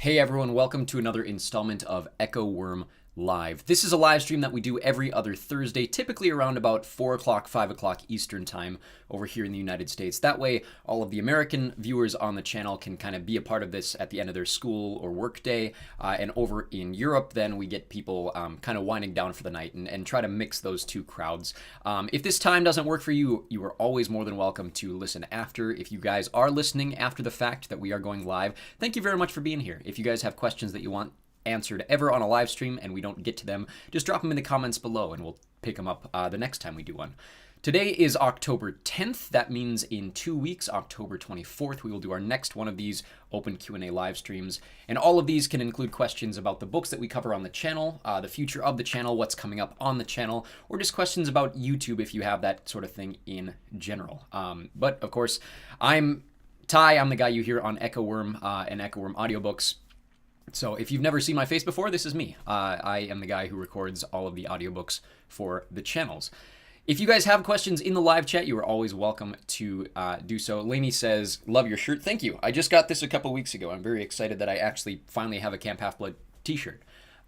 Hey everyone, welcome to another installment of Echo Wirm Live. This is a live stream that we do every other Thursday, typically around about 4 o'clock, 5 o'clock Eastern time over here in the United States. That way, all of the American viewers on the channel can kind of be a part of this at the end of their school or work day. And over in Europe, then we get people kind of winding down for the night and try to mix those two crowds. If this time doesn't work for you, you are always more than welcome to listen after. If you guys are listening after the fact that we are going live, thank you very much for being here. If you guys have questions that you want answered ever on a live stream and we don't get to them, just drop them in the comments below and we'll pick them up the next time we do one. Today is October 10th. That means in 2 weeks, October 24th, we will do our next one of these open Q&A live streams. And all of these can include questions about the books that we cover on the channel, the future of the channel, what's coming up on the channel, or just questions about YouTube if you have that sort of thing in general. But of course, I'm Ty. I'm the guy you hear on Echo Wirm and Echo Wirm Audiobooks. So if you've never seen my face before, this is me. I am the guy who records all of the audiobooks for the channels. If you guys have questions in the live chat, you are always welcome to do so. Lainey says, love your shirt. Thank you. I just got this a couple weeks ago. I'm very excited that I actually finally have a Camp Half-Blood t-shirt.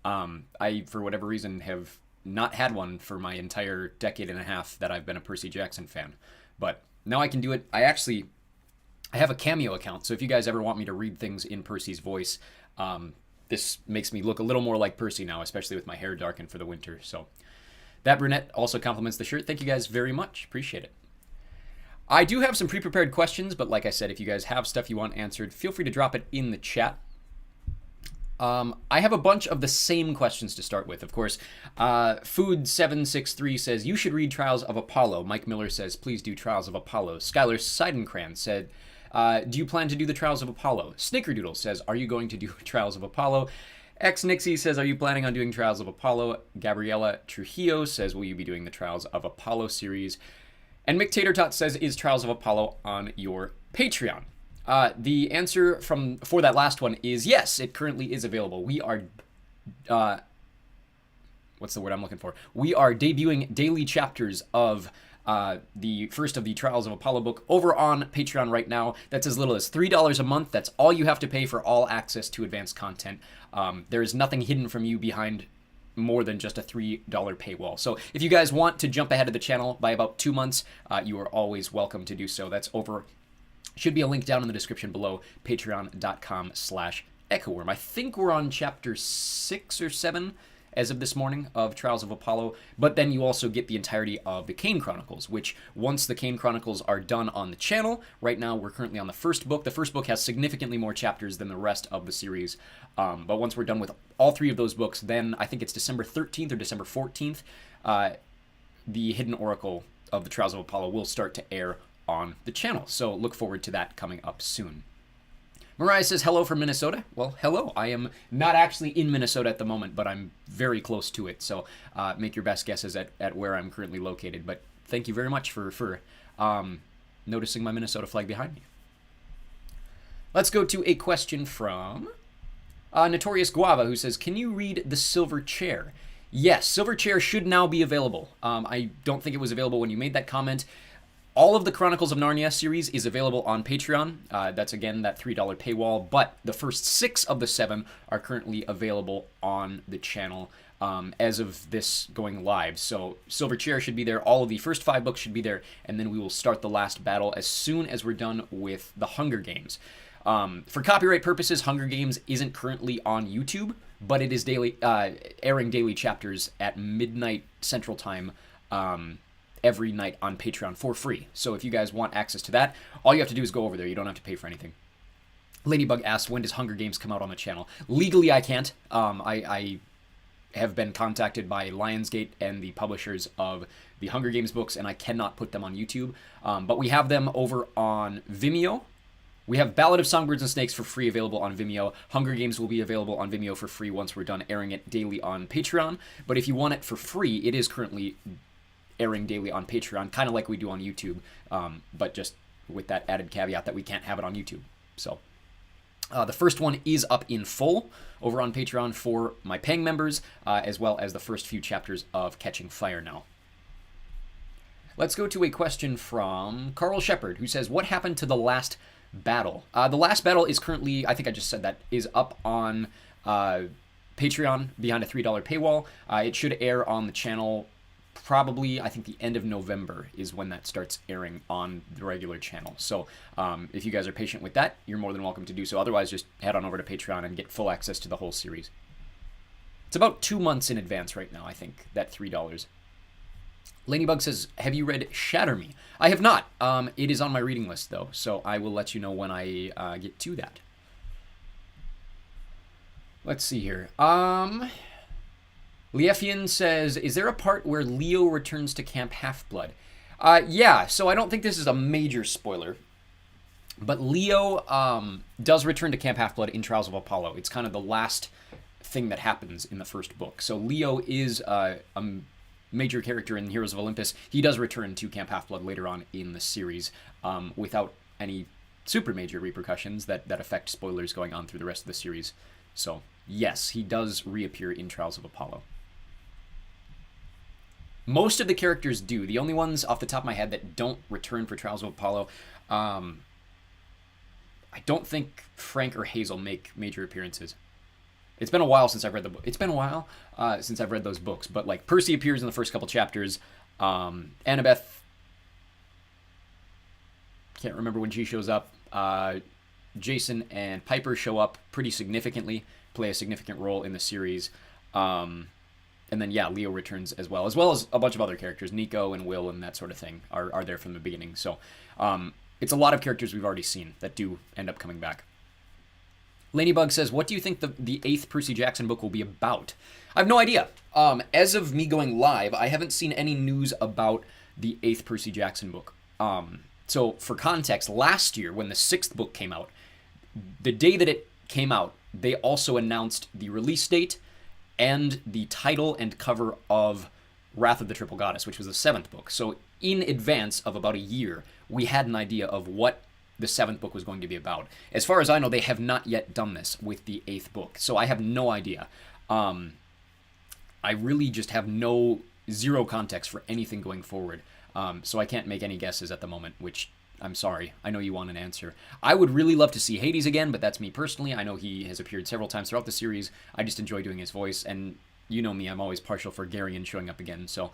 I, for whatever reason, have not had one for my entire decade and a half that I've been a Percy Jackson fan. But now I can do it. I have a Cameo account, so if you guys ever want me to read things in Percy's voice, this makes me look a little more like Percy now, especially with my hair darkened for the winter. So that brunette also compliments the shirt. Thank you guys very much. Appreciate it. I do have some pre-prepared questions, but like I said, if you guys have stuff you want answered, feel free to drop it in the chat. I have a bunch of the same questions to start with. Of course, Food763 says, you should read Trials of Apollo. Mike Miller says, please do Trials of Apollo. Skylar Seidenkran said, do you plan to do the Trials of Apollo? Snickerdoodle says, are you going to do Trials of Apollo? X-Nixie says, are you planning on doing Trials of Apollo? Gabriela Trujillo says, will you be doing the Trials of Apollo series? And McTatertot says, is Trials of Apollo on your Patreon? The answer for that last one is yes, it currently is available. We are, what's the word I'm looking for? We are debuting daily chapters of the first of the Trials of Apollo book over on Patreon right now. That's as little as $3 a month. That's all you have to pay for all access to advanced content. There is nothing hidden from you behind more than just a $3 paywall. So if you guys want to jump ahead of the channel by about 2 months, you are always welcome to do so. That's over, should be a link down in the description below, patreon.com/EchoWirm. I think we're on chapter 6 or 7 as of this morning of Trials of Apollo, but then you also get the entirety of the Kane Chronicles, which once the Kane Chronicles are done on the channel, right now we're currently on the first book. The first book has significantly more chapters than the rest of the series, but once we're done with all 3 of those books, then I think it's December 13th or December 14th, the Hidden Oracle of the Trials of Apollo will start to air on the channel, so look forward to that coming up soon. Mariah says, hello from Minnesota. Well, hello. I am not actually in Minnesota at the moment, but I'm very close to it. So make your best guesses at where I'm currently located. But thank you very much for noticing my Minnesota flag behind me. Let's go to a question from Notorious Guava, who says, can you read The Silver Chair? Yes, Silver Chair should now be available. I don't think it was available when you made that comment. All of the Chronicles of Narnia series is available on Patreon. That's, again, that $3 paywall. But the first 6 of the 7 are currently available on the channel as of this going live. So Silver Chair should be there. All of the first 5 books should be there. And then we will start the last battle as soon as we're done with the Hunger Games. For copyright purposes, Hunger Games isn't currently on YouTube, but it is airing daily chapters at midnight Central Time every night on Patreon for free. So if you guys want access to that, all you have to do is go over there. You don't have to pay for anything. Ladybug asks, when does Hunger Games come out on the channel? Legally, I can't. I have been contacted by Lionsgate and the publishers of the Hunger Games books, and I cannot put them on YouTube. But we have them over on Vimeo. We have Ballad of Songbirds and Snakes for free available on Vimeo. Hunger Games will be available on Vimeo for free once we're done airing it daily on Patreon. But if you want it for free, it is currently airing daily on Patreon, kind of like we do on YouTube, but just with that added caveat that we can't have it on YouTube. So the first one is up in full over on Patreon for my paying members, as well as the first few chapters of Catching Fire now. Let's go to a question from Carl Shepard, who says, what happened to the last battle. The last battle is currently, I think I just said that, is up on Patreon behind a $3 paywall. It should air on the channel probably, I think, the end of November is when that starts airing on the regular channel. So if you guys are patient with that, you're more than welcome to do so. Otherwise, just head on over to Patreon and get full access to the whole series. It's about 2 months in advance right now, I think, that $3. Lanybug says, have you read Shatter Me? I have not. It is on my reading list, though, so I will let you know when I get to that. Let's see here. Liefian says, is there a part where Leo returns to Camp Half-Blood? Yeah, so I don't think this is a major spoiler, but Leo does return to Camp Half-Blood in Trials of Apollo. It's kind of the last thing that happens in the first book. So Leo is a major character in Heroes of Olympus. He does return to Camp Half-Blood later on in the series without any super major repercussions that affect spoilers going on through the rest of the series. So yes, he does reappear in Trials of Apollo. Most of the characters do. The only ones off the top of my head that don't return for Trials of Apollo, I don't think Frank or Hazel make major appearances. It's been a while since I've read the book. It's been a while since I've read those books, but like Percy appears in the first couple chapters. Annabeth, can't remember when she shows up. Jason and Piper show up pretty significantly, play a significant role in the series. And then, yeah, Leo returns as well as a bunch of other characters. Nico and Will and that sort of thing are there from the beginning. So it's a lot of characters we've already seen that do end up coming back. Lanybug says, what do you think the 8th Percy Jackson book will be about? I have no idea. As of me going live, I haven't seen any news about the 8th Percy Jackson book. So for context, last year when the 6th book came out, the day that it came out, they also announced the release date and the title and cover of Wrath of the Triple Goddess, which was the 7th book. So in advance of about a year, we had an idea of what the 7th book was going to be about. As far as I know, they have not yet done this with the 8th book, so I have no idea. I really just have zero context for anything going forward, so I can't make any guesses at the moment, which I'm sorry. I know you want an answer. I would really love to see Hades again, but that's me personally. I know he has appeared several times throughout the series. I just enjoy doing his voice, and you know me, I'm always partial for Garion showing up again, so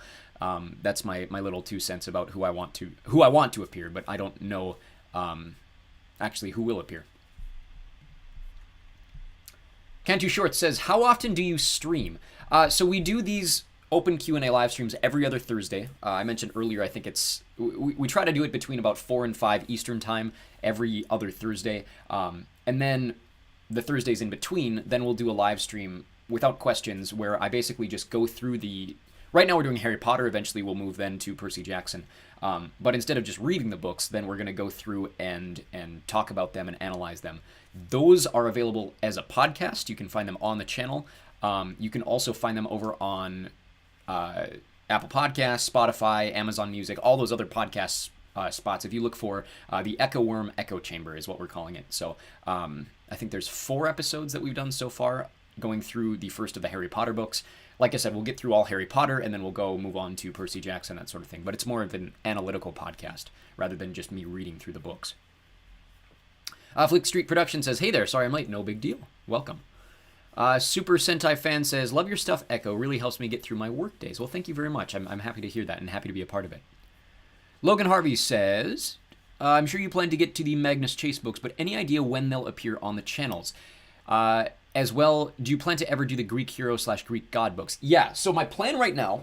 that's my little 2 cents about who I want to appear, but I don't know actually who will appear. Cantu Short says, how often do you stream? So we do these open Q&A live streams every other Thursday. I mentioned earlier, I think we try to do it between about 4 and 5 Eastern time every other Thursday. And then the Thursdays in between, then we'll do a live stream without questions where I basically just go through right now we're doing Harry Potter. Eventually we'll move then to Percy Jackson. But instead of just reading the books, then we're going to go through and talk about them and analyze them. Those are available as a podcast. You can find them on the channel. You can also find them over on Apple Podcasts, Spotify, Amazon Music, all those other podcast spots. If you look for the Echo Wirm Echo Chamber is what we're calling it. So I think there's 4 episodes that we've done so far going through the first of the Harry Potter books. Like I said, we'll get through all Harry Potter, and then we'll move on to Percy Jackson, that sort of thing. But it's more of an analytical podcast, rather than just me reading through the books. Flick Street Production says, hey there, sorry I'm late, no big deal. Welcome. Super Sentai Fan says, love your stuff, Echo. Really helps me get through my work days. Well, thank you very much. I'm happy to hear that and happy to be a part of it. Logan Harvey says, I'm sure you plan to get to the Magnus Chase books, but any idea when they'll appear on the channels? As well, do you plan to ever do the Greek hero / Greek god books? Yeah, so my plan right now,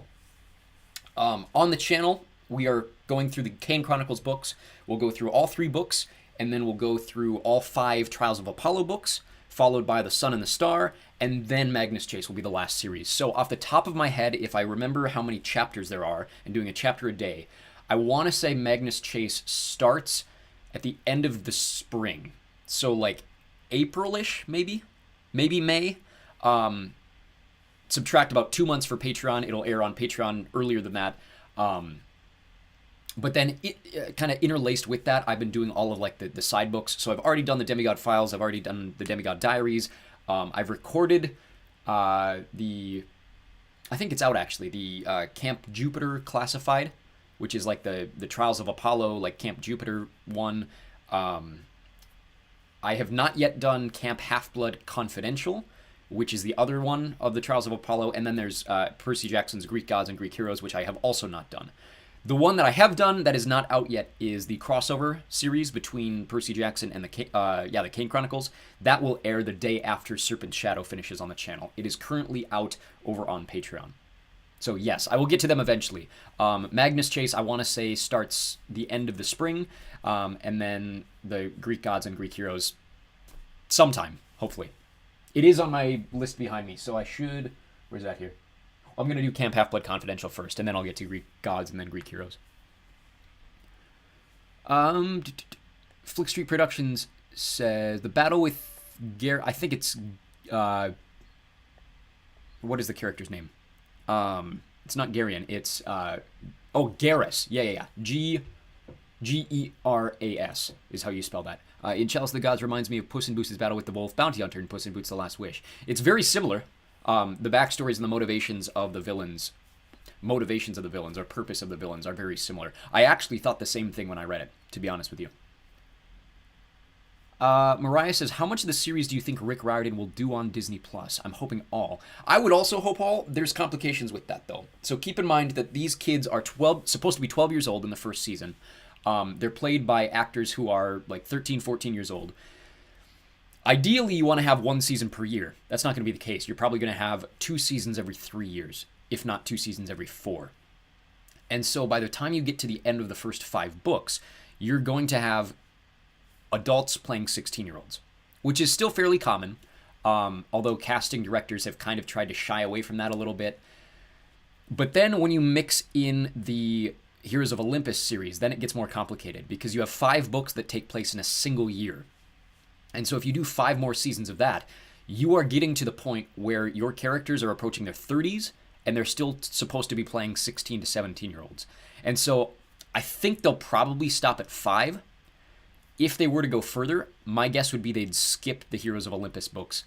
on the channel, we are going through the Kane Chronicles books. We'll go through all 3 books, and then we'll go through all 5 Trials of Apollo books, followed by The Sun and the Star, and then Magnus Chase will be the last series. So off the top of my head, if I remember how many chapters there are, and doing a chapter a day, I want to say Magnus Chase starts at the end of the spring. So like April-ish, maybe May. Subtract about 2 months for Patreon. It'll air on Patreon earlier than that. But then kind of interlaced with that, I've been doing all of like the side books. So I've already done the Demigod Files. I've already done the Demigod Diaries. I've recorded I think it's out actually, the Camp Jupiter Classified, which is like the Trials of Apollo, like Camp Jupiter one. I have not yet done Camp Half-Blood Confidential, which is the other one of the Trials of Apollo, and then there's Percy Jackson's Greek Gods and Greek Heroes, which I have also not done. The one that I have done that is not out yet is the crossover series between Percy Jackson and the Kane Chronicles. That will air the day after Serpent's Shadow finishes on the channel. It is currently out over on Patreon. So yes, I will get to them eventually. Magnus Chase, I want to say, starts the end of the spring, and then the Greek Gods and Greek Heroes sometime, hopefully. It is on my list behind me, so I should... Where's that here? I'm going to do Camp Half-Blood Confidential first, and then I'll get to Greek Gods and then Greek Heroes. Flick Street Productions says, the battle with I think it's... what is the character's name? It's not Garion, it's... Garrus. Yeah. Geras is how you spell that. In Chalice of the Gods reminds me of Puss in Boots' battle with the wolf bounty hunter in Puss in Boots: The Last Wish. It's very similar. The backstories and the motivations of the villains, or purpose of the villains, are very similar. I actually thought the same thing when I read it, to be honest with you. Mariah says, how much of the series do you think Rick Riordan will do on Disney+? I'm hoping all. I would also hope all. There's complications with that, though. So keep in mind that these kids are supposed to be 12 years old in the first season. They're played by actors who are like 13, 14 years old. Ideally, you want to have one season per year. That's not going to be the case. You're probably going to have 2 seasons every 3 years, if not 2 seasons every 4. And so by the time you get to the end of the first 5 books, you're going to have adults playing 16-year-olds, which is still fairly common, although casting directors have kind of tried to shy away from that a little bit. But then when you mix in the Heroes of Olympus series, then it gets more complicated, because you have 5 books that take place in a single year. And so if you do 5 more seasons of that, you are getting to the point where your characters are approaching their 30s, and they're still supposed to be playing 16 to 17-year-olds. And so I think they'll probably stop at 5. If they were to go further, my guess would be they'd skip the Heroes of Olympus books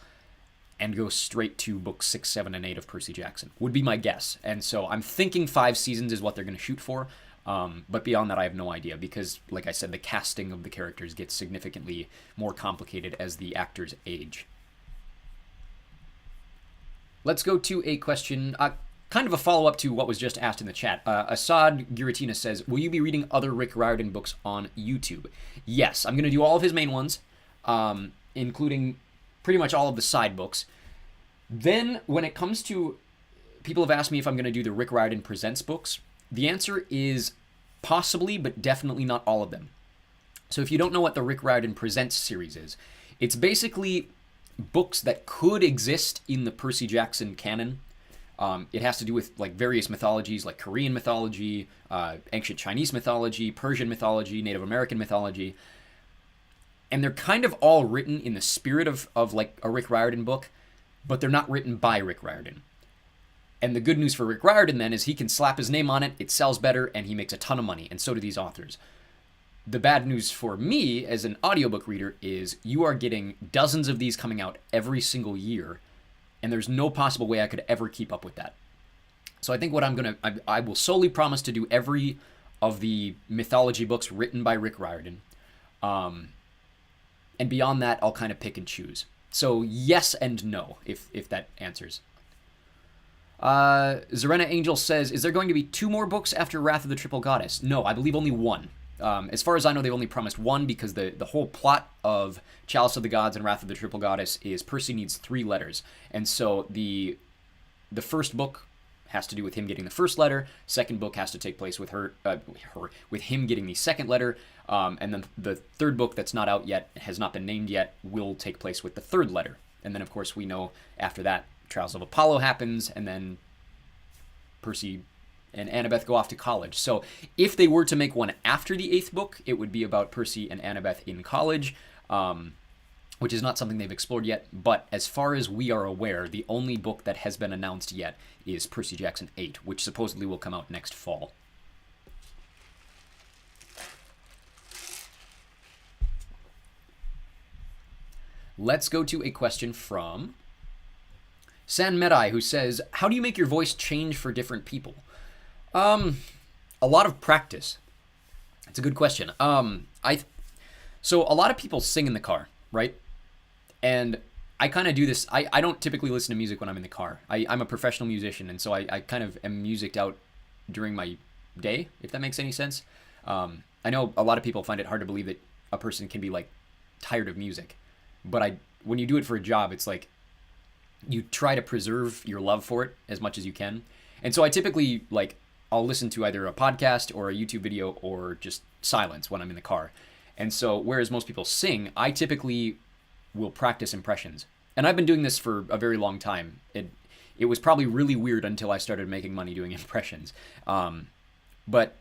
and go straight to books 6, 7, and 8 of Percy Jackson, would be my guess. And so I'm thinking 5 seasons is what they're going to shoot for. But beyond that, I have no idea, because, like I said, the casting of the characters gets significantly more complicated as the actors age. Let's go to a question, kind of a follow-up to what was just asked in the chat. Assad Giratina says, will you be reading other Rick Riordan books on YouTube? Yes, I'm going to do all of his main ones, including pretty much all of the side books. Then, when it comes to... People have asked me if I'm going to do the Rick Riordan Presents books. The answer is possibly, but definitely not all of them. So if you don't know what the Rick Riordan Presents series is, it's basically books that could exist in the Percy Jackson canon. It has to do with like various mythologies, like Korean mythology, ancient Chinese mythology, Persian mythology, Native American mythology. And they're kind of all written in the spirit of like a Rick Riordan book, but they're not written by Rick Riordan. And the good news for Rick Riordan then is he can slap his name on it, it sells better, and he makes a ton of money, and so do these authors. The bad news for me as an audiobook reader is you are getting dozens of these coming out every single year, and there's no possible way I could ever keep up with that. So I think what I will solely promise to do every of the mythology books written by Rick Riordan. And beyond that, I'll kind of pick and choose. So yes and no, if that answers. Zarena Angel says, is there going to be 2 more books after Wrath of the Triple Goddess? No, I believe only 1. As far as I know, they've only promised 1 because the whole plot of Chalice of the Gods and Wrath of the Triple Goddess is Percy needs 3 letters. And so the first book has to do with him getting the first letter. Second book has to take place with with him getting the second letter. And then the third book that's not out yet, has not been named yet, will take place with the third letter. And then, of course, we know after that, Trials of Apollo happens, and then Percy and Annabeth go off to college. So if they were to make one after the 8th book, it would be about Percy and Annabeth in college, which is not something they've explored yet. But as far as we are aware, the only book that has been announced yet is Percy Jackson 8, which supposedly will come out next fall. Let's go to a question from San Medai, who says, how do you make your voice change for different people? A lot of practice. It's a good question. So a lot of people sing in the car. right? And I kind of do this. I don't typically listen to music when I'm in the car. I'm a professional musician, and so I kind of am musiced out during my day, if that makes any sense. I know a lot of people find it hard to believe that a person can be like tired of music, but when you do it for a job, it's like you try to preserve your love for it as much as you can. And so I typically like I'll listen to either a podcast or a YouTube video or just silence when I'm in the car. And so whereas most people sing, I typically will practice impressions. And I've been doing this for a very long time. It was probably really weird until I started making money doing impressions. But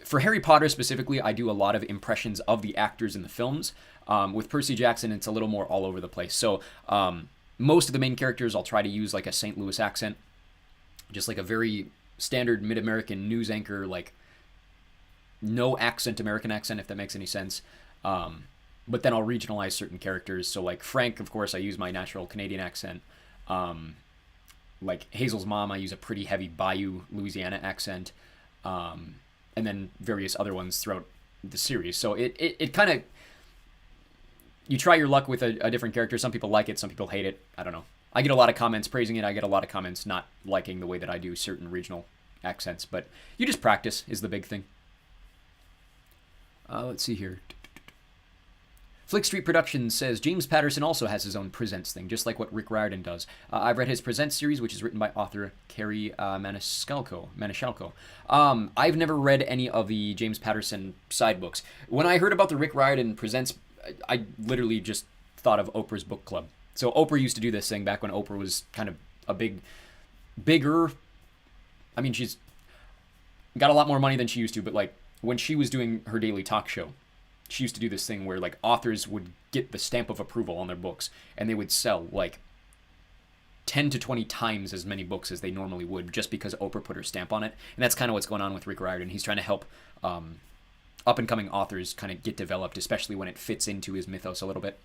for Harry Potter specifically, I do a lot of impressions of the actors in the films. With Percy Jackson, it's a little more all over the place. So most of the main characters, I'll try to use like a St. Louis accent, just like a very standard mid-American news anchor, like no accent American accent, if that makes any sense. But then I'll regionalize certain characters. So like Frank, of course, I use my natural Canadian accent. Like Hazel's mom, I use a pretty heavy Bayou, Louisiana accent. And then various other ones throughout the series. So it kind of, you try your luck with a different character. Some people like it, some people hate it. I don't know. I get a lot of comments praising it. I get a lot of comments not liking the way that I do certain regional accents. But you just practice is the big thing. Let's see here. Flick Street Productions says, James Patterson also has his own Presents thing, just like what Rick Riordan does. I've read his Presents series, which is written by author Carrie Maniscalco. I've never read any of the James Patterson side books. When I heard about the Rick Riordan Presents, I literally just thought of Oprah's book club. So Oprah used to do this thing back when Oprah was kind of a bigger, I mean, she's got a lot more money than she used to, but like when she was doing her daily talk show, she used to do this thing where like authors would get the stamp of approval on their books and they would sell like 10 to 20 times as many books as they normally would just because Oprah put her stamp on it. And that's kind of what's going on with Rick Riordan. He's trying to help up and coming authors kind of get developed, especially when it fits into his mythos a little bit.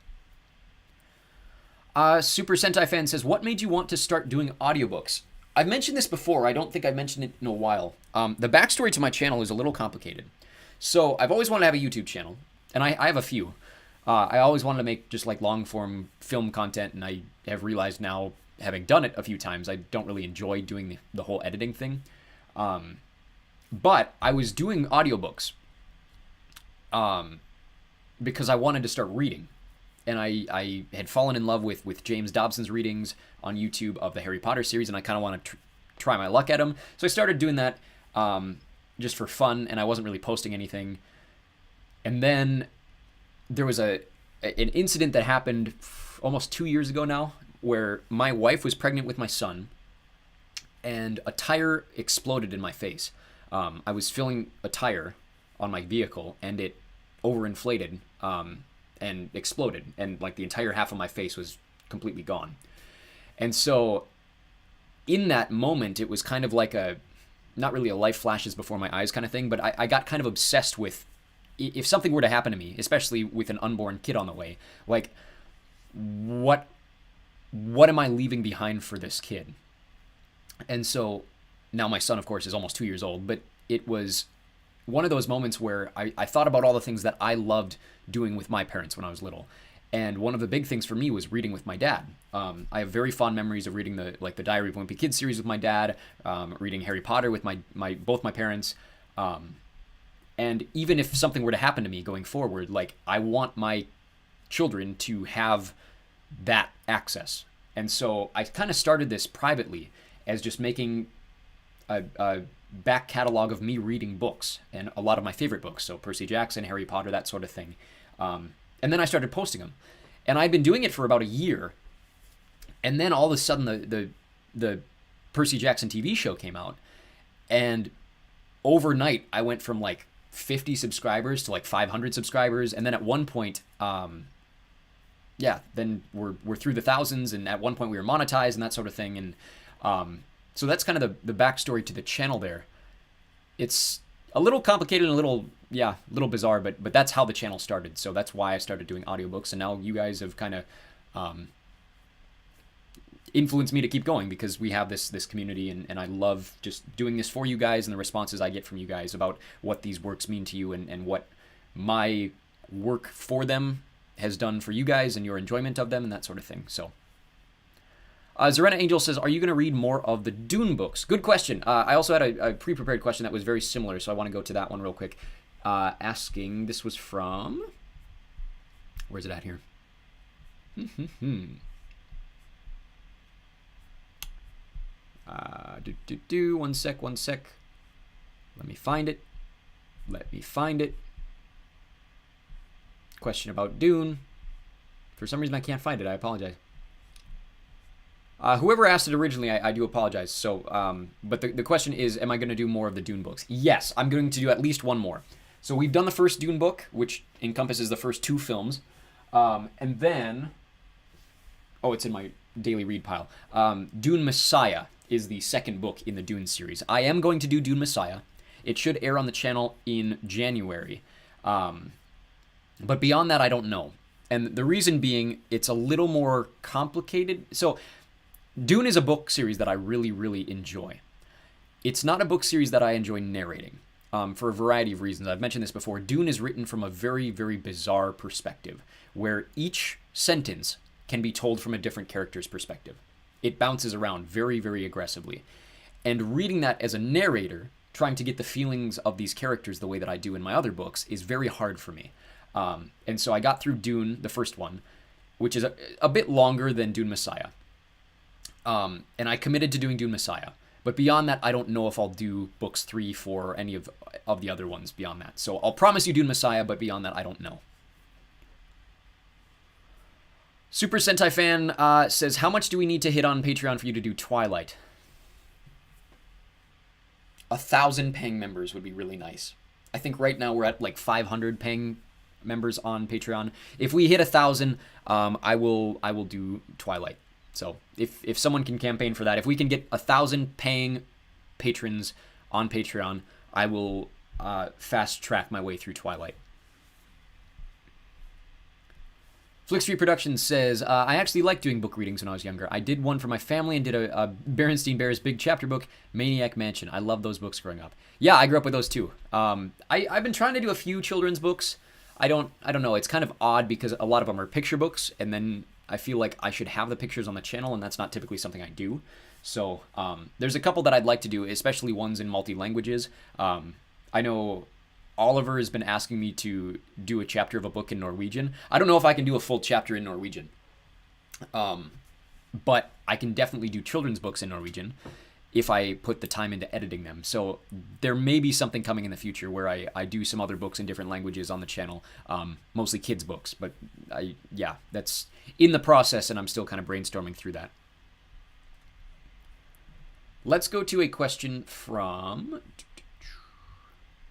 Super Sentai fan says, what made you want to start doing audiobooks? I've mentioned this before. I don't think I mentioned it in a while. The backstory to my channel is a little complicated. So I've always wanted to have a YouTube channel, and I have a few. I always wanted to make just like long form film content, and I have realized now, having done it a few times, I don't really enjoy doing the whole editing thing. But I was doing audiobooks because I wanted to start reading. And I had fallen in love with James Dobson's readings on YouTube of the Harry Potter series, and I kind of wanted to try my luck at them. So I started doing that just for fun, and I wasn't really posting anything. And then there was an incident that happened almost 2 years ago now, where my wife was pregnant with my son, and a tire exploded in my face. I was filling a tire on my vehicle, and it overinflated and exploded, and like the entire half of my face was completely gone. And so in that moment, it was kind of like not really a life flashes before my eyes kind of thing, but I got kind of obsessed with, if something were to happen to me, especially with an unborn kid on the way, like what am I leaving behind for this kid? And so now my son, of course, is almost 2 years old, but it was one of those moments where I thought about all the things that I loved doing with my parents when I was little. And one of the big things for me was reading with my dad. I have very fond memories of reading the Diary of a Wimpy Kid series with my dad, reading Harry Potter with both my parents. And even if something were to happen to me going forward, like I want my children to have that access. And so I kind of started this privately as just making a back catalog of me reading books, and a lot of my favorite books, so Percy Jackson, Harry Potter, that sort of thing. And then I started posting them, and I'd been doing it for about a year, and then all of a sudden the Percy Jackson TV show came out, and overnight I went from like 50 subscribers to like 500 subscribers, and then at one point, then we're through the thousands, and at one point we were monetized and that sort of thing, and so that's kind of the backstory to the channel there. It's a little complicated and a little bizarre, but that's how the channel started. So that's why I started doing audiobooks, and now you guys have kind of influenced me to keep going, because we have this community, and I love just doing this for you guys, and the responses I get from you guys about what these works mean to you, and what my work for them has done for you guys and your enjoyment of them and that sort of thing. So, Zarena Angel says, are you going to read more of the Dune books? Good question. I also had a pre-prepared question that was very similar, so I want to go to that one real quick. Asking, this was from, where's it at here? One sec. Let me find it. Question about Dune. For some reason I can't find it. I apologize. Whoever asked it originally, I do apologize. So, but the question is, am I going to do more of the Dune books? Yes, I'm going to do at least one more. So we've done the first Dune book, which encompasses the first 2 films. And then, it's in my daily read pile. Dune Messiah is the second book in the Dune series. I am going to do Dune Messiah. It should air on the channel in January. But beyond that, I don't know. And the reason being, it's a little more complicated. So, Dune is a book series that I really, really enjoy. It's not a book series that I enjoy narrating, for a variety of reasons. I've mentioned this before. Dune is written from a very, very bizarre perspective, where each sentence can be told from a different character's perspective. It bounces around very, very aggressively. And reading that as a narrator, trying to get the feelings of these characters the way that I do in my other books, is very hard for me. And so I got through Dune, the first one, which is a bit longer than Dune Messiah. And I committed to doing Dune Messiah. But beyond that, I don't know if I'll do books 3, 4, or any of the other ones beyond that. So I'll promise you Dune Messiah, but beyond that, I don't know. Super Sentai Fan says, how much do we need to hit on Patreon for you to do Twilight? 1,000 paying members would be really nice. I think right now we're at like 500 paying members on Patreon. If we hit 1,000, I will do Twilight. So if someone can campaign for that, if we can get 1,000 paying patrons on Patreon, I will fast track my way through Twilight. Flickstreet Productions says, I actually liked doing book readings when I was younger. I did one for my family and did a Berenstein Bears big chapter book, Maniac Mansion. I love those books growing up. Yeah, I grew up with those too. I've been trying to do a few children's books. I don't know. It's kind of odd because a lot of them are picture books, and then I feel like I should have the pictures on the channel, and that's not typically something I do. So there's a couple that I'd like to do, especially ones in multi-languages. I know Oliver has been asking me to do a chapter of a book in Norwegian. I don't know if I can do a full chapter in Norwegian. But I can definitely do children's books in Norwegian if I put the time into editing them. So there may be something coming in the future where I do some other books in different languages on the channel, mostly kids' books. But that's in the process, and I'm still kind of brainstorming through that. Let's go to a question from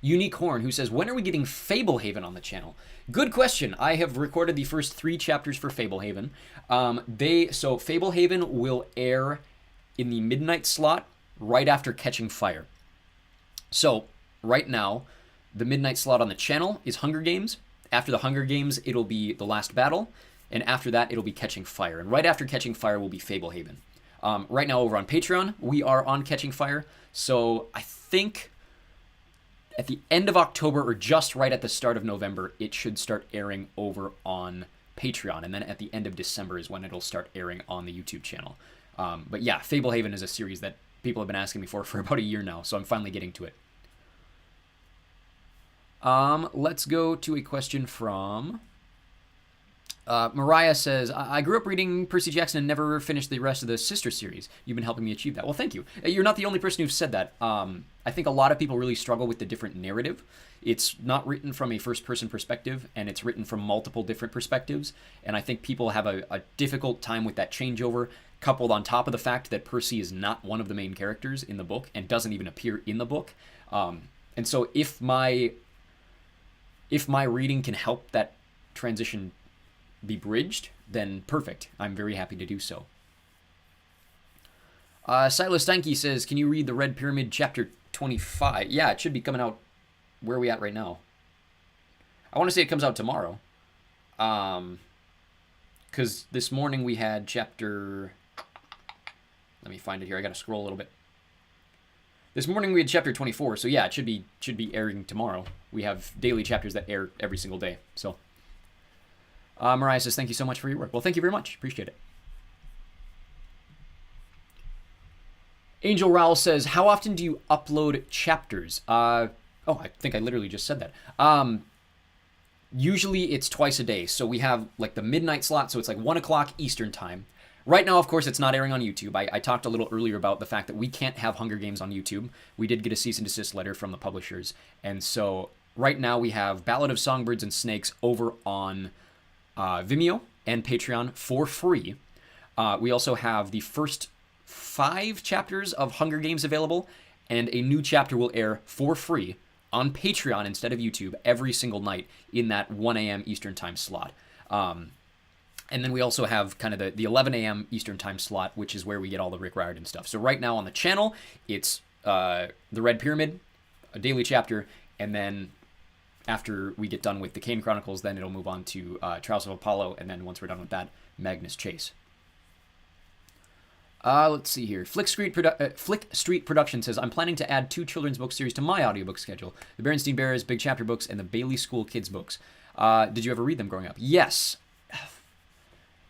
Unique Horn, who says, when are we getting Fablehaven on the channel? Good question. I have recorded the first 3 chapters for Fablehaven. So Fablehaven will air in the midnight slot right after Catching Fire. So right now, the midnight slot on the channel is Hunger Games. After the Hunger Games, it'll be The Last Battle. And after that, it'll be Catching Fire. And right after Catching Fire will be Fablehaven. Right now over on Patreon, we are on Catching Fire. So I think at the end of October or just right at the start of November, it should start airing over on Patreon. And then at the end of December is when it'll start airing on the YouTube channel. But yeah, Fablehaven is a series that people have been asking me for about a year now, so I'm finally getting to it. Let's go to a question from Mariah says, I grew up reading Percy Jackson and never finished the rest of the Sister series. You've been helping me achieve that. Well, thank you. You're not the only person who's said that. I think a lot of people really struggle with the different narrative. It's not written from a first-person perspective, and it's written from multiple different perspectives. And I think people have a difficult time with that changeover, coupled on top of the fact that Percy is not one of the main characters in the book and doesn't even appear in the book. And so if my reading can help that transition be bridged, then perfect. I'm very happy to do so. Silas Steinke says, can you read The Red Pyramid chapter 25? Yeah, it should be coming out. Where are we at right now? I want to say it comes out tomorrow. Because this morning we had chapter... Let me find it here. I got to scroll a little bit. This morning we had chapter 24, so yeah, it should be airing tomorrow. We have daily chapters that air every single day, so... Mariah says, thank you so much for your work. Well, thank you very much. Appreciate it. Angel Rowell says, how often do you upload chapters? I think I literally just said that. Usually it's twice a day. So we have like the midnight slot, so it's like 1 o'clock Eastern time. Right now, of course, it's not airing on YouTube. I talked a little earlier about the fact that we can't have Hunger Games on YouTube. We did get a cease and desist letter from the publishers. And so right now we have Ballad of Songbirds and Snakes over on Vimeo and Patreon for free. We also have the first 5 chapters of Hunger Games available, and a new chapter will air for free on Patreon instead of YouTube every single night in that 1 a.m. Eastern time slot. And then we also have kind of the 11 a.m. Eastern time slot, which is where we get all the Rick Riordan stuff. So right now on the channel, it's the Red Pyramid, a daily chapter, and then after we get done with the Kane Chronicles, then it'll move on to Trials of Apollo, and then once we're done with that, Magnus Chase. Let's see here. Flick Street Production says, I'm planning to add 2 children's book series to my audiobook schedule. The Berenstein Bears, Big Chapter books, and the Bailey School Kids books. Did you ever read them growing up? Yes.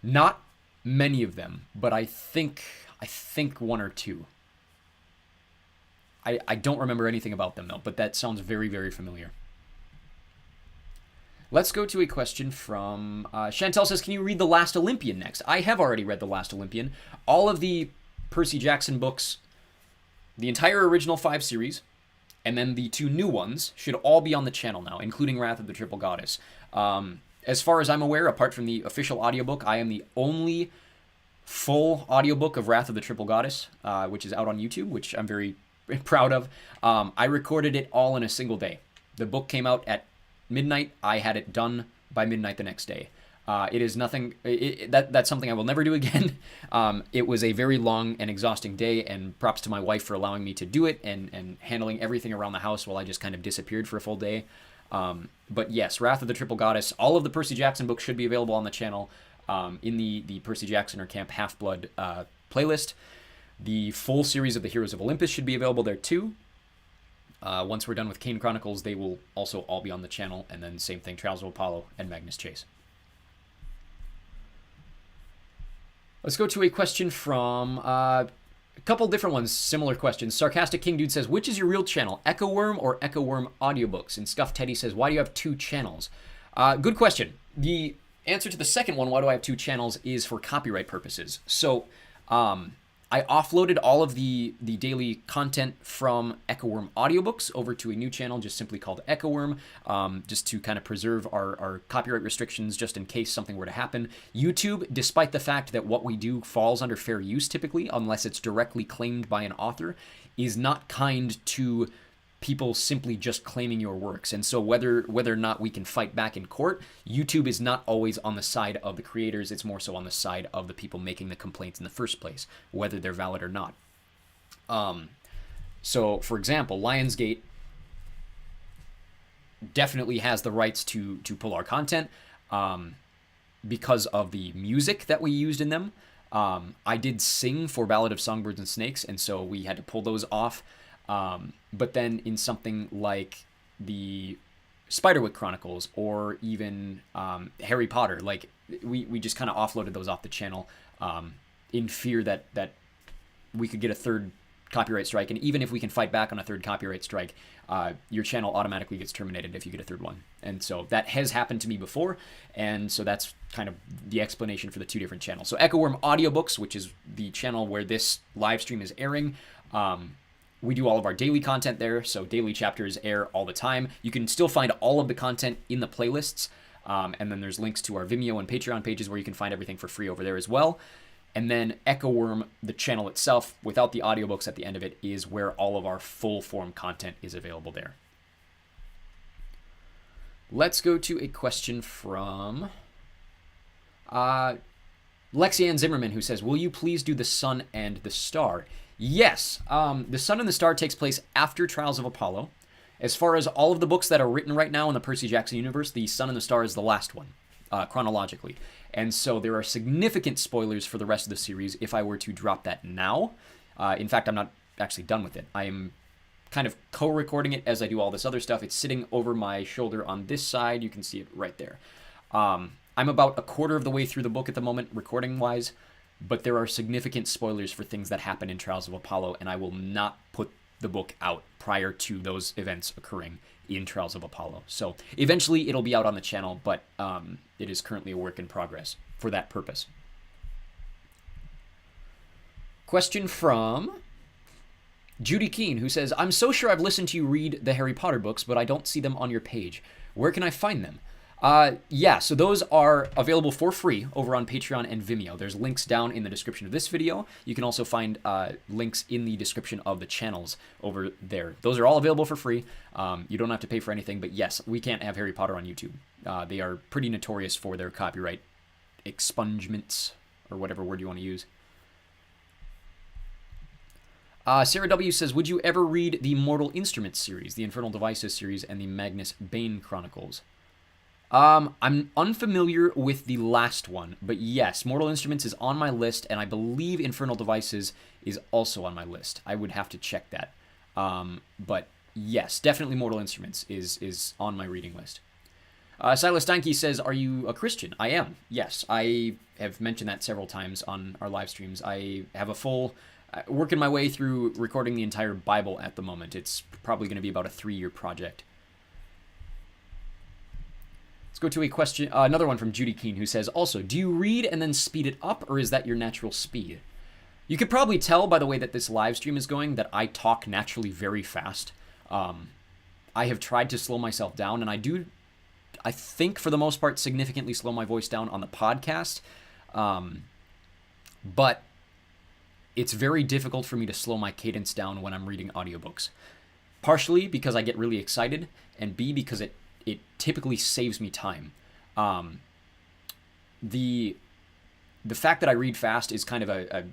Not many of them, but I think 1 or 2. I don't remember anything about them, though, but that sounds very, very familiar. Let's go to a question from Chantel says, can you read The Last Olympian next? I have already read The Last Olympian. All of the Percy Jackson books, the entire original 5 series, and then the 2 new ones should all be on the channel now, including Wrath of the Triple Goddess. As far as I'm aware, apart from the official audiobook, I am the only full audiobook of Wrath of the Triple Goddess, which is out on YouTube, which I'm very proud of. I recorded it all in a single day. The book came out at midnight. I had it done by midnight the next day. It is nothing. That's something I will never do again. It was a very long and exhausting day, and props to my wife for allowing me to do it and handling everything around the house while I just kind of disappeared for a full day. But yes, Wrath of the Triple Goddess. All of the Percy Jackson books should be available on the channel in the Percy Jackson or Camp Half-Blood playlist. The full series of the Heroes of Olympus should be available there too. Once we're done with Kane Chronicles, they will also all be on the channel, and then same thing, Trials of Apollo and Magnus Chase. Let's go to a question from a couple different ones, similar questions. Sarcastic King Dude says, which is your real channel, Echo Wirm or Echo Wirm Audiobooks? And Scuff Teddy says, why do you have 2 channels? Good question. The answer to the second one, why do I have 2 channels, is for copyright purposes. So, I offloaded all of the daily content from Echo Wirm Audiobooks over to a new channel just simply called Echo Wirm, just to kind of preserve our copyright restrictions just in case something were to happen. YouTube, despite the fact that what we do falls under fair use typically, unless it's directly claimed by an author, is not kind to people simply just claiming your works. And so whether or not we can fight back in court, YouTube is not always on the side of the creators. It's more so on the side of the people making the complaints in the first place, whether they're valid or not. So, for example, Lionsgate definitely has the rights to pull our content because of the music that we used in them. I did sing for Ballad of Songbirds and Snakes, and so we had to pull those off. But then in something like the Spiderwick Chronicles or even Harry Potter, like we just kind of offloaded those off the channel in fear that we could get a third copyright strike. And even if we can fight back on a third copyright strike, your channel automatically gets terminated if you get a third one. And so that has happened to me before. And so that's kind of the explanation for the 2 different channels. So Echo Wirm Audiobooks, which is the channel where this live stream is airing, we do all of our daily content there, so daily chapters air all the time. You can still find all of the content in the playlists, and then there's links to our Vimeo and Patreon pages where you can find everything for free over there as well. And then Echo Wirm, the channel itself, without the audiobooks at the end of it, is where all of our full-form content is available there. Let's go to a question from Lexianne Zimmerman, who says, will you please do The Sun and the Star? Yes, The Sun and the Star takes place after Trials of Apollo. As far as all of the books that are written right now in the Percy Jackson universe, The Sun and the Star is the last one, chronologically. And so there are significant spoilers for the rest of the series if I were to drop that now. In fact, I'm not actually done with it. I am kind of co-recording it as I do all this other stuff. It's sitting over my shoulder on this side. You can see it right there. I'm about a quarter of the way through the book at the moment, recording-wise, but there are significant spoilers for things that happen in Trials of Apollo, and I will not put the book out prior to those events occurring in Trials of Apollo. So eventually it'll be out on the channel, but it is currently a work in progress for that purpose. Question from Judy Keene, who says, I'm so sure I've listened to you read the Harry Potter books, but I don't see them on your page. Where can I find them? Yeah, so those are available for free over on Patreon and Vimeo. There's links down in the description of this video. You can also find links in the description of the channels over there. Those are all available for free. You don't have to pay for anything, but yes, we can't have Harry Potter on YouTube. They are pretty notorious for their copyright expungements, or whatever word you want to use. Sarah W. says, would you ever read the Mortal Instruments series, the Infernal Devices series, and the Magnus Bane Chronicles? I'm unfamiliar with the last one, but yes, Mortal Instruments is on my list, and I believe Infernal Devices is also on my list. I would have to check that. But yes, definitely Mortal Instruments is on my reading list. Silas Steinke says, are you a Christian? I am, yes. I have mentioned that several times on our live streams. I have a full... working my way through recording the entire Bible at the moment. It's probably going to be about a 3-year project. Let's go to a question, another one from Judy Keene, who says, also, do you read and then speed it up, or is that your natural speed? You could probably tell by the way that this live stream is going that I talk naturally very fast. I have tried to slow myself down, and I think for the most part, significantly slow my voice down on the podcast. But it's very difficult for me to slow my cadence down when I'm reading audiobooks. Partially because I get really excited, and B, because it typically saves me time. The fact that I read fast is kind of a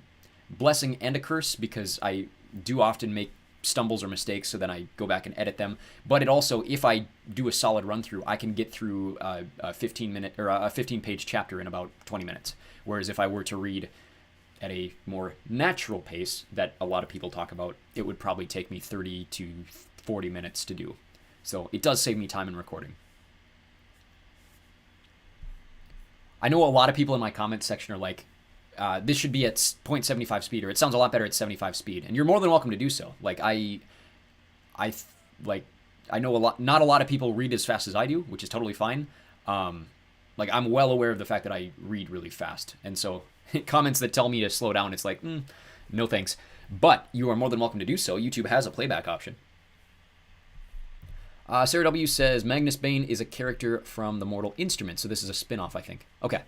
blessing and a curse, because I do often make stumbles or mistakes, so then I go back and edit them. But it also, if I do a solid run through, I can get through a 15-page chapter in about 20 minutes. Whereas if I were to read at a more natural pace that a lot of people talk about, it would probably take me 30 to 40 minutes to do. So it does save me time in recording. I know a lot of people in my comments section are like, this should be at 0.75 speed, or it sounds a lot better at 75 speed. And you're more than welcome to do so. Like I know not a lot of people read as fast as I do, which is totally fine. Like I'm well aware of the fact that I read really fast. And so comments that tell me to slow down, it's like, no thanks. But you are more than welcome to do so. YouTube has a playback option. Sarah W. says, Magnus Bane is a character from the Mortal Instruments, so this is a spin-off, I think. Okay.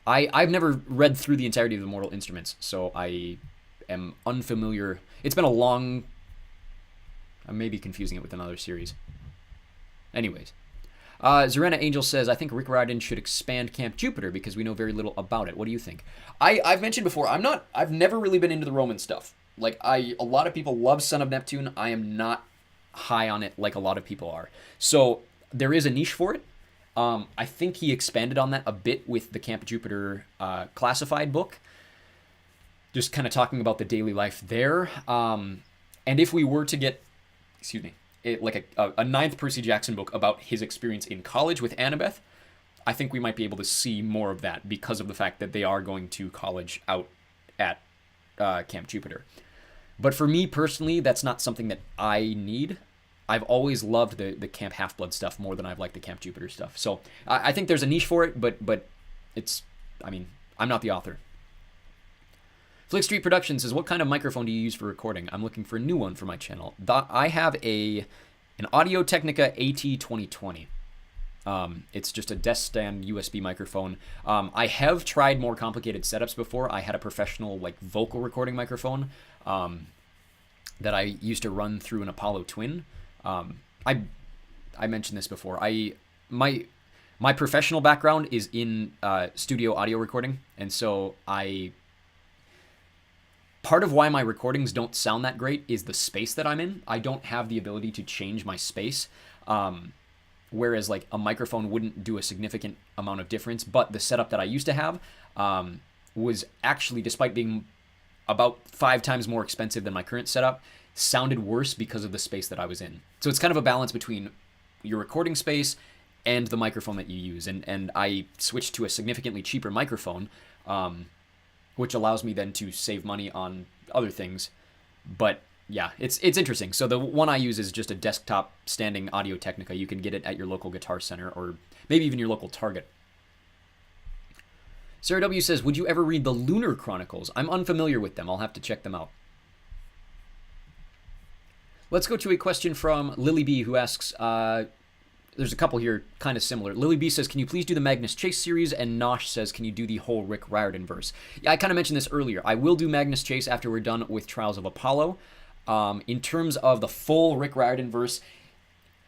I've never read through the entirety of the Mortal Instruments, so I am unfamiliar. It's been a long... I may be confusing it with another series. Anyways. Zarena Angel says, I think Rick Riordan should expand Camp Jupiter because we know very little about it. What do you think? I've mentioned before, I've never really been into the Roman stuff. Like, a lot of people love Son of Neptune. I am not high on it like a lot of people are. So there is a niche for it. I think he expanded on that a bit with the Camp Jupiter classified book. Just kind of talking about the daily life there. And if we were to get, like a ninth Percy Jackson book about his experience in college with Annabeth, I think we might be able to see more of that because of the fact that they are going to college out at Camp Jupiter. But for me personally, that's not something that I need. I've always loved the Camp Half-Blood stuff more than I've liked the Camp Jupiter stuff. So I think there's a niche for it, but it's, I'm not the author. Flick Street Productions says, what kind of microphone do you use for recording? I'm looking for a new one for my channel. I have an Audio-Technica AT2020. It's just a desk stand USB microphone. I have tried more complicated setups before. I had a professional vocal recording microphone that I used to run through an Apollo Twin. I mentioned this before. My professional background is in studio audio recording, and so part of why my recordings don't sound that great is the space that I'm in. I don't have the ability to change my space. Whereas a microphone wouldn't do a significant amount of difference, but the setup that I used to have was actually, despite being about 5 times more expensive than my current setup, sounded worse because of the space that I was in. So it's kind of a balance between your recording space and the microphone that you use. And I switched to a significantly cheaper microphone, which allows me then to save money on other things. But yeah, it's interesting. So the one I use is just a desktop standing Audio-Technica. You can get it at your local Guitar Center or maybe even your local Target. Sarah W. says, would you ever read the Lunar Chronicles? I'm unfamiliar with them. I'll have to check them out. Let's go to a question from Lily B, who asks, there's a couple here kind of similar. Lily B says, can you please do the Magnus Chase series? And Nosh says, can you do the whole Rick Riordan verse? Yeah, I kind of mentioned this earlier. I will do Magnus Chase after we're done with Trials of Apollo. In terms of the full Rick Riordan verse,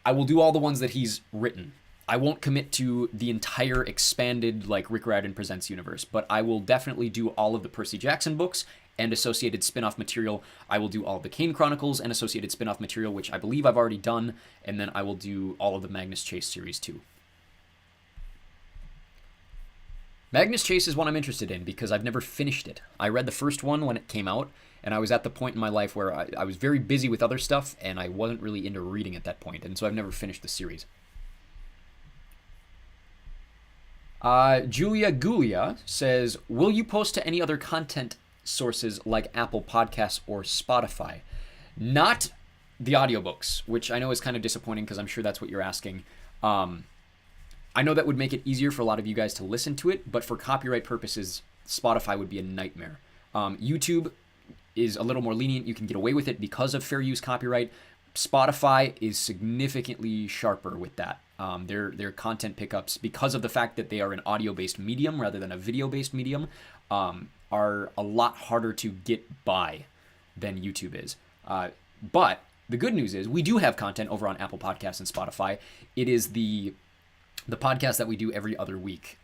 I will do all the ones that he's written. I won't commit to the entire expanded like Rick Riordan Presents universe, but I will definitely do all of the Percy Jackson books and associated spin-off material. I will do all of the Kane Chronicles and associated spin-off material, which I believe I've already done, and then I will do all of the Magnus Chase series too. Magnus Chase is one I'm interested in because I've never finished it. I read the first one when it came out, and I was at the point in my life where I was very busy with other stuff, and I wasn't really into reading at that point, and so I've never finished the series. Julia Gulia says, will you post to any other content sources like Apple Podcasts or Spotify? Not the audiobooks, which I know is kind of disappointing because I'm sure that's what you're asking. I know that would make it easier for a lot of you guys to listen to it, but for copyright purposes, Spotify would be a nightmare. YouTube is a little more lenient. You can get away with it because of fair use copyright. Spotify is significantly sharper with that. Their content pickups, because of the fact that they are an audio-based medium rather than a video-based medium, are a lot harder to get by than YouTube is. But the good news is we do have content over on Apple Podcasts and Spotify. It is the podcast that we do every other week.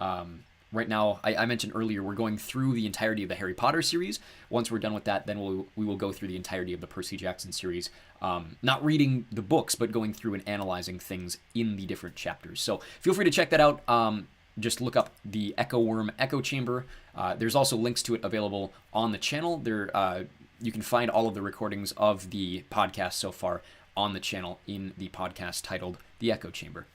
Right now, I mentioned earlier, we're going through the entirety of the Harry Potter series. Once we're done with that, then we will go through the entirety of the Percy Jackson series. Not reading the books, but going through and analyzing things in the different chapters. So feel free to check that out. Just look up the Wirm Echo Chamber. There's also links to it available on the channel. You can find all of the recordings of the podcast so far on the channel in the podcast titled The Echo Chamber.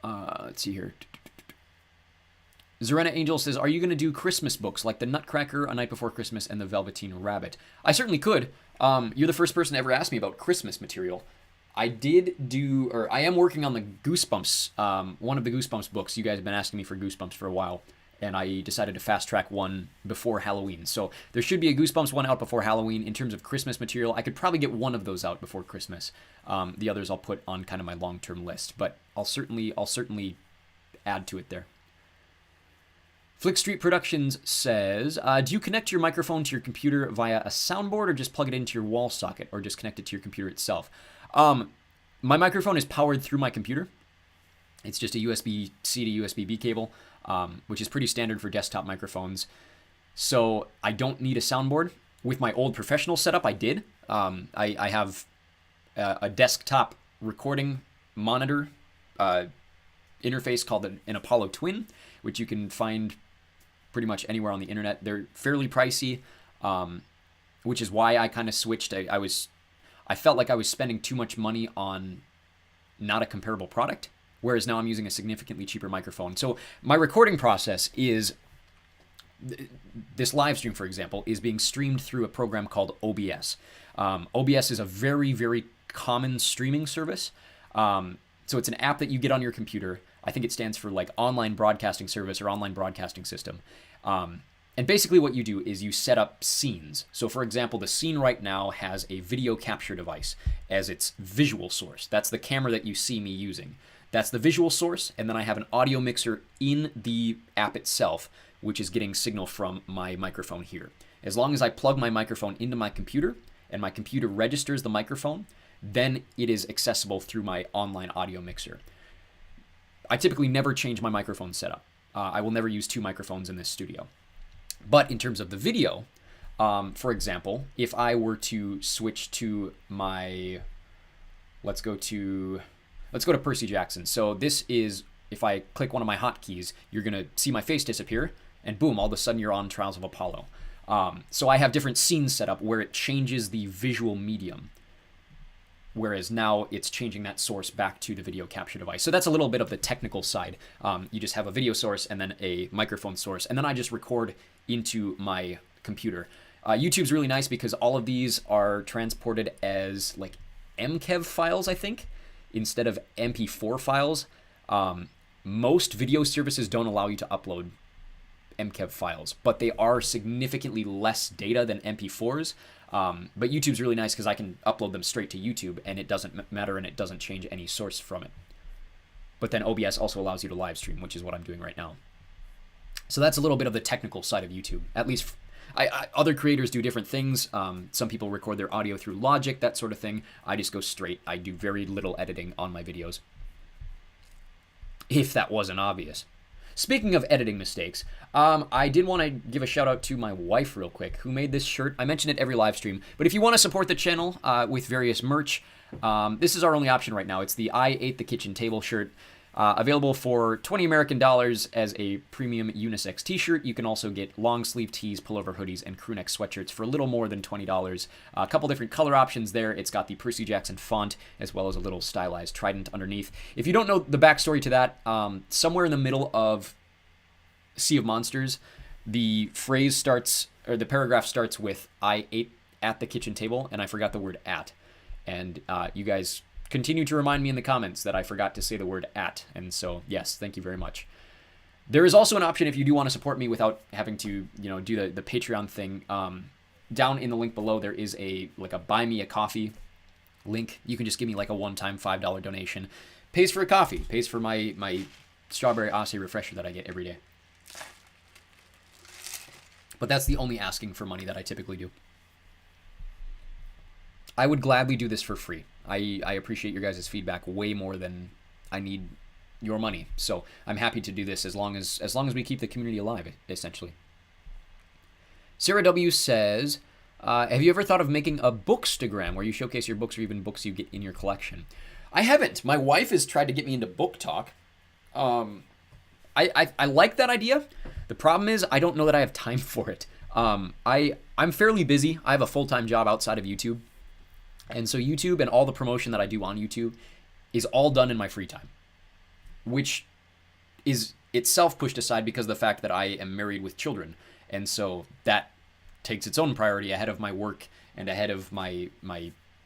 Let's see here. Zarena Angel says, are you going to do Christmas books like The Nutcracker, A Night Before Christmas, and The Velveteen Rabbit? I certainly could. You're the first person to ever ask me about Christmas material. I am working on the Goosebumps, one of the Goosebumps books. You guys have been asking me for Goosebumps for a while, and I decided to fast track one before Halloween. So there should be a Goosebumps one out before Halloween. In terms of Christmas material, I could probably get one of those out before Christmas. The others I'll put on kind of my long-term list, but I'll certainly add to it there. Flick Street Productions says, do you connect your microphone to your computer via a soundboard or just plug it into your wall socket or just connect it to your computer itself? My microphone is powered through my computer. It's just a USB-C to USB-B cable, which is pretty standard for desktop microphones. So I don't need a soundboard. With my old professional setup, I did. I have a desktop recording monitor interface called an Apollo Twin, which you can find pretty much anywhere on the internet. They're fairly pricey, which is why I kind of switched. I felt like I was spending too much money on not a comparable product, whereas now I'm using a significantly cheaper microphone. So my recording process is, this live stream, for example, is being streamed through a program called OBS. OBS is a very, very common streaming service. So it's an app that you get on your computer. I think it stands for like Online Broadcasting Service or Online Broadcasting System. And basically what you do is you set up scenes. So for example, the scene right now has a video capture device as its visual source. That's the camera that you see me using. That's the visual source, and then I have an audio mixer in the app itself, which is getting signal from my microphone here. As long as I plug my microphone into my computer, and my computer registers the microphone, then it is accessible through my online audio mixer. I typically never change my microphone setup. I will never use two microphones in this studio. But in terms of the video, for example, if I were to switch to my, let's go to Percy Jackson. So this is, if I click one of my hotkeys, you're going to see my face disappear, and boom, all of a sudden you're on Trials of Apollo. So I have different scenes set up where it changes the visual medium. whereas now it's changing that source back to the video capture device. So that's a little bit of the technical side. You just have a video source and then a microphone source, and then I just record into my computer. YouTube's really nice because all of these are transported as like MKEV files, I think, instead of MP4 files. Most video services don't allow you to upload MKEV files, but they are significantly less data than MP4s. But YouTube's really nice because I can upload them straight to YouTube and it doesn't matter and it doesn't change any source from it. But then OBS also allows you to live stream, which is what I'm doing right now. So that's a little bit of the technical side of YouTube. At least other creators do different things. Some people record their audio through Logic, that sort of thing. I just go straight. I do very little editing on my videos. If that wasn't obvious. Speaking of editing mistakes, I did want to give a shout out to my wife real quick, who made this shirt. I mention it every live stream, but if you want to support the channel with various merch, this is our only option right now. It's the I Ate the Kitchen Table shirt. Available for $20 American as a premium unisex t-shirt. You can also get long sleeve tees, pullover hoodies, and crew neck sweatshirts for a little more than $20. A couple different color options there. It's got the Percy Jackson font as well as a little stylized trident underneath. If you don't know the backstory to that, somewhere in the middle of Sea of Monsters, the phrase starts, or the paragraph starts with, "I ate at the kitchen table," and I forgot the word "at." And you guys continue to remind me in the comments that I forgot to say the word "at," and so yes, thank you very much. There is also an option if you do want to support me without having to, do the Patreon thing. Down in the link below, there is a buy me a coffee link. You can just give me like a one-time $5 donation. Pays for a coffee. Pays for my strawberry acai refresher that I get every day. But that's the only asking for money that I typically do. I would gladly do this for free. I appreciate your guys' feedback way more than I need your money. So I'm happy to do this as long as we keep the community alive, essentially. Sarah W. says, have you ever thought of making a bookstagram where you showcase your books or even books you get in your collection? I haven't. My wife has tried to get me into book talk. I like that idea. The problem is I don't know that I have time for it. I'm fairly busy. I have a full-time job outside of YouTube. And so YouTube and all the promotion that I do on YouTube is all done in my free time, which is itself pushed aside because of the fact that I am married with children. And so that takes its own priority ahead of my work and ahead of my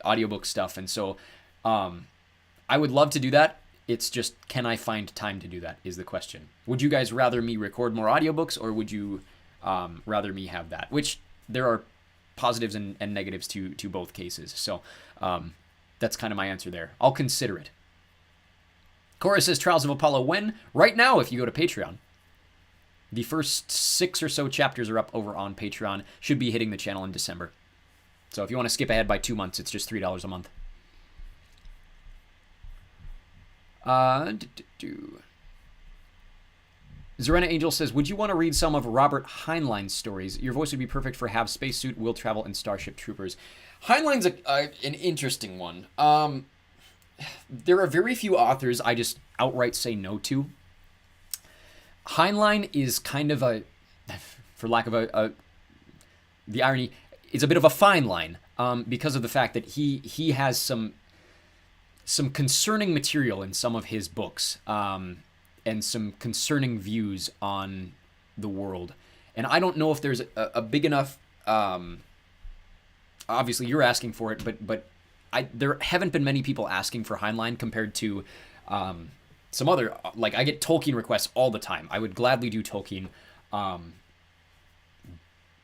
audiobook stuff. And so I would love to do that. It's just, can I find time to do that is the question. Would you guys rather me record more audiobooks, or would you rather me have that? Which there are positives and negatives to both cases. So that's kind of my answer there. I'll consider it. Cora says, Trials of Apollo when? Right now, if you go to Patreon. The first 6 or so chapters are up over on Patreon. Should be hitting the channel in December. So if you want to skip ahead by 2 months, it's just $3 a month. Zarena Angel says, would you want to read some of Robert Heinlein's stories? Your voice would be perfect for Have Spacesuit, Will Travel, and Starship Troopers. Heinlein's an interesting one. There are very few authors I just outright say no to. Heinlein is kind of for lack of the irony, it's a bit of a fine line because of the fact that he has some concerning material in some of his books. And some concerning views on the world. And I don't know if there's a big enough, obviously you're asking for it, but there haven't been many people asking for Heinlein compared to some other, like I get Tolkien requests all the time. I would gladly do Tolkien.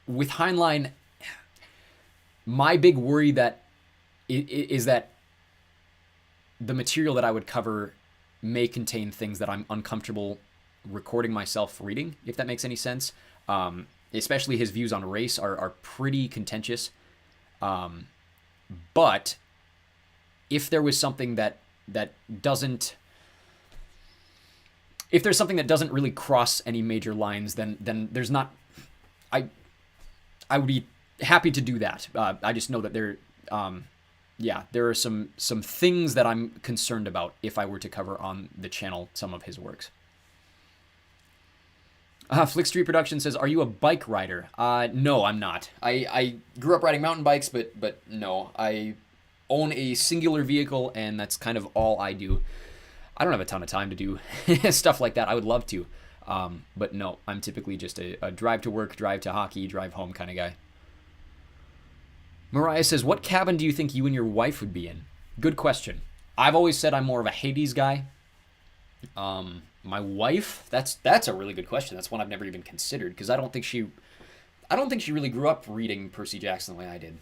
With Heinlein, my big worry is that the material that I would cover may contain things that I'm uncomfortable recording myself reading, if that makes any sense. Especially his views on race are pretty contentious. But if there was something that doesn't, if there's something that doesn't really cross any major lines, then there's not. I would be happy to do that. I just know that there are some things that I'm concerned about if I were to cover on the channel some of his works. Flick Street Production says, are you a bike rider? No, I'm not. I grew up riding mountain bikes, but no. own a singular vehicle, and that's kind of all I do. I don't have a ton of time to do stuff like that. I would love to. But no, I'm typically just a drive to work, drive to hockey, drive home kind of guy. Mariah says, what cabin do you think you and your wife would be in? Good question. I've always said I'm more of a Hades guy. My wife, that's a really good question. That's one I've never even considered, because I don't think she really grew up reading Percy Jackson the way I did.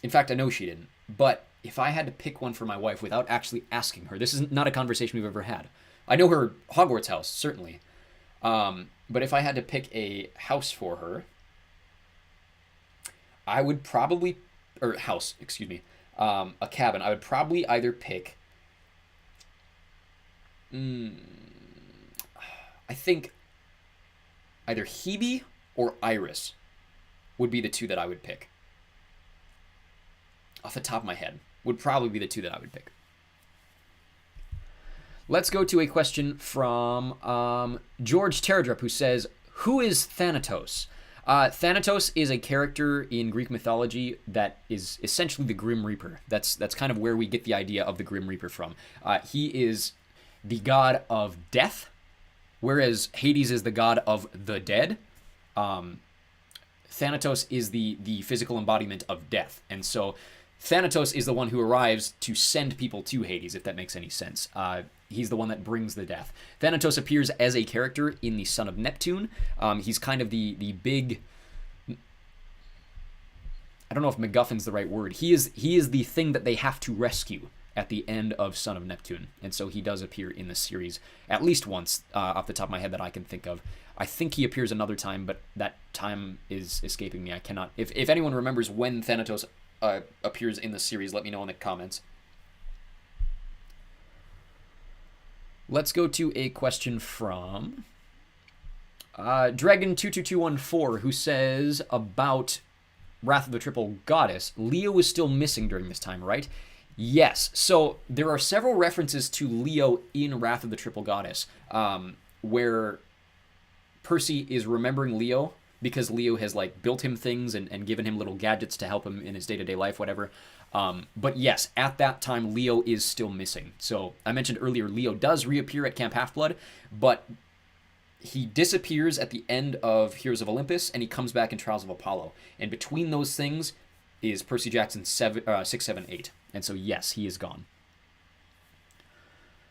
In fact, I know she didn't. But if I had to pick one for my wife without actually asking her, this is not a conversation we've ever had. I know her Hogwarts house, certainly. But if I had to pick a house for her, I would probably, or house, excuse me, a cabin. I would probably either pick, I think either Hebe or Iris would be the two that I would pick. Off the top of my head, would probably be the two that I would pick. Let's go to a question from George Teradrup, who says, who is Thanatos? Thanatos is a character in Greek mythology that is essentially the Grim Reaper. That's kind of where we get the idea of the Grim Reaper from. He is the god of death, whereas Hades is the god of the dead. Thanatos is the physical embodiment of death. And so Thanatos is the one who arrives to send people to Hades, if that makes any sense. He's the one that brings the death. Thanatos appears as a character in the Son of Neptune. He's kind of the big... I don't know if MacGuffin's the right word. He is the thing that they have to rescue at the end of Son of Neptune. And so he does appear in the series at least once, off the top of my head, that I can think of. I think he appears another time, but that time is escaping me. I cannot... If anyone remembers when Thanatos appears in the series, let me know in the comments. Let's go to a question from Dragon22214, who says about Wrath of the Triple Goddess, Leo is still missing during this time, right? Yes. So there are several references to Leo in Wrath of the Triple Goddess, where Percy is remembering Leo because Leo has like built him things and given him little gadgets to help him in his day-to-day life, whatever. But yes, at that time, Leo is still missing. So I mentioned earlier, Leo does reappear at Camp Half-Blood, but he disappears at the end of Heroes of Olympus, and he comes back in Trials of Apollo. And between those things is Percy Jackson 6, 7, 8. And so yes, he is gone.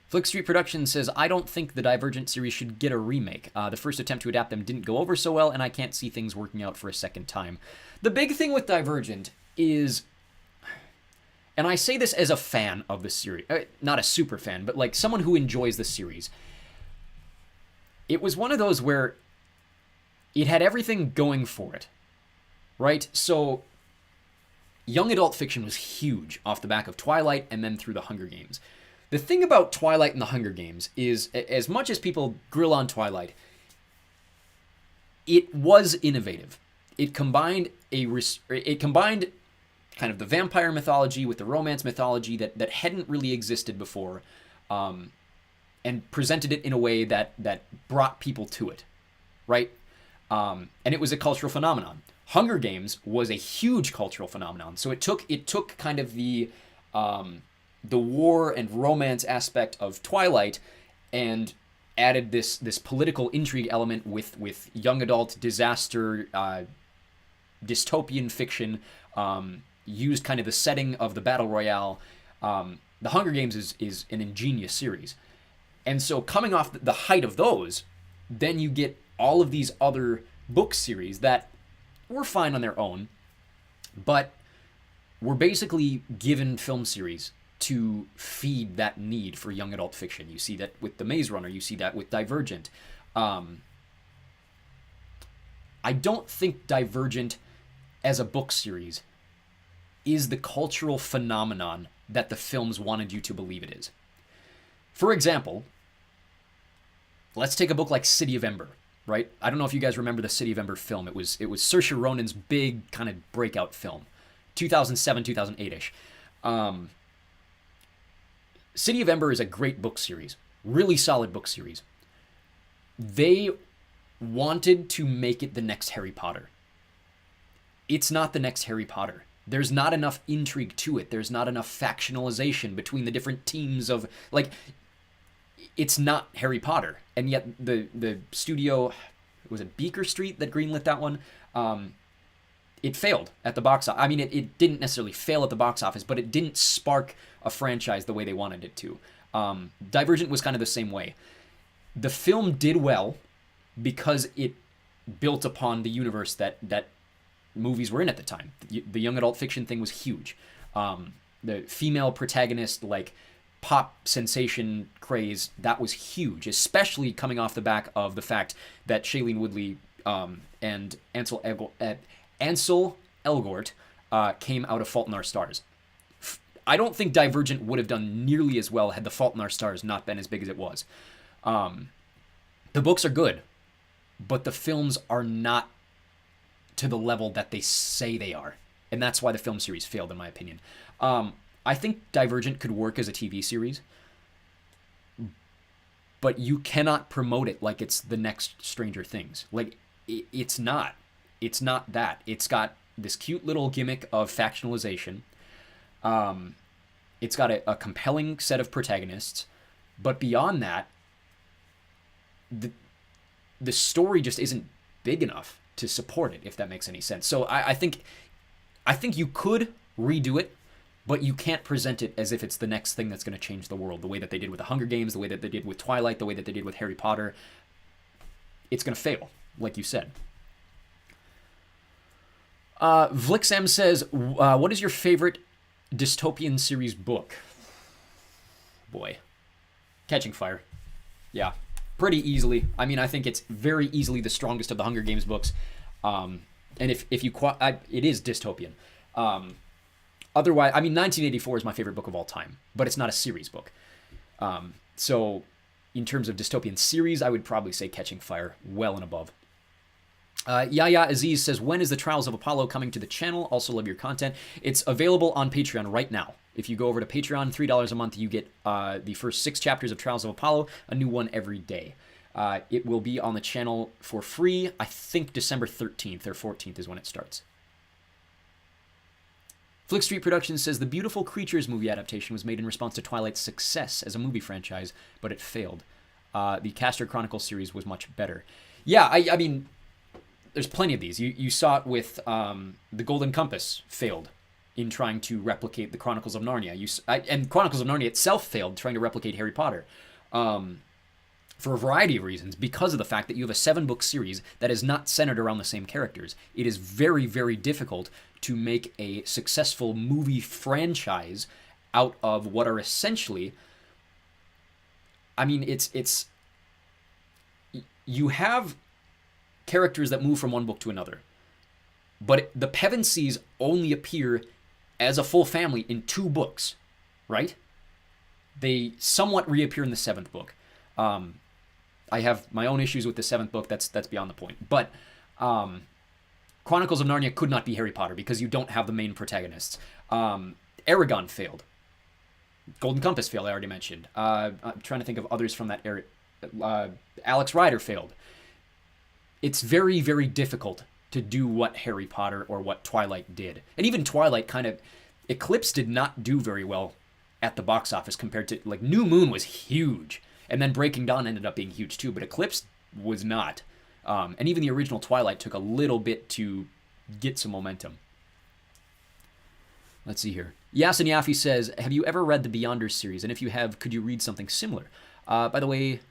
Flick Street Productions says, I don't think the Divergent series should get a remake. The first attempt to adapt them didn't go over so well, and I can't see things working out for a second time. The big thing with Divergent is... And I say this as a fan of the series. Not a super fan, but like someone who enjoys the series. It was one of those where it had everything going for it, right? So young adult fiction was huge off the back of Twilight and then through the Hunger Games. The thing about Twilight and the Hunger Games is, as much as people grill on Twilight, it was innovative. It combined kind of the vampire mythology with the romance mythology that hadn't really existed before, and presented it in a way that brought people to it, right? And it was a cultural phenomenon. Hunger Games was a huge cultural phenomenon. So it took kind of the war and romance aspect of Twilight and added this political intrigue element with young adult disaster, dystopian fiction, used kind of the setting of the Battle Royale. The Hunger Games is an ingenious series. And so coming off the height of those, then you get all of these other book series that were fine on their own, but were basically given film series to feed that need for young adult fiction. You see that with The Maze Runner. You see that with Divergent. I don't think Divergent as a book series is the cultural phenomenon that the films wanted you to believe it is. For example, let's take a book like City of Ember, right? I don't know if you guys remember the City of Ember film. It was Saoirse Ronan's big kind of breakout film, 2007, 2008-ish. City of Ember is a great book series, really solid book series. They wanted to make it the next Harry Potter. It's not the next Harry Potter. There's not enough intrigue to it. There's not enough factionalization between the different teams of, like, it's not Harry Potter. And yet the studio, was it Beaker Street that greenlit that one? It failed at the box office. I mean, it didn't necessarily fail at the box office, but it didn't spark a franchise the way they wanted it to. Divergent was kind of the same way. The film did well because it built upon the universe that movies were in at the time. The young adult fiction thing was huge. The female protagonist, like, pop sensation craze, that was huge, especially coming off the back of the fact that Shailene Woodley and Ansel Elgort came out of Fault in Our Stars. I don't think Divergent would have done nearly as well had The Fault in Our Stars not been as big as it was. The books are good, but the films are not to the level that they say they are. And that's why the film series failed, in my opinion. I think Divergent could work as a TV series, but you cannot promote it like it's the next Stranger Things. Like, it's not. It's not that. It's got this cute little gimmick of factionalization. It's got a compelling set of protagonists, but beyond that, the story just isn't big enough to support it, if that makes any sense. So I think you could redo it, but you can't present it as if it's the next thing that's going to change the world, the way that they did with the Hunger Games, the way that they did with Twilight, the way that they did with Harry Potter. It's going to fail, like you said. Vlixm says, what is your favorite dystopian series book? Boy. Catching Fire. Yeah. Pretty easily. I mean, I think it's very easily the strongest of the Hunger Games books. And if you... it is dystopian. Otherwise, I mean, 1984 is my favorite book of all time, but it's not a series book. So in terms of dystopian series, I would probably say Catching Fire, well and above. Yaya Aziz says, when is the Trials of Apollo coming to the channel? Also love your content. It's available on Patreon right now. If you go over to Patreon, $3 a month, you get the first 6 chapters of Trials of Apollo, a new one every day. It will be on the channel for free. I think December 13th or 14th is when it starts. Flick Street Productions says, the Beautiful Creatures movie adaptation was made in response to Twilight's success as a movie franchise, but it failed. The Castor Chronicles series was much better. Yeah, I mean, there's plenty of these. You saw it with The Golden Compass failed in trying to replicate the Chronicles of Narnia. And Chronicles of Narnia itself failed trying to replicate Harry Potter. For a variety of reasons, because of the fact that you have a 7-book series that is not centered around the same characters. It is very, very difficult to make a successful movie franchise out of what are essentially... I mean, it's you have characters that move from one book to another, but the Pevensies only appear as a full family in 2 books, right? They somewhat reappear in the 7th book. I have my own issues with the 7th book. That's beyond the point. But Chronicles of Narnia could not be Harry Potter because you don't have the main protagonists. Aragon failed. Golden Compass failed, I already mentioned. I'm trying to think of others from that era. Alex Rider failed. It's very, very difficult to do what Harry Potter or what Twilight did. And even Twilight kind of... Eclipse did not do very well at the box office compared to... Like, New Moon was huge. And then Breaking Dawn ended up being huge too, but Eclipse was not. And even the original Twilight took a little bit to get some momentum. Let's see here. Yasin Yafi says, have you ever read the Beyonders series? And if you have, could you read something similar? By the way,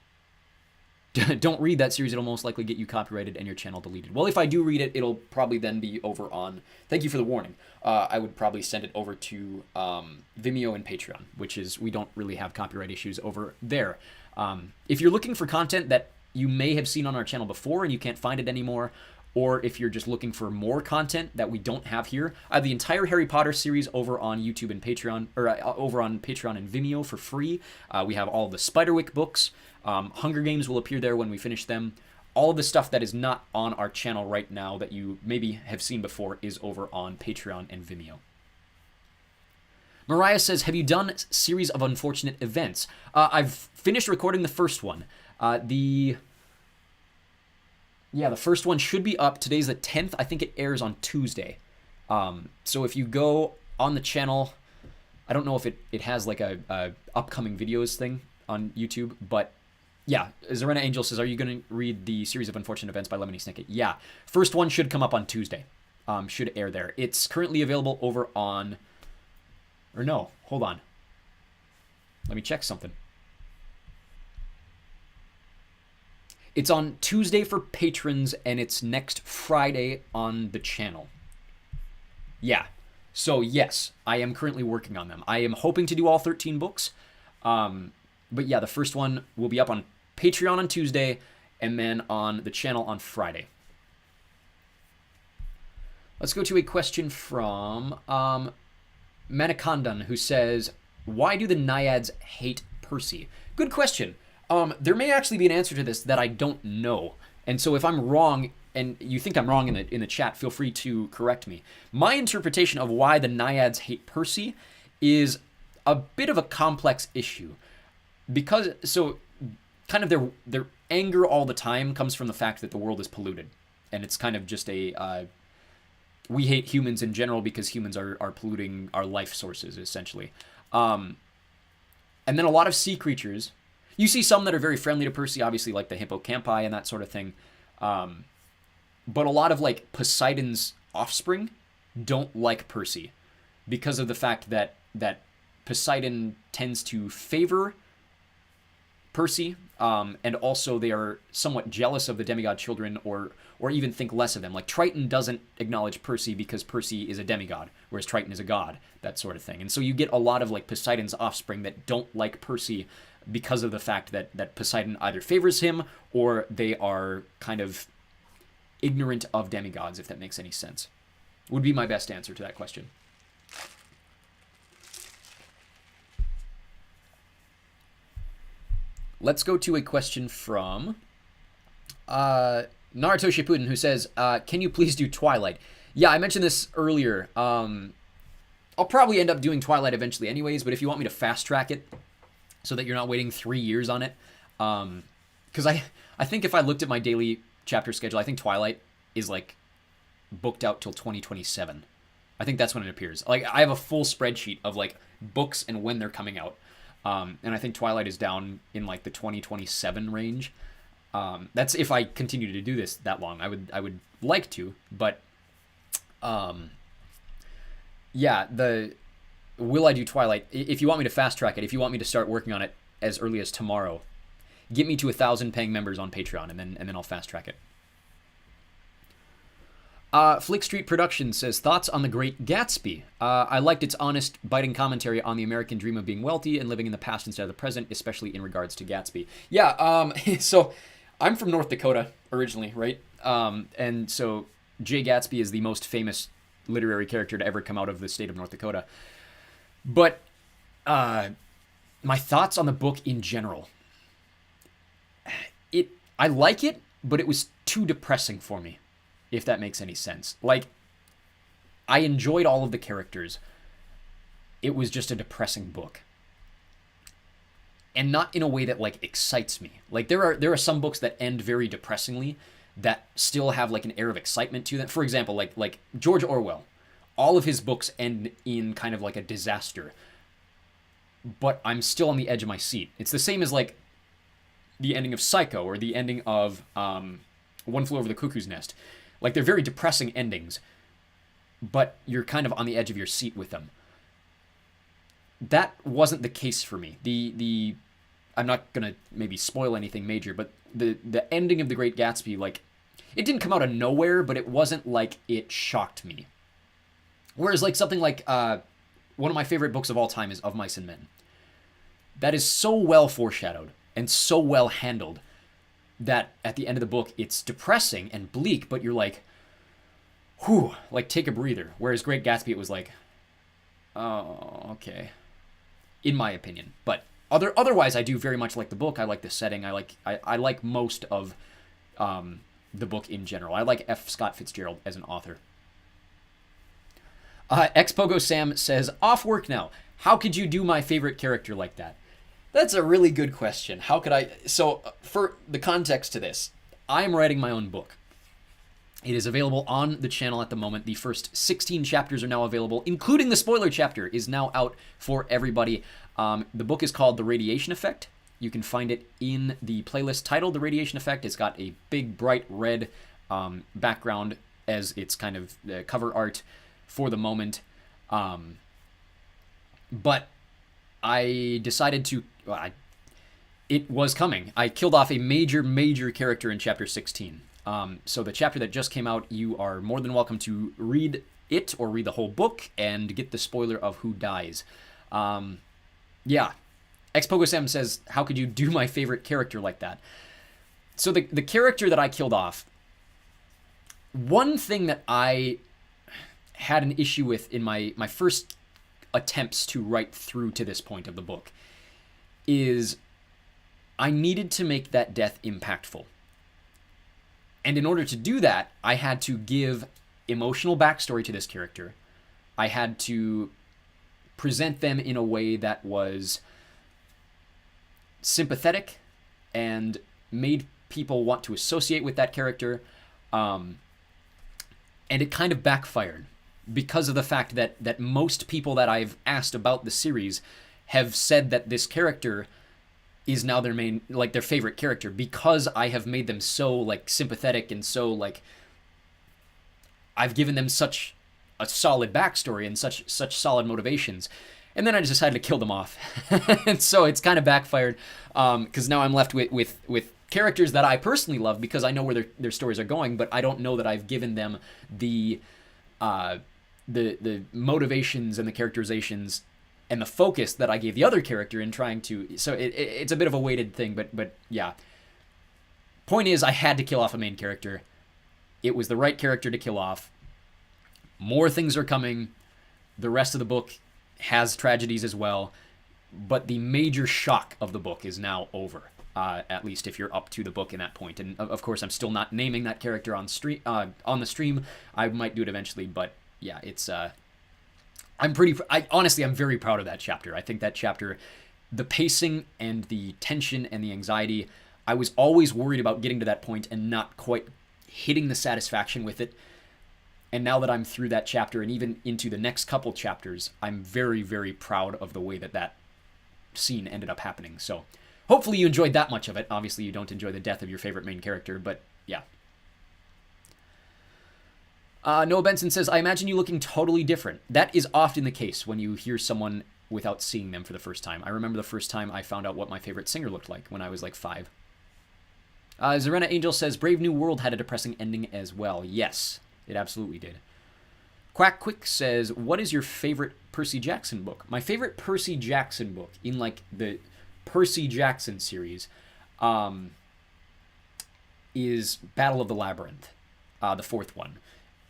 don't read that series. It'll most likely get you copyrighted and your channel deleted. Well, if I do read it, it'll probably then be over on... Thank you for the warning. I would probably send it over to Vimeo and Patreon, which is... We don't really have copyright issues over there. If you're looking for content that you may have seen on our channel before and you can't find it anymore, or if you're just looking for more content that we don't have here, I have the entire Harry Potter series over on YouTube and Patreon, or over on Patreon and Vimeo for free. We have all the Spiderwick books. Hunger Games will appear there when we finish them. All of the stuff that is not on our channel right now that you maybe have seen before is over on Patreon and Vimeo. Mariah says, have you done a series of unfortunate events? I've finished recording the first one. The first one should be up. Today's the 10th. I think it airs on Tuesday. So if you go on the channel, I don't know if it has like a upcoming videos thing on YouTube, but yeah, Zarena Angel says, are you going to read the series of unfortunate events by Lemony Snicket? Yeah. First one should come up on Tuesday. Should air there. It's currently available over on... Or no, hold on. Let me check something. It's on Tuesday for patrons, and it's next Friday on the channel. Yeah. So yes, I am currently working on them. I am hoping to do all 13 books. But yeah, the first one will be up on Patreon on Tuesday, and then on the channel on Friday. Let's go to a question from Manikandan, who says, why do the Naiads hate Percy? Good question. There may actually be an answer to this that I don't know. And so if I'm wrong, and you think I'm wrong in the chat, feel free to correct me. My interpretation of why the Naiads hate Percy is a bit of a complex issue. Because, so, kind of their anger all the time comes from the fact that the world is polluted. And it's kind of just we hate humans in general because humans are polluting our life sources, essentially. And then a lot of sea creatures. You see some that are very friendly to Percy, obviously, like the hippocampi and that sort of thing. But a lot of, like, Poseidon's offspring don't like Percy because of the fact that Poseidon tends to favor Percy, and also they are somewhat jealous of the demigod children, or even think less of them. Like, Triton doesn't acknowledge Percy because Percy is a demigod, whereas Triton is a god, that sort of thing. And so you get a lot of, like, Poseidon's offspring that don't like Percy because of the fact that Poseidon either favors him, or they are kind of ignorant of demigods, if that makes any sense. Would be my best answer to that question. Let's go to a question from Naruto Shippuden, who says, can you please do Twilight? Yeah, I mentioned this earlier. I'll probably end up doing Twilight eventually anyways, but if you want me to fast track it so that you're not waiting 3 years on it, because I think if I looked at my daily chapter schedule, I think Twilight is like booked out till 2027. I think that's when it appears. Like, I have a full spreadsheet of like books and when they're coming out. And I think Twilight is down in like the 2027 range. That's if I continue to do this that long. I would like to, but yeah, will I do Twilight? If you want me to fast track it, if you want me to start working on it as early as tomorrow, get me to 1,000 paying members on Patreon, and then I'll fast track it. Flick Street Productions says, thoughts on The Great Gatsby? I liked its honest, biting commentary on the American dream of being wealthy and living in the past instead of the present, especially in regards to Gatsby. Yeah, so I'm from North Dakota originally, right? And so Jay Gatsby is the most famous literary character to ever come out of the state of North Dakota. But my thoughts on the book in general. I like it, but it was too depressing for me, if that makes any sense. Like, I enjoyed all of the characters. It was just a depressing book. And not in a way that, like, excites me. Like, there are some books that end very depressingly that still have, like, an air of excitement to them. For example, like George Orwell. All of his books end in kind of like a disaster. But I'm still on the edge of my seat. It's the same as, like, the ending of Psycho or the ending of One Flew Over the Cuckoo's Nest. Like, they're very depressing endings, but you're kind of on the edge of your seat with them. That wasn't the case for me. I'm not going to maybe spoil anything major, but the ending of The Great Gatsby, like, it didn't come out of nowhere, but it wasn't like it shocked me. Whereas, like, something like one of my favorite books of all time is Of Mice and Men. That is so well foreshadowed and so well handled that at the end of the book, it's depressing and bleak, but you're like, whew, like, take a breather. Whereas Great Gatsby, it was like, oh, okay, in my opinion. But otherwise, I do very much like the book. I like the setting. I like most of the book in general. I like F. Scott Fitzgerald as an author. Xpogo Sam says, off work now. How could you do my favorite character like that? That's a really good question. How could I... So, for the context to this, I'm writing my own book. It is available on the channel at the moment. The first 16 chapters are now available, including the spoiler chapter is now out for everybody. The book is called The Radiation Effect. You can find it in the playlist titled The Radiation Effect. It's got a big, bright red background as its kind of cover art for the moment. But I decided to... it was coming. I killed off a major character in Chapter 16. So the chapter that just came out, you are more than welcome to read it or read the whole book and get the spoiler of who dies. Yeah. Xpogosam says, how could you do my favorite character like that? So the character that I killed off, one thing that I had an issue with in my first attempts to write through to this point of the book is I needed to make that death impactful. And in order to do that, I had to give emotional backstory to this character. I had to present them in a way that was sympathetic and made people want to associate with that character. And it kind of backfired because of the fact that most people that I've asked about the series have said that this character is now their main, like their favorite character, because I have made them so like sympathetic and so like I've given them such a solid backstory and such solid motivations. And then I just decided to kill them off. And so it's kind of backfired because now I'm left with characters that I personally love because I know where their stories are going, but I don't know that I've given them the motivations and the characterizations and the focus that I gave the other character in trying to... So it's a bit of a weighted thing, but yeah. Point is, I had to kill off a main character. It was the right character to kill off. More things are coming. The rest of the book has tragedies as well. But the major shock of the book is now over. At least if you're up to the book in that point. And of course, I'm still not naming that character on the stream. I might do it eventually, but yeah, it's... honestly, I'm very proud of that chapter. I think that chapter, the pacing and the tension and the anxiety, I was always worried about getting to that point and not quite hitting the satisfaction with it. And now that I'm through that chapter and even into the next couple chapters, I'm very, very proud of the way that scene ended up happening. So hopefully you enjoyed that much of it. Obviously, you don't enjoy the death of your favorite main character, but yeah. Noah Benson says, I imagine you looking totally different. That is often the case when you hear someone without seeing them for the first time. I remember the first time I found out what my favorite singer looked like when I was like 5. Zarena Angel says, Brave New World had a depressing ending as well. Yes, it absolutely did. Quack Quick says, what is your favorite Percy Jackson book? My favorite Percy Jackson book in like the Percy Jackson series is Battle of the Labyrinth, the 4th one.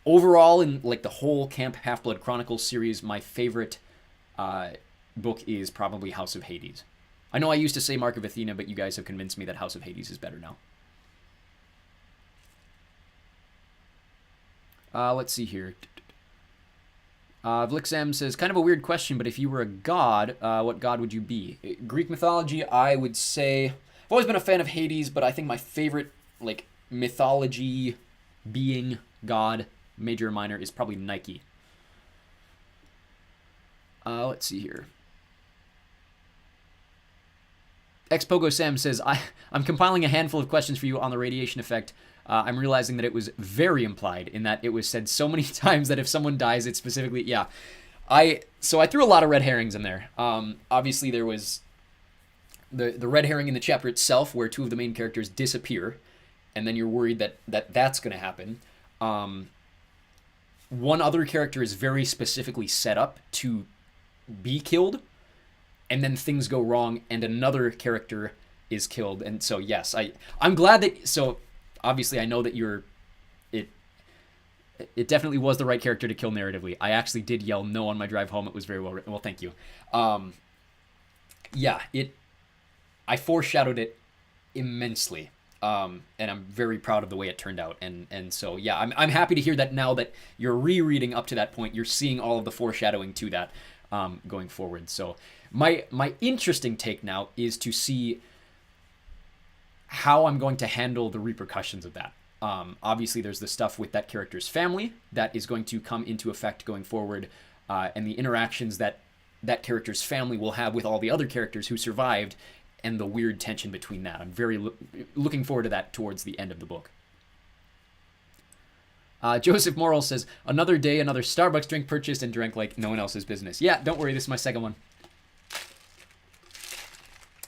Overall, in like the whole Camp Half-Blood Chronicles series, my favorite book is probably House of Hades. I know I used to say Mark of Athena, but you guys have convinced me that House of Hades is better now. Let's see here. Vlixam says, kind of a weird question, but if you were a god, what god would you be? Greek mythology, I would say... I've always been a fan of Hades, but I think my favorite like mythology being god... major or minor, is probably Nike. Let's see here. Xpogo Sam says, I'm compiling a handful of questions for you on the radiation effect. I'm realizing that it was very implied in that it was said so many times that if someone dies, it's specifically... Yeah. So I threw a lot of red herrings in there. Obviously, there was the red herring in the chapter itself where 2 of the main characters disappear, and then you're worried that's going to happen. One other character is very specifically set up to be killed, and then things go wrong, and another character is killed. And so, yes, I'm glad that... So, obviously, I know that it definitely was the right character to kill narratively. I actually did yell no on my drive home. It was very well written. Well, thank you. Yeah, I foreshadowed it immensely. And I'm very proud of the way it turned out. And so, yeah, I'm happy to hear that now that you're rereading up to that point, you're seeing all of the foreshadowing to that going forward. So my interesting take now is to see how I'm going to handle the repercussions of that. Obviously, there's the stuff with that character's family that is going to come into effect going forward, and the interactions that that character's family will have with all the other characters who survived, and the weird tension between that. I'm very looking forward to that towards the end of the book. Joseph Morrill says, another day, another Starbucks drink purchased and drank like no one else's business. Yeah, don't worry, this is my second one.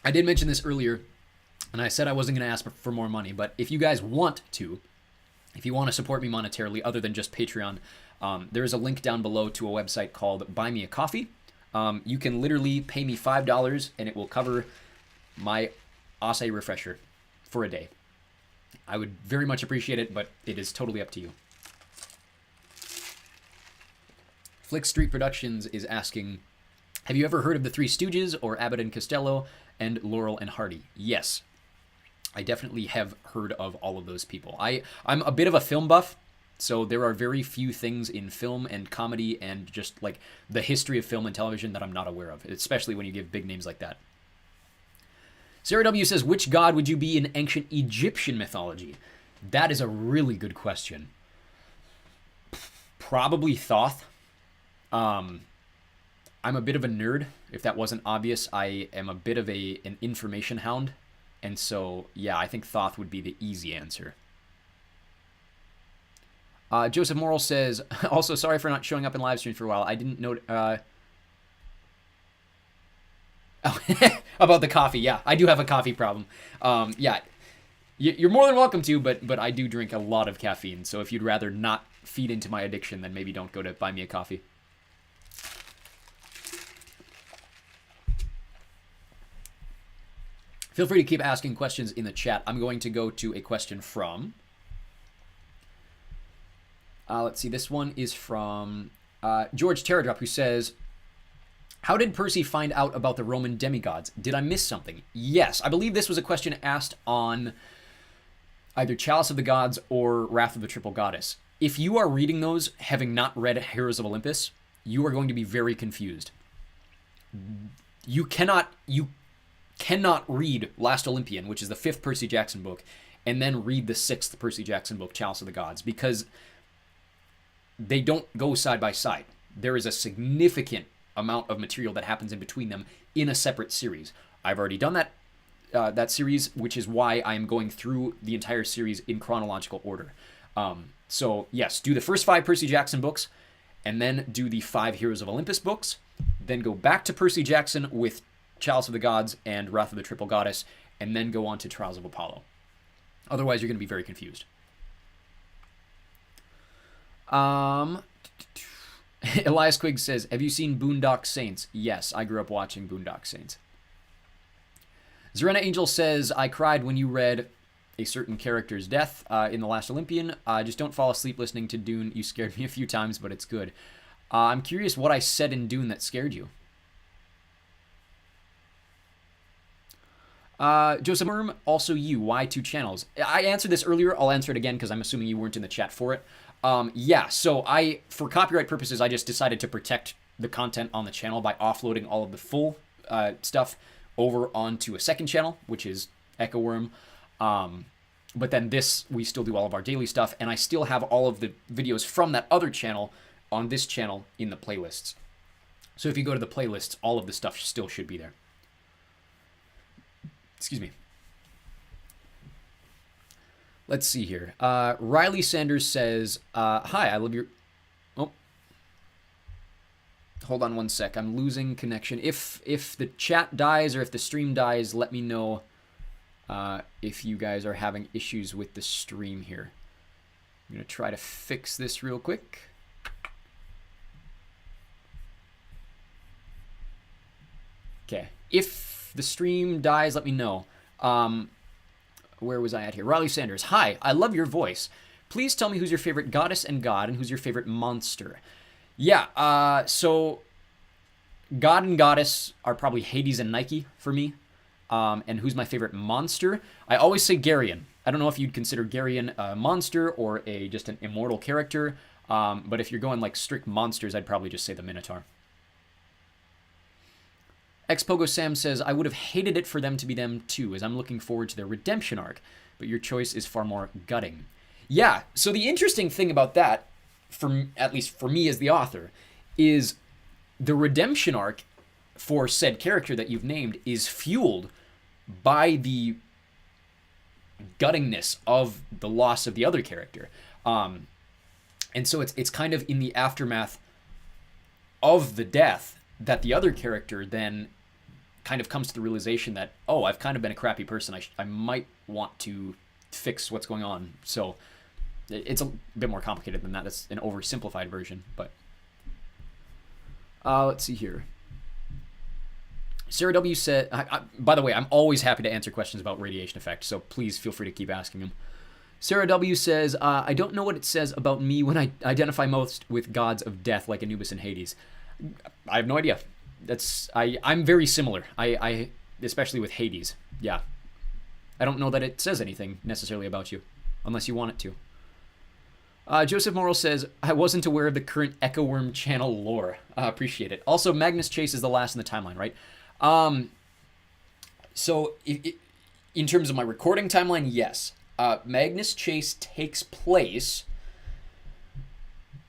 I did mention this earlier, and I said I wasn't going to ask for more money, but if you guys want to, if you want to support me monetarily other than just Patreon, there is a link down below to a website called Buy Me a Coffee. You can literally pay me $5 and it will cover my acai refresher for a day. I would very much appreciate it, but it is totally up to you. Flick Street Productions is asking, have you ever heard of the Three Stooges or Abbott and Costello and Laurel and Hardy? Yes, I definitely have heard of all of those people. I'm a bit of a film buff, so there are very few things in film and comedy and just like the history of film and television that I'm not aware of, especially when you give big names like that. Sarah W. says, which god would you be in ancient Egyptian mythology? That is a really good question. Probably Thoth. I'm a bit of a nerd. If that wasn't obvious, I am a bit of an information hound. And so, yeah, I think Thoth would be the easy answer. Joseph Morrill says, also sorry for not showing up in live stream for a while. I didn't know... about the coffee. Yeah, I do have a coffee problem. Yeah, you're more than welcome to, but I do drink a lot of caffeine. So if you'd rather not feed into my addiction, then maybe don't go to Buy Me a Coffee. Feel free to keep asking questions in the chat. I'm going to go to a question from... let's see, this one is from George Terradrop, who says, how did Percy find out about the Roman demigods? Did I miss something? Yes, I believe this was a question asked on either Chalice of the Gods or Wrath of the Triple Goddess. If you are reading those, having not read Heroes of Olympus, you are going to be very confused. You cannot read Last Olympian, which is the 5th Percy Jackson book, and then read the 6th Percy Jackson book, Chalice of the Gods, because they don't go side by side. There is a significant amount of material that happens in between them in a separate series. I've already done that series, which is why I am going through the entire series in chronological order. So yes, do the first 5 Percy Jackson books, and then do the 5 Heroes of Olympus books, then go back to Percy Jackson with Chalice of the Gods and Wrath of the Triple Goddess, and then go on to Trials of Apollo. Otherwise, you're going to be very confused. Elias Quigg says, have you seen Boondock Saints? Yes, I grew up watching Boondock Saints. Zerena Angel says, I cried when you read a certain character's death in The Last Olympian. Just don't fall asleep listening to Dune. You scared me a few times, but it's good. I'm curious what I said in Dune that scared you. Joseph Wirm, also you. Why 2 channels? I answered this earlier. I'll answer it again because I'm assuming you weren't in the chat for it. Yeah, so for copyright purposes, I just decided to protect the content on the channel by offloading all of the full stuff over onto a second channel, which is Echo Worm. But then we still do all of our daily stuff, and I still have all of the videos from that other channel on this channel in the playlists. So if you go to the playlists, all of the stuff still should be there. Excuse me. Let's see here. Riley Sanders says, hi, I love your... Oh. Hold on one sec. I'm losing connection. If the chat dies or if the stream dies, let me know if you guys are having issues with the stream here. I'm going to try to fix this real quick. Okay. If the stream dies, let me know. Where was I at here? Riley Sanders. Hi, I love your voice. Please tell me who's your favorite goddess and god and who's your favorite monster. Yeah, so god and goddess are probably Hades and Nike for me. And who's my favorite monster? I always say Garion. I don't know if you'd consider Garion a monster or just an immortal character. But if you're going like strict monsters, I'd probably just say the Minotaur. Xpogo Sam says, I would have hated it for them to be them too, as I'm looking forward to their redemption arc, but your choice is far more gutting. Yeah. So the interesting thing about that, at least for me as the author, is the redemption arc for said character that you've named is fueled by the guttingness of the loss of the other character. And so it's kind of in the aftermath of the death that the other character then kind of comes to the realization that, oh, I've kind of been a crappy person. I might want to fix what's going on. So it's a bit more complicated than that. That's an oversimplified version, but let's see here. Sarah W. said, by the way, I'm always happy to answer questions about radiation effect, so please feel free to keep asking them. Sarah W. says, I don't know what it says about me when I identify most with gods of death like Anubis and Hades. I have no idea. I'm very similar. I especially with Hades. Yeah. I don't know that it says anything necessarily about you, unless you want it to. Joseph Morrill says, I wasn't aware of the current Echo Worm channel lore. Appreciate it. Also, Magnus Chase is the last in the timeline, right? So in terms of my recording timeline, yes. Magnus Chase takes place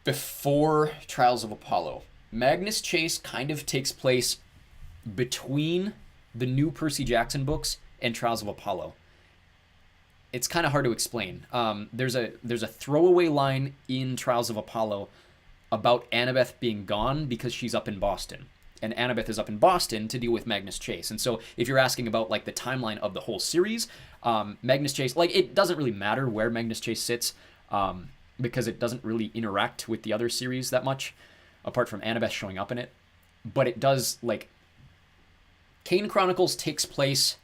before Trials of Apollo. Magnus Chase kind of takes place between the new Percy Jackson books and Trials of Apollo. It's kind of hard to explain. There's a throwaway line in Trials of Apollo about Annabeth being gone because she's up in Boston. And Annabeth is up in Boston to deal with Magnus Chase. And so if you're asking about like the timeline of the whole series, Magnus Chase, like it doesn't really matter where Magnus Chase sits because it doesn't really interact with the other series that much, apart from Annabeth showing up in it. But it does, like, Kane Chronicles takes place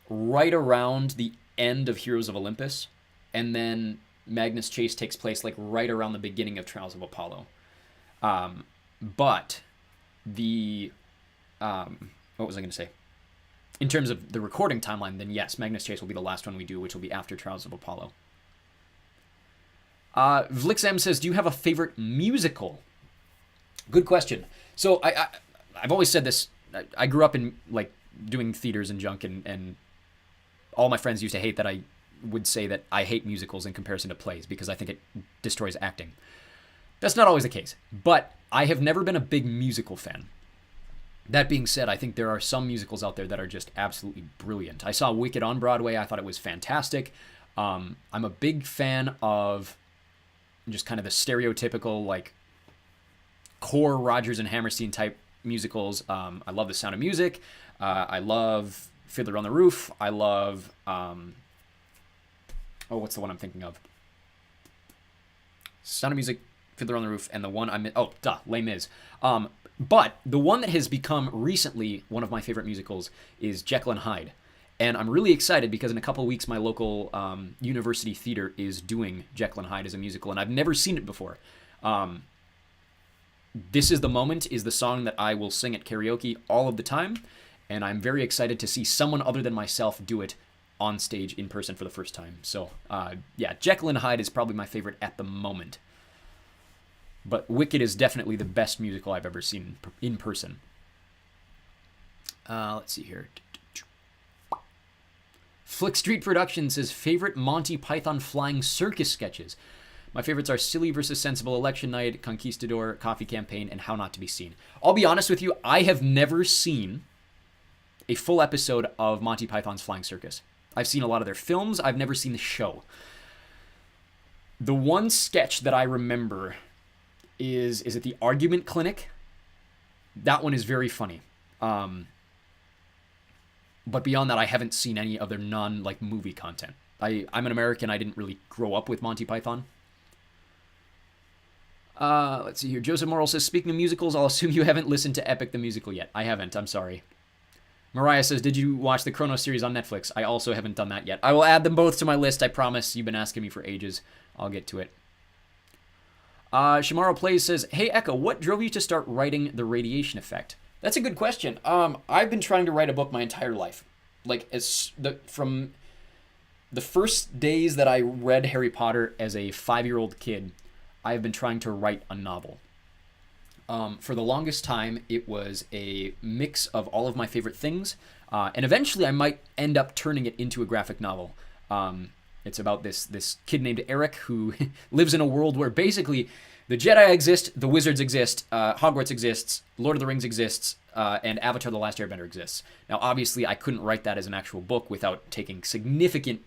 right around the end of Heroes of Olympus, and then Magnus Chase takes place like right around the beginning of Trials of Apollo. But the what was I going to say? In terms of the recording timeline, then yes, Magnus Chase will be the last one we do, which will be after Trials of Apollo. Vlixam says, do you have a favorite musical? Good question. So I've always said this. I grew up in like doing theaters and junk, and all my friends used to hate that I would say that I hate musicals in comparison to plays because I think it destroys acting. That's not always the case, but I have never been a big musical fan. That being said, I think there are some musicals out there that are just absolutely brilliant. I saw Wicked on Broadway. I thought it was fantastic. I'm a big fan of just kind of the stereotypical, like, core Rodgers and Hammerstein type musicals. I love The Sound of Music. I love Fiddler on the Roof. I love, what's the one I'm thinking of? Sound of Music, Fiddler on the Roof, and the one Les Mis. But the one that has become recently one of my favorite musicals is Jekyll and Hyde. And I'm really excited because in a couple of weeks, my local university theater is doing Jekyll and Hyde as a musical, and I've never seen it before. This Is the Moment is the song that I will sing at karaoke all of the time, and I'm very excited to see someone other than myself do it on stage in person for the first time. So, Jekyll and Hyde is probably my favorite at the moment. But Wicked is definitely the best musical I've ever seen in person. Let's see here. Flick Street Productions says, favorite Monty Python flying circus sketches. My favorites are Silly vs. Sensible, Election Night, Conquistador, Coffee Campaign, and How Not to Be Seen. I'll be honest with you, I have never seen a full episode of Monty Python's Flying Circus. I've seen a lot of their films. I've never seen the show. The one sketch that I remember is it the Argument Clinic? That one is very funny. But beyond that, I haven't seen any of their movie content. I'm an American. I didn't really grow up with Monty Python. Let's see here. Joseph Morrill says, speaking of musicals, I'll assume you haven't listened to Epic the Musical yet. I haven't. I'm sorry. Mariah says, did you watch the Chronos series on Netflix? I also haven't done that yet. I will add them both to my list. I promise. You've been asking me for ages. I'll get to it. Shamaro Plays says, hey, Echo, what drove you to start writing The Radiation Effect? That's a good question. I've been trying to write a book my entire life. From the first days that I read Harry Potter as a 5-year-old kid, I have been trying to write a novel. For the longest time, it was a mix of all of my favorite things, and eventually I might end up turning it into a graphic novel. It's about this kid named Eric who lives in a world where basically the Jedi exist, the wizards exist, Hogwarts exists, Lord of the Rings exists, and Avatar: The Last Airbender exists. Now, obviously, I couldn't write that as an actual book without taking significant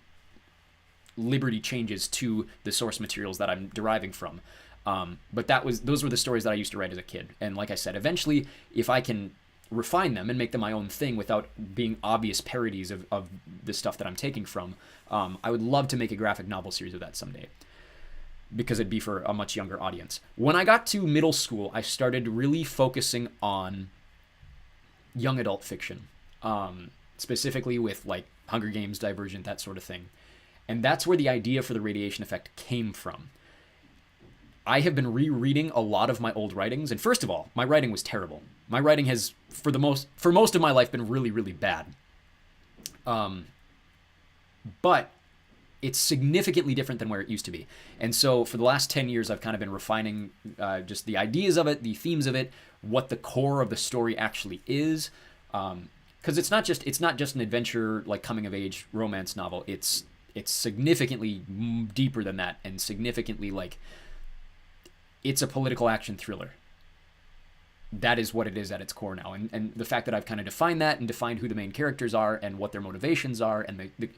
liberty changes to the source materials that I'm deriving from. But those were the stories that I used to write as a kid. And like I said, eventually, if I can refine them and make them my own thing without being obvious parodies of the stuff that I'm taking from, I would love to make a graphic novel series of that someday, because it'd be for a much younger audience. When I got to middle school, I started really focusing on young adult fiction, specifically with like Hunger Games, Divergent, that sort of thing. And that's where the idea for the radiation effect came from. I have been rereading a lot of my old writings, and first of all, my writing was terrible. My writing has, for most of my life, been really, really bad. But it's significantly different than where it used to be. And so for the last 10 years, I've kind of been refining just the ideas of it, the themes of it, what the core of the story actually is. Because it's not just an adventure, like coming of age romance novel. It's significantly deeper than that, and significantly like it's a political action thriller. That is what it is at its core now. And the fact that I've kind of defined that and defined who the main characters are and what their motivations are, and the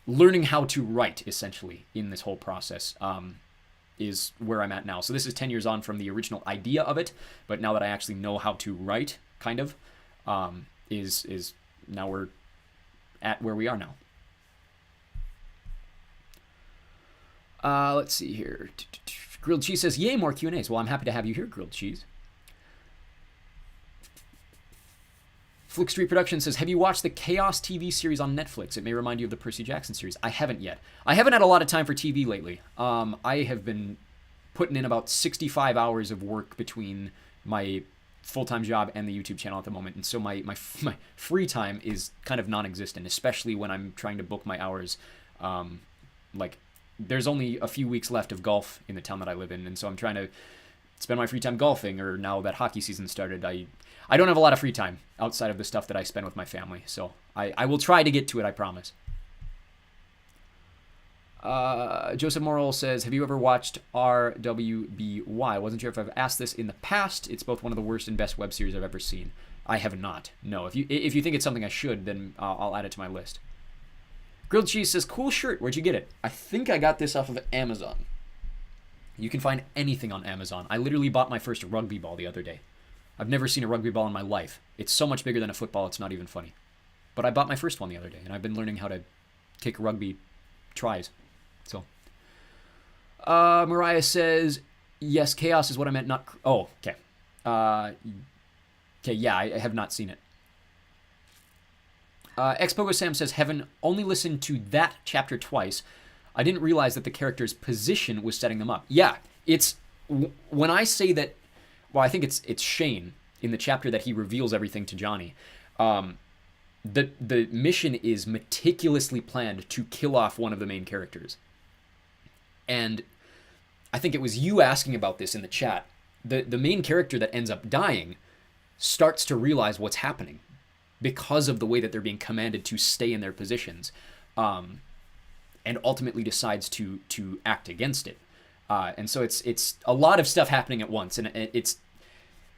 learning how to write essentially in this whole process is where I'm at now. So this is 10 years on from the original idea of it, but now that I actually know how to write, kind of, is now we're at where we are now. Let's see here. Grilled Cheese says, yay, more Q&As. Well, I'm happy to have you here, Grilled Cheese. Flick Street Productions says, have you watched the Chaos TV series on Netflix? It may remind you of the Percy Jackson series. I haven't yet. I haven't had a lot of time for TV lately. I have been putting in about 65 hours of work between my full-time job and the YouTube channel at the moment. And so my free time is kind of non-existent, especially when I'm trying to book my hours. Like, there's only a few weeks left of golf in the town that I live in, and so I'm trying to spend my free time golfing, or now that hockey season started, I don't have a lot of free time outside of the stuff that I spend with my family, so I will try to get to it, I promise. Joseph Morrill says, have you ever watched RWBY? I wasn't sure if I've asked this in the past. It's both one of the worst and best web series I've ever seen. I have not. No, if you think it's something I should, then I'll add it to my list. Grilled Cheese says, cool shirt. Where'd you get it? I think I got this off of Amazon. You can find anything on Amazon. I literally bought my first rugby ball the other day. I've never seen a rugby ball in my life. It's so much bigger than a football, it's not even funny. But I bought my first one the other day, and I've been learning how to kick rugby tries. So, Mariah says, yes, Chaos is what I meant, not... Oh, okay. Okay, yeah, I have not seen it. Expogo Sam says, Heaven, only listened to that chapter twice. I didn't realize that the character's position was setting them up. Yeah, it's... When I say that... Well, I think it's Shane in the chapter that he reveals everything to Johnny. The mission is meticulously planned to kill off one of the main characters. And I think it was you asking about this in the chat. The main character that ends up dying starts to realize what's happening because of the way that they're being commanded to stay in their positions, and ultimately decides to act against it. And so it's a lot of stuff happening at once, and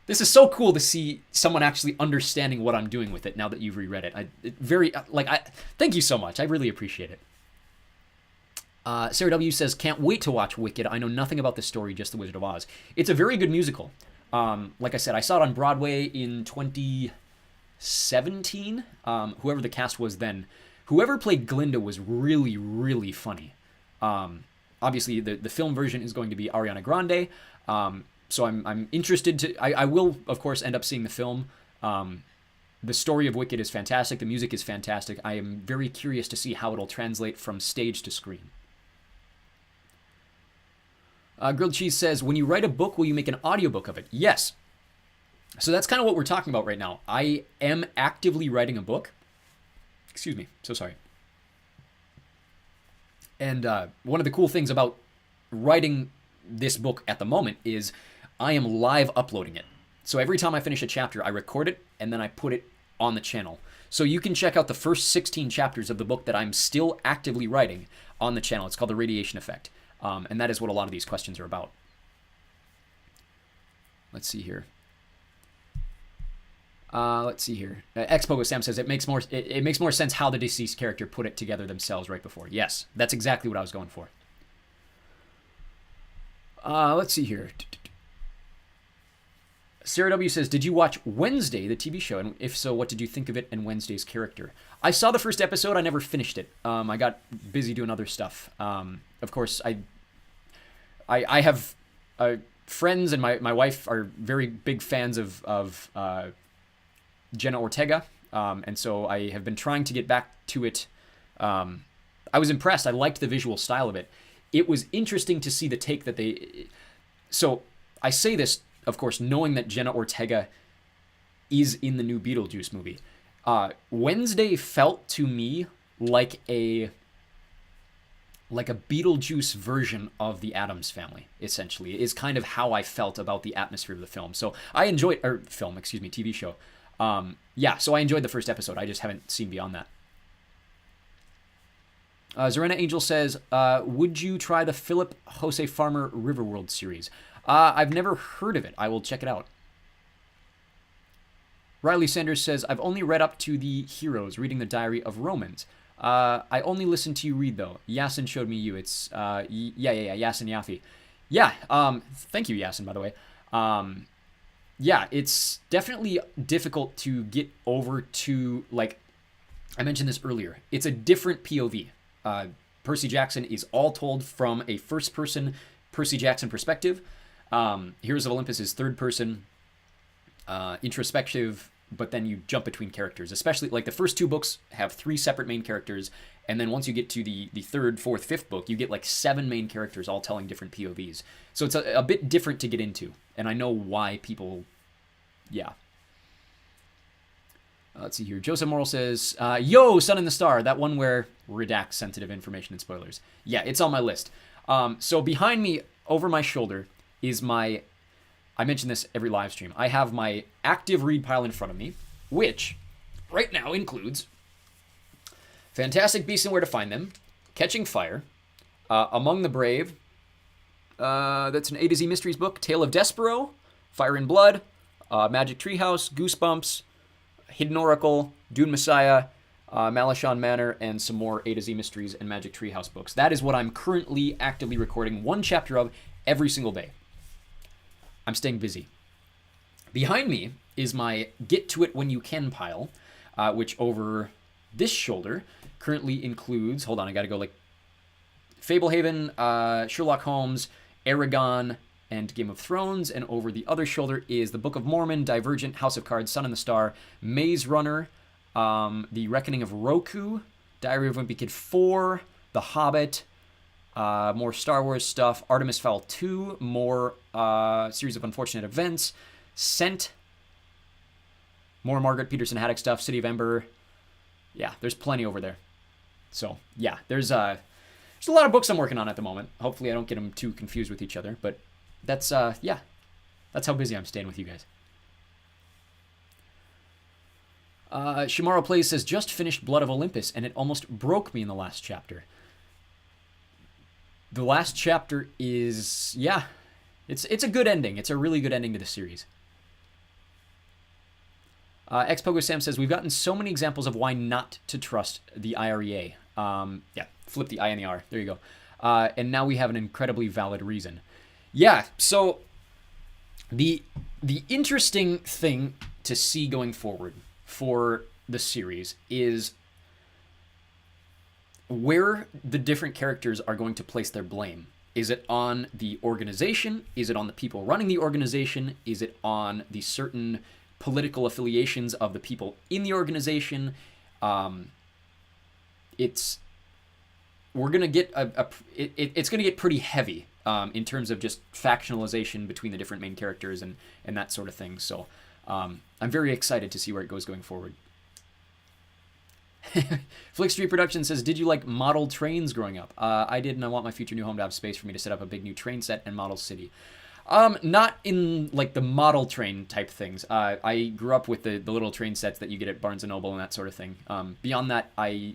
this is so cool to see someone actually understanding what I'm doing with it now that you've reread it. Thank you so much. I really appreciate it. Sarah W. says, can't wait to watch Wicked. I know nothing about the story, just The Wizard of Oz. It's a very good musical. Like I said, I saw it on Broadway in 2017. Whoever the cast was then, whoever played Glinda was really, really funny. Obviously, the film version is going to be Ariana Grande. So I'm interested to... I will, of course, end up seeing the film. The story of Wicked is fantastic. The music is fantastic. I am very curious to see how it'll translate from stage to screen. Grilled Cheese says, when you write a book, will you make an audiobook of it? Yes. So that's kind of what we're talking about right now. I am actively writing a book. Excuse me. So sorry. And one of the cool things about writing this book at the moment is I am live uploading it. So every time I finish a chapter, I record it, and then I put it on the channel. So you can check out the first 16 chapters of the book that I'm still actively writing on the channel. It's called The Radiation Effect. And that is what a lot of these questions are about. Let's see here. Expo Sam says it makes more sense how the deceased character put it together themselves right before. Yes, that's exactly what I was going for. Let's see here. Sarah W says, did you watch Wednesday, the TV show? And if so, what did you think of it and Wednesday's character? I saw the first episode. I never finished it. I got busy doing other stuff. Of course, I have friends and my wife are very big fans of Jenna Ortega. And so I have been trying to get back to it. I was impressed. I liked the visual style of it. It was interesting to see the take that they... So I say this, of course, knowing that Jenna Ortega is in the new Beetlejuice movie. Wednesday felt to me like a Beetlejuice version of the Addams Family, essentially, is kind of how I felt about the atmosphere of the film. So I enjoyed, TV show. So I enjoyed the first episode. I just haven't seen beyond that. Zarena Angel says, would you try the Philip Jose Farmer Riverworld series? I've never heard of it. I will check it out. Riley Sanders says, I've only read up to the heroes, reading the Diary of Romans. I only listened to you read, though. Yasin showed me you. It's, Yasin Yafi. Yeah, thank you, Yasin, by the way. It's definitely difficult to get over to, like, I mentioned this earlier. It's a different POV. Percy Jackson is all told from a first-person Percy Jackson perspective. Heroes of Olympus is third-person, introspective, but then you jump between characters. Especially, like, the first two books have 3 separate main characters, and then once you get to the third, fourth, fifth book, you get, like, 7 main characters all telling different POVs. So it's a bit different to get into, and I know why people... Yeah. Let's see here. Joseph Morrill says, yo, Sun in the Star, that one where redacts sensitive information and spoilers. Yeah, it's on my list. So behind me, over my shoulder, is my... I mention this every live stream. I have my active read pile in front of me, which right now includes Fantastic Beasts and Where to Find Them, Catching Fire, Among the Brave, that's an A to Z Mysteries book, Tale of Despero, Fire and Blood, Magic Treehouse, Goosebumps, Hidden Oracle, Dune Messiah, Malishon Manor, and some more A to Z Mysteries and Magic Treehouse books. That is what I'm currently actively recording one chapter of every single day. I'm staying busy. Behind me is my Get to It When You Can pile, which over this shoulder currently includes, hold on, I gotta go like Fablehaven, Sherlock Holmes, Aragon, and Game of Thrones, and over the other shoulder is the Book of Mormon, Divergent, House of Cards, Sun and the Star, Maze Runner, The Reckoning of Roku, Diary of a Wimpy Kid 4, The Hobbit, more Star Wars stuff, Artemis Fowl 2, more Series of Unfortunate Events, Scent, more Margaret Peterson Haddock stuff, City of Ember. Yeah, there's plenty over there. So, yeah, there's a lot of books I'm working on at the moment. Hopefully I don't get them too confused with each other, but that's, that's how busy I'm staying with you guys. Shimaro Plays says, just finished Blood of Olympus, and it almost broke me in the last chapter. The last chapter is, yeah, it's a good ending. It's a really good ending to the series. Xpogo Sam says, we've gotten so many examples of why not to trust the IREA. Yeah, flip the I and the R. There you go. And now we have an incredibly valid reason. Yeah, so the interesting thing to see going forward for the series is where the different characters are going to place their blame. Is it on the organization? Is it on the people running the organization? Is it on the certain political affiliations of the people in the organization? It's gonna get pretty heavy in terms of just factionalization between the different main characters and that sort of thing. So I'm very excited to see where it goes going forward. Flick Street Production says, did you like model trains growing up? I did, and I want my future new home to have space for me to set up a big new train set and model city. Not in like the model train type things. I grew up with the little train sets that you get at Barnes and Noble and that sort of thing. Beyond that, I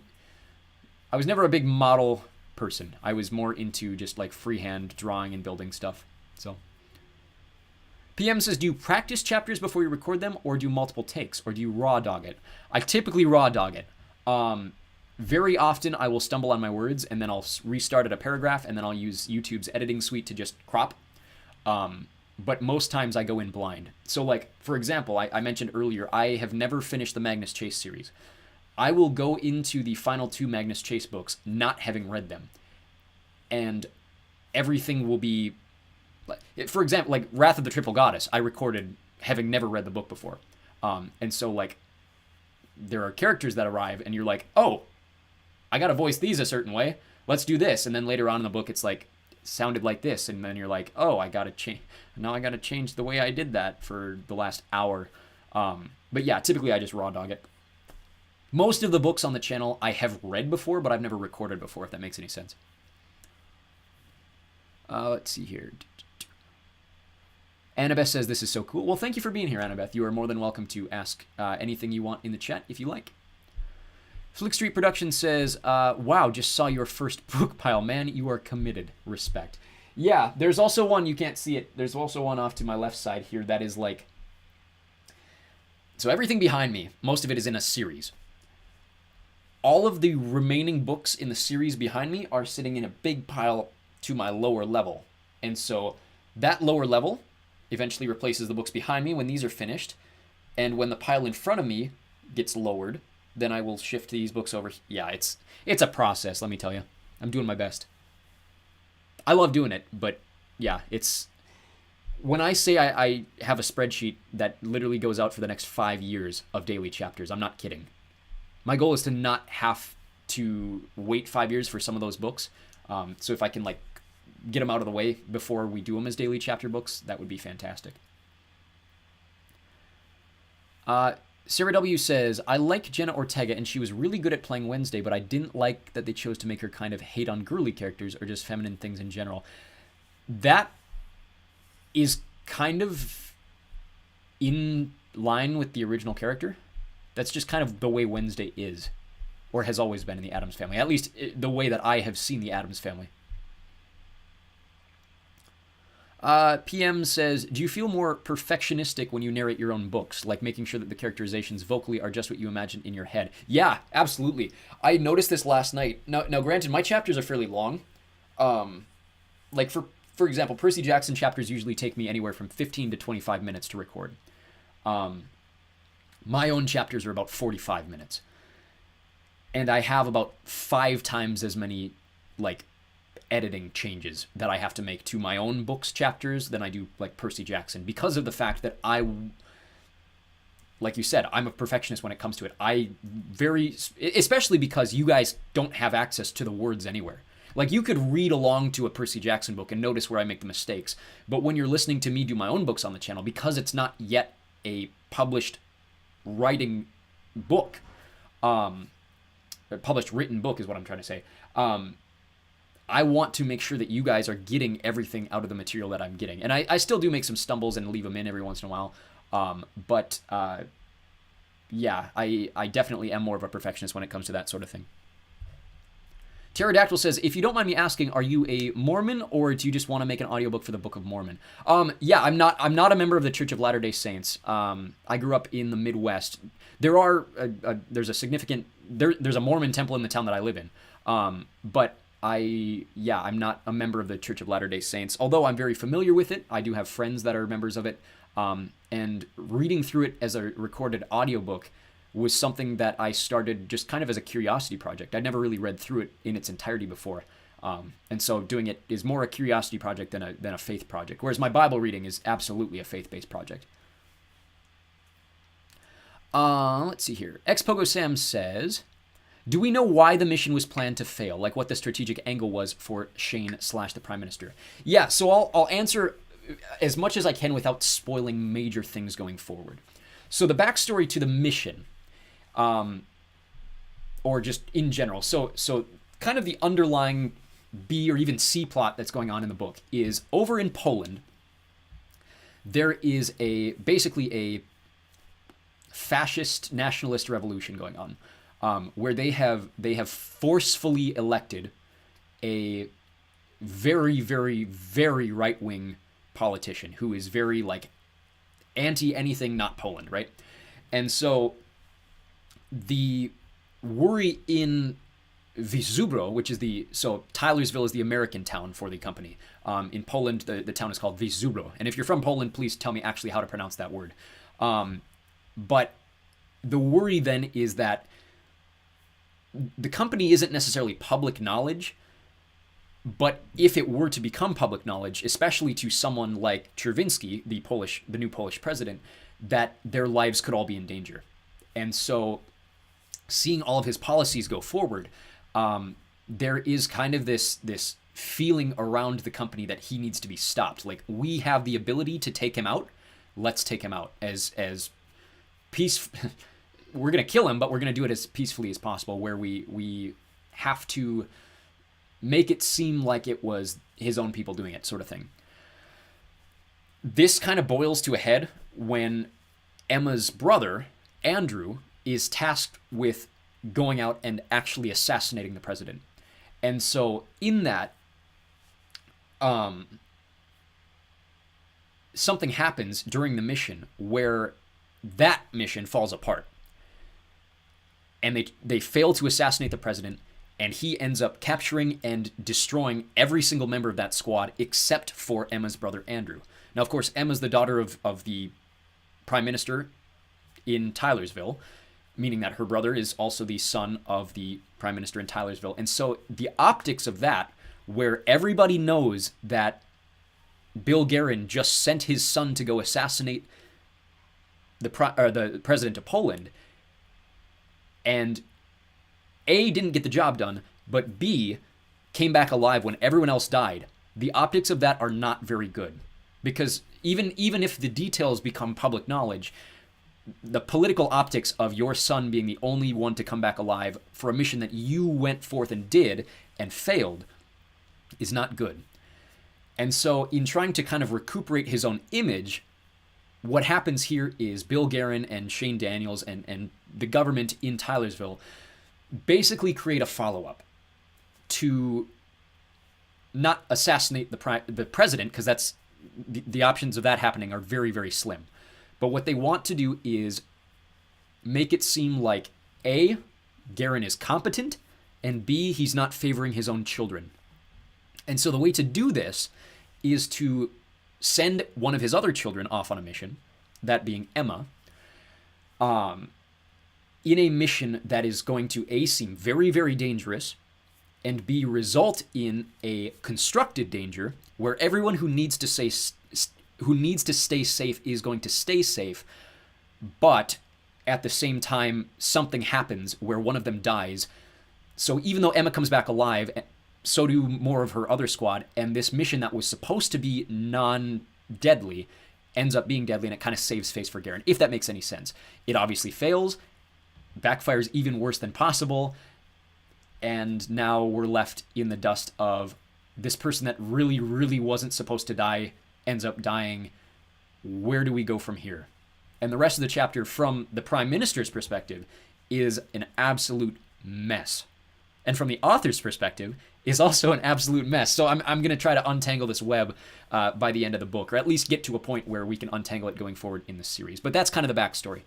was never a big model person. I was more into just like freehand drawing and building stuff. So PM says, do you practice chapters before you record them, or do multiple takes, or do you raw dog it? I typically raw dog it. Very often I will stumble on my words, and then I'll restart at a paragraph, and then I'll use YouTube's editing suite to just crop. But most times I go in blind. So like, for example, I mentioned earlier, I have never finished the Magnus Chase series. I will go into the final 2 Magnus Chase books not having read them. And everything will be, for example, like Wrath of the Triple Goddess, I recorded having never read the book before. And so like, there are characters that arrive and you're like, oh, I got to voice these a certain way. Let's do this. And then later on in the book, it's like, sounded like this. And then you're like, oh, I got to change. Now I got to change the way I did that for the last hour. But yeah, typically I just raw dog it. Most of the books on the channel I have read before, but I've never recorded before, if that makes any sense. Let's see here. Annabeth says, this is so cool. Well, thank you for being here, Annabeth. You are more than welcome to ask anything you want in the chat if you like. Flick Street Productions says, wow, just saw your first book pile. Man, you are committed. Respect. Yeah, there's also one, you can't see it. There's also one off to my left side here that is like... So everything behind me, most of it is in a series. All of the remaining books in the series behind me are sitting in a big pile to my lower level. And so that lower level eventually replaces the books behind me when these are finished. And when the pile in front of me gets lowered, then I will shift these books over. Yeah, it's a process, let me tell you. I'm doing my best. I love doing it, but yeah, it's... When I say I have a spreadsheet that literally goes out for the next 5 years of daily chapters, I'm not kidding. My goal is to not have to wait 5 years for some of those books. So if I can like get them out of the way before we do them as daily chapter books, that would be fantastic. Sarah W. says, I like Jenna Ortega and she was really good at playing Wednesday, but I didn't like that they chose to make her kind of hate on girly characters or just feminine things in general. That is kind of in line with the original character. That's just kind of the way Wednesday is, or has always been in the Addams Family. At least the way that I have seen the Addams Family. PM says, do you feel more perfectionistic when you narrate your own books, like making sure that the characterizations vocally are just what you imagine in your head? Yeah, absolutely. I noticed this last night. Now granted, my chapters are fairly long. Like for example, Percy Jackson chapters usually take me anywhere from 15 to 25 minutes to record. My own chapters are about 45 minutes. And I have about 5 times as many, like, editing changes that I have to make to my own books chapters than I do, like, Percy Jackson. Because of the fact that like you said, I'm a perfectionist when it comes to it. Especially because you guys don't have access to the words anywhere. Like, you could read along to a Percy Jackson book and notice where I make the mistakes. But when you're listening to me do my own books on the channel, because it's not yet a published writing book, published written book is what I'm trying to say, I want to make sure that you guys are getting everything out of the material that I'm getting. And I still do make some stumbles and leave them in every once in a while. Yeah, I definitely am more of a perfectionist when it comes to that sort of thing. Pterodactyl says, if you don't mind me asking, are you a Mormon or do you just want to make an audiobook for the Book of Mormon? Yeah, I'm not a member of the Church of Latter-day Saints. I grew up in the Midwest. There's a Mormon temple in the town that I live in. But I'm not a member of the Church of Latter-day Saints, although I'm very familiar with it. I do have friends that are members of it. And reading through it as a recorded audiobook was something that I started just kind of as a curiosity project. I'd never really read through it in its entirety before. And so doing it is more a curiosity project than a faith project, whereas my Bible reading is absolutely a faith-based project. Let's see here. Xpogo Sam says, do we know why the mission was planned to fail? Like what the strategic angle was for Shane / the Prime Minister? Yeah, so I'll answer as much as I can without spoiling major things going forward. So the backstory to the mission, or just in general, so kind of the underlying B or even C plot that's going on in the book is over in Poland, there is basically a fascist nationalist revolution going on, where they have forcefully elected a very, very, very right-wing politician who is very like anti anything not Poland, right? And so the worry in Wizubro, which is Tylersville is the American town for the company. In Poland, the town is called Wizubro. And if you're from Poland, please tell me actually how to pronounce that word. But the worry then is that the company isn't necessarily public knowledge, but if it were to become public knowledge, especially to someone like Czerwinski, the new Polish president, that their lives could all be in danger. And so seeing all of his policies go forward, there is kind of this feeling around the company that he needs to be stopped. Like, we have the ability to take him out. Let's take him out as peace. We're going to kill him, but we're going to do it as peacefully as possible, where we have to make it seem like it was his own people doing it, sort of thing. This kind of boils to a head when Emma's brother, Andrew, is tasked with going out and actually assassinating the president. And so in that, something happens during the mission where that mission falls apart. And they fail to assassinate the president, and he ends up capturing and destroying every single member of that squad except for Emma's brother, Andrew. Now, of course, Emma's the daughter of the prime minister in Tylersville, meaning that her brother is also the son of the prime minister in Tylersville. And so the optics of that, where everybody knows that Bill Guerin just sent his son to go assassinate the president of Poland, and A, didn't get the job done, but B, came back alive when everyone else died. The optics of that are not very good, because even if the details become public knowledge, the political optics of your son being the only one to come back alive for a mission that you went forth and did and failed is not good. And so in trying to kind of recuperate his own image, what happens here is Bill Guerin and Shane Daniels and the government in Tylersville basically create a follow-up to not assassinate the president, because that's the options of that happening are very, very slim. But what they want to do is make it seem like A, Guerin is competent, and B, he's not favoring his own children. And so the way to do this is to send one of his other children off on a mission, that being Emma, in a mission that is going to A, seem very, very dangerous, and B, result in a constructed danger where everyone who needs to stay safe is going to stay safe, but at the same time, something happens where one of them dies. So even though Emma comes back alive, so do more of her other squad, and this mission that was supposed to be non-deadly ends up being deadly, and it kind of saves face for Guerin, if that makes any sense. It obviously fails, backfires even worse than possible, and now we're left in the dust of this person that really, really wasn't supposed to die ends up dying. Where do we go from here? And the rest of the chapter, from the Prime Minister's perspective, is an absolute mess. And from the author's perspective, is also an absolute mess. So I'm going to try to untangle this web by the end of the book, or at least get to a point where we can untangle it going forward in the series. But that's kind of the backstory.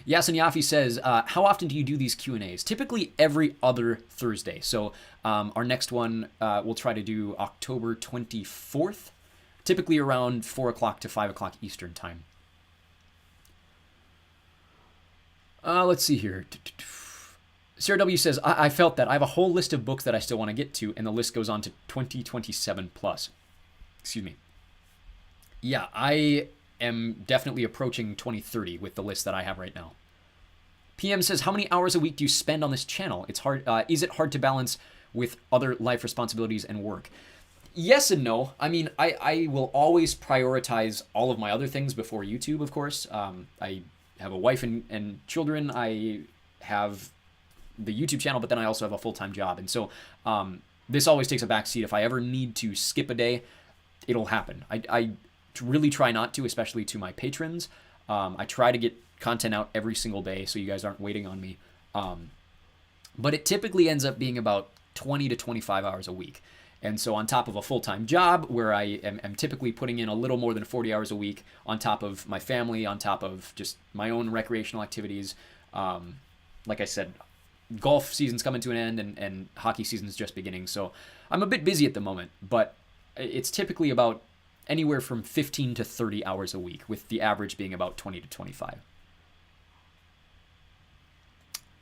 Yasin Yafi says, how often do you do these Q&As? Typically every other Thursday. So our next one we'll try to do October 24th, typically around 4 o'clock to 5 o'clock Eastern time. Let's see here. Sarah W. says, I felt that I have a whole list of books that I still want to get to, and the list goes on to 2027 plus. Excuse me. Yeah, I am definitely approaching 2030 with the list that I have right now. PM says, how many hours a week do you spend on this channel? It's hard. Is it hard to balance with other life responsibilities and work? Yes and no. I mean, I will always prioritize all of my other things before YouTube, of course. I have a wife and children. I have the YouTube channel, but then I also have a full-time job. And so this always takes a backseat. If I ever need to skip a day, it'll happen. I really try not to, especially to my patrons. I try to get content out every single day so you guys aren't waiting on me. But it typically ends up being about 20 to 25 hours a week. And so on top of a full-time job where I am typically putting in a little more than 40 hours a week, on top of my family, on top of just my own recreational activities, like I said, golf season's coming to an end and hockey season's just beginning. So I'm a bit busy at the moment, but it's typically about anywhere from 15 to 30 hours a week, with the average being about 20 to 25.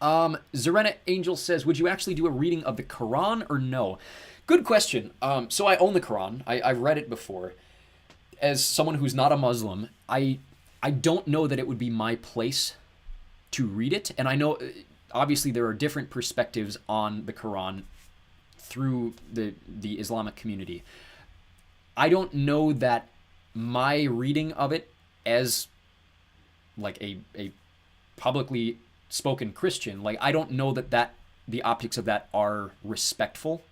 Zarena Angel says, would you actually do a reading of the Quran or no? Good question. So I own the Quran. I've read it before. As someone who's not a Muslim, I don't know that it would be my place to read it. And I know, obviously, there are different perspectives on the Quran through the Islamic community. I don't know that my reading of it as like a publicly spoken Christian, like I don't know that the optics of that are respectful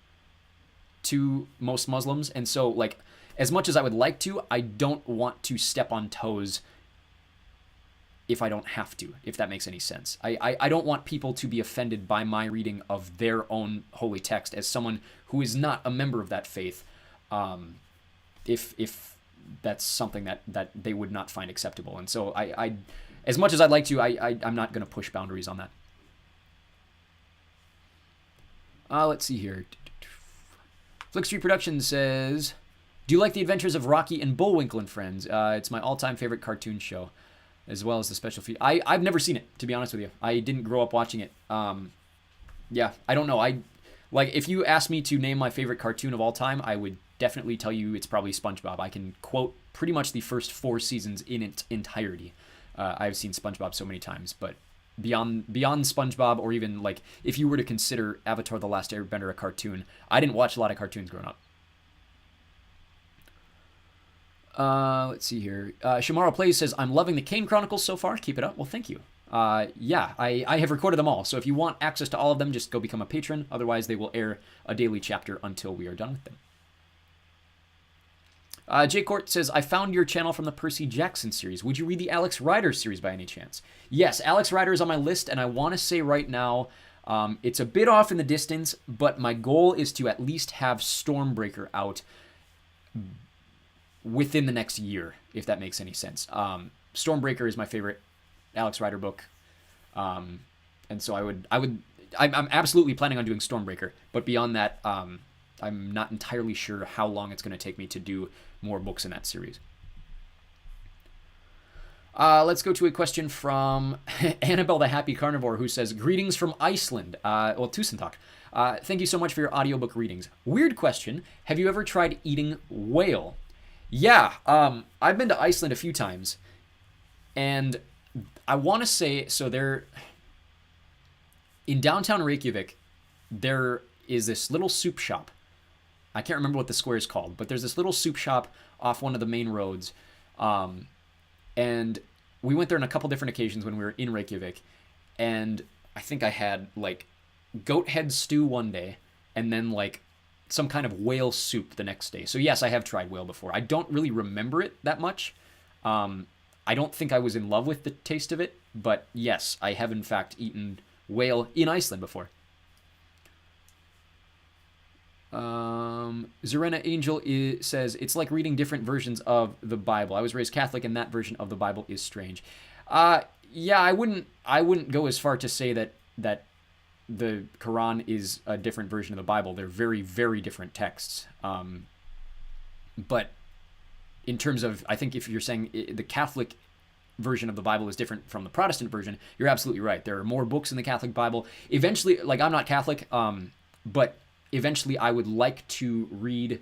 to most Muslims. And so, like, as much as I would like to, I don't want to step on toes if I don't have to, if that makes any sense. I don't want people to be offended by my reading of their own holy text as someone who is not a member of that faith, if that's something that they would not find acceptable. And so I as much as I'd like to, I'm not going to push boundaries on that. Let's see here. Flick Street Productions says, do you like The Adventures of Rocky and Bullwinkle and Friends? It's my all-time favorite cartoon show, as well as the special feed. I've never seen it, to be honest with you. I didn't grow up watching it. Yeah, I don't know. If you asked me to name my favorite cartoon of all time, I would definitely tell you it's probably SpongeBob. I can quote pretty much the first 4 seasons in its entirety. I've seen SpongeBob so many times, but beyond SpongeBob, or even like if you were to consider Avatar: The Last Airbender a cartoon, I didn't watch a lot of cartoons growing up. Let's see here. Shamara Plays says, I'm loving the Kane Chronicles so far. Keep it up. Well, thank you. Yeah, I have recorded them all. So if you want access to all of them, just go become a patron. Otherwise, they will air a daily chapter until we are done with them. Jay Court says, I found your channel from the Percy Jackson series. Would you read the Alex Rider series by any chance? Yes, Alex Rider is on my list, and I want to say right now, it's a bit off in the distance, but my goal is to at least have Stormbreaker out within the next year, if that makes any sense. Stormbreaker is my favorite Alex Rider book, and so I'm absolutely planning on doing Stormbreaker, but beyond that, I'm not entirely sure how long it's going to take me to do more books in that series. Let's go to a question from Annabelle the Happy Carnivore, who says, greetings from Iceland. Tusentak. Thank you so much for your audiobook readings. Weird question. Have you ever tried eating whale? Yeah, I've been to Iceland a few times, and I want to say, so in downtown Reykjavik, there is this little soup shop. I can't remember what the square is called, but there's this little soup shop off one of the main roads. And we went there on a couple different occasions when we were in Reykjavik. And I think I had like goat head stew one day and then like some kind of whale soup the next day. So yes, I have tried whale before. I don't really remember it that much. I don't think I was in love with the taste of it, but yes, I have in fact eaten whale in Iceland before. Zarena Angel says, it's like reading different versions of the Bible. I was raised Catholic, and that version of the Bible is strange. Yeah, I wouldn't go as far to say that the Quran is a different version of the Bible. They're very, very different texts. But in terms of, I think if you're saying the Catholic version of the Bible is different from the Protestant version, you're absolutely right. There are more books in the Catholic Bible. Eventually, like, I'm not Catholic, but eventually I would like to read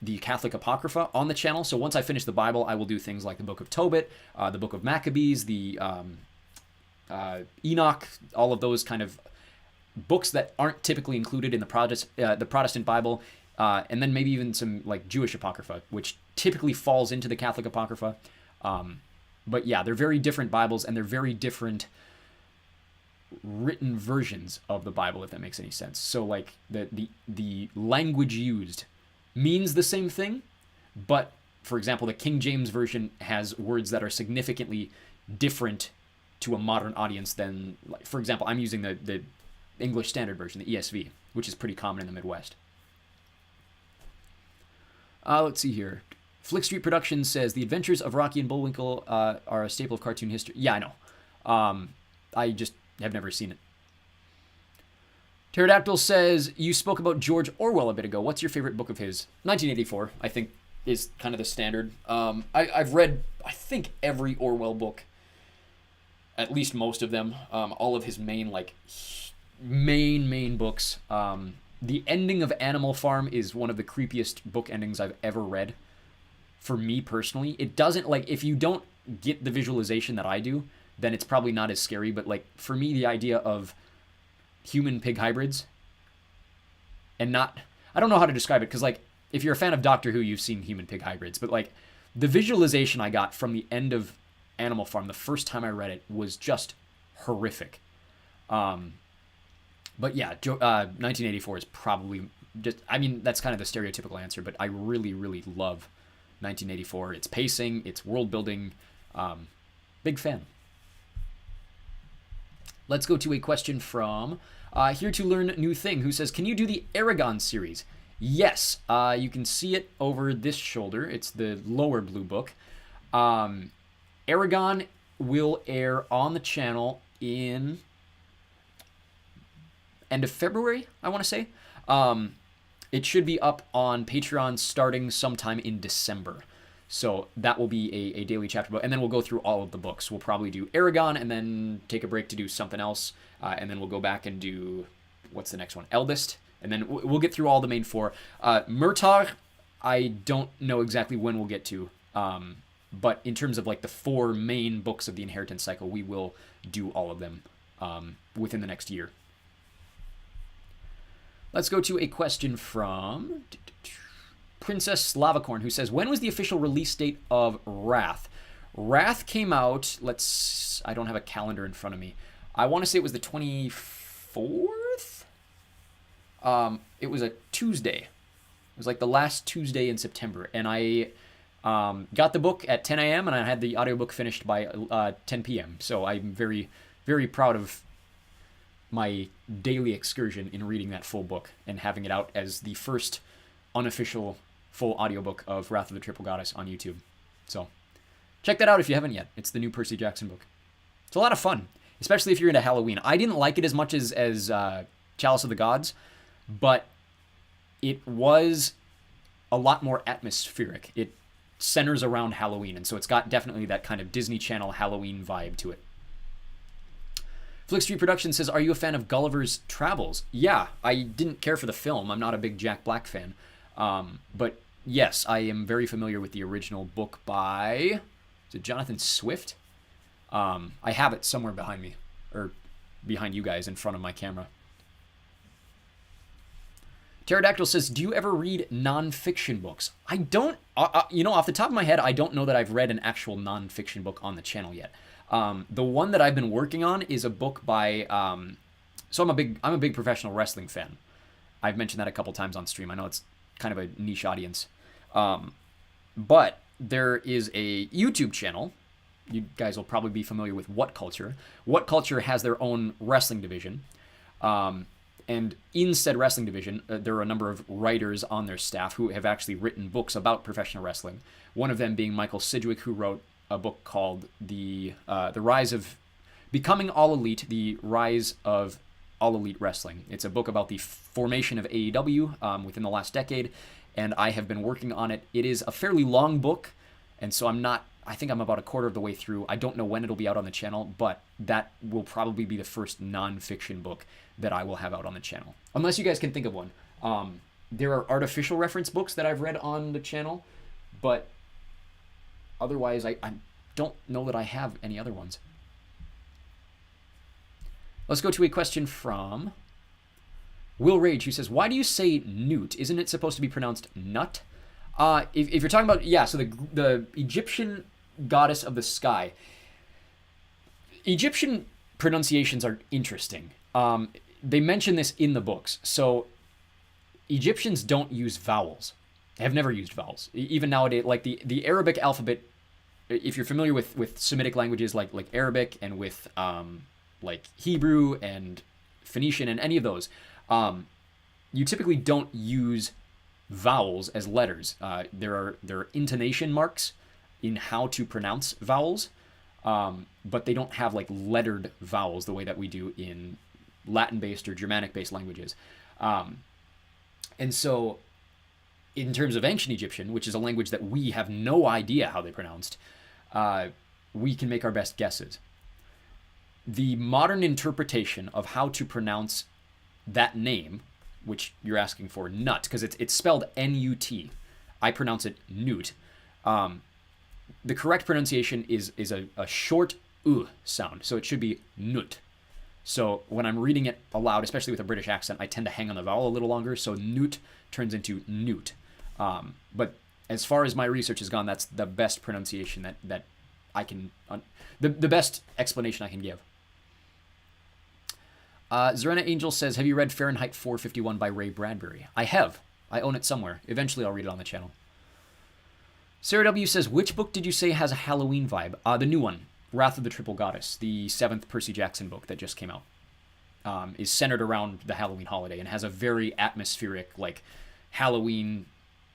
the Catholic Apocrypha on the channel. So once I finish the Bible, I will do things like the Book of Tobit, the Book of Maccabees, the Enoch, all of those kind of books that aren't typically included in the Protestant Bible, and then maybe even some like Jewish Apocrypha, which typically falls into the Catholic Apocrypha. But yeah, they're very different Bibles, and they're very different written versions of the Bible, if that makes any sense. So like the language used means the same thing, but For example, the King James Version has words that are significantly different to a modern audience than, like, for example, I'm using the English Standard Version, the ESV, which is pretty common in the Midwest. Let's see here. Flick Street Productions says, The Adventures of Rocky and Bullwinkle are a staple of cartoon history. Yeah, I know. I just have never seen it. Pterodactyl says, you spoke about George Orwell a bit ago. What's your favorite book of his? 1984, I think, is kind of the standard. I've read, I think, every Orwell book. At least most of them. All of his main books. The ending of Animal Farm is one of the creepiest book endings I've ever read. For me personally, it doesn't, like, if you don't get the visualization that I do, then it's probably not as scary. But, like, for me, the idea of human pig hybrids and not, I don't know how to describe it, because, like, if you're a fan of Doctor Who, you've seen human pig hybrids, but, like, the visualization I got from the end of Animal Farm the first time I read it was just horrific. But yeah, 1984 is probably just, I mean, that's kind of the stereotypical answer, but I really, really love 1984. Its pacing, its world building, big fan. Let's go to a question from Here to Learn New Thing, who says, can you do the Aragon series? Yes, you can see it over this shoulder. It's the lower blue book. Aragon will air on the channel in end of February, I want to say. It should be up on Patreon starting sometime in December. So that will be a daily chapter book. And then we'll go through all of the books. We'll probably do Aragon and then take a break to do something else. And then we'll go back and do, what's the next one? Eldest. And then we'll get through all the main four. Murtagh, I don't know exactly when we'll get to. But in terms of, like, the four main books of the Inheritance cycle, we will do all of them within the next year. Let's go to a question from Princess Slavacorn, who says, when was the official release date of Wrath? Wrath came out, I don't have a calendar in front of me. I want to say it was the 24th? It was a Tuesday. It was like the last Tuesday in September. And I got the book at 10 a.m. and I had the audiobook finished by 10 p.m. So I'm very, very proud of my daily excursion in reading that full book and having it out as the first unofficial full audiobook of Wrath of the Triple Goddess on YouTube. So check that out if you haven't yet. It's the new Percy Jackson book. It's a lot of fun, especially if you're into Halloween. I didn't like it as much as Chalice of the Gods, but it was a lot more atmospheric. It centers around Halloween, and so it's got definitely that kind of Disney Channel Halloween vibe to it. Flick Street Productions says, are you a fan of Gulliver's Travels? Yeah, I didn't care for the film. I'm not a big Jack Black fan. But yes, I am very familiar with the original book by, is it Jonathan Swift? I have it somewhere behind me, or behind you guys in front of my camera. Pterodactyl says, do you ever read nonfiction books? I don't, off the top of my head, I don't know that I've read an actual nonfiction book on the channel yet. The one that I've been working on is a book by, so I'm a big professional wrestling fan. I've mentioned that a couple times on stream. I know it's kind of a niche audience. But there is a YouTube channel. You guys will probably be familiar with What Culture. What Culture has their own wrestling division. And in said wrestling division, there are a number of writers on their staff who have actually written books about professional wrestling. One of them being Michael Sidgwick, who wrote a book called The Rise of Becoming All Elite, The Rise of All Elite Wrestling. It's a book about the formation of AEW within the last decade, and I have been working on it. It is a fairly long book, and so I think I'm about a quarter of the way through. I don't know when it'll be out on the channel, but that will probably be the first non-fiction book that I will have out on the channel. Unless you guys can think of one. There are artificial reference books that I've read on the channel, but otherwise I don't know that I have any other ones. Let's go to a question from Will Rage, who says, why do you say newt? Isn't it supposed to be pronounced nut? If you're talking about, yeah, so the Egyptian goddess of the sky. Egyptian pronunciations are interesting. They mention this in the books. So Egyptians don't use vowels. have never used vowels. Even nowadays, like the Arabic alphabet, if you're familiar with Semitic languages like Arabic and with like Hebrew and Phoenician and any of those, you typically don't use vowels as letters. There are intonation marks in how to pronounce vowels, but they don't have like lettered vowels the way that we do in Latin-based or Germanic-based languages. And so in terms of ancient Egyptian, which is a language that we have no idea how they pronounced, we can make our best guesses. The modern interpretation of how to pronounce that name, which you're asking for, Nut, because it's spelled N-U-T. I pronounce it Newt. The correct pronunciation is a short U sound, so it should be Nut. So when I'm reading it aloud, especially with a British accent, I tend to hang on the vowel a little longer, so Newt turns into Newt. But as far as my research has gone, that's the best pronunciation that I can, the best explanation I can give. Zarena Angel says, have you read Fahrenheit 451 by Ray Bradbury? I have. I own it somewhere. Eventually I'll read it on the channel. Sarah W. says, which book did you say has a Halloween vibe? The new one, Wrath of the Triple Goddess, the 7th Percy Jackson book that just came out, is centered around the Halloween holiday and has a very atmospheric, like, Halloween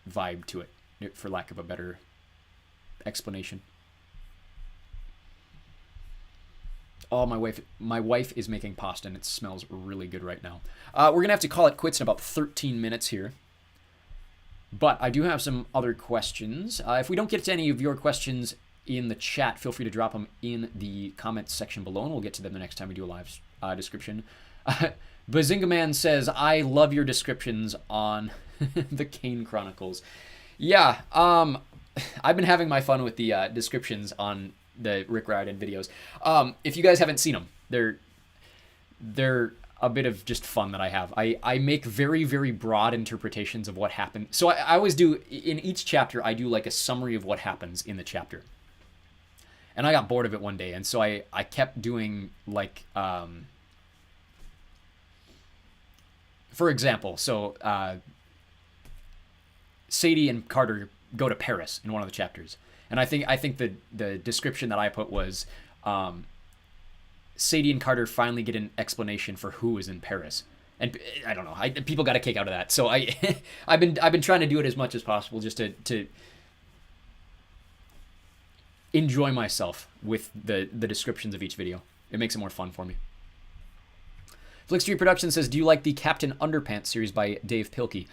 vibe to it, for lack of a better explanation. Oh, my wife is making pasta, and it smells really good right now. We're going to have to call it quits in about 13 minutes here. But I do have some other questions. If we don't get to any of your questions in the chat, feel free to drop them in the comments section below, and we'll get to them the next time we do a live description. Bazinga Man says, I love your descriptions on the Kane Chronicles. Yeah, I've been having my fun with the descriptions on the Rick Riordan videos. If you guys haven't seen them, they're a bit of just fun that I have. I make very, very broad interpretations of what happened. So I always do, in each chapter, I do like a summary of what happens in the chapter. And I got bored of it one day, and so I kept doing, like, for example, so Sadie and Carter go to Paris in one of the chapters. And I think the description that I put was, Sadie and Carter finally get an explanation for who is in Paris. And I don't know, people got a kick out of that. So I've been trying to do it as much as possible just to enjoy myself with the descriptions of each video. It makes it more fun for me. Flick Street Productions says, do you like the Captain Underpants series by Dave Pilkey?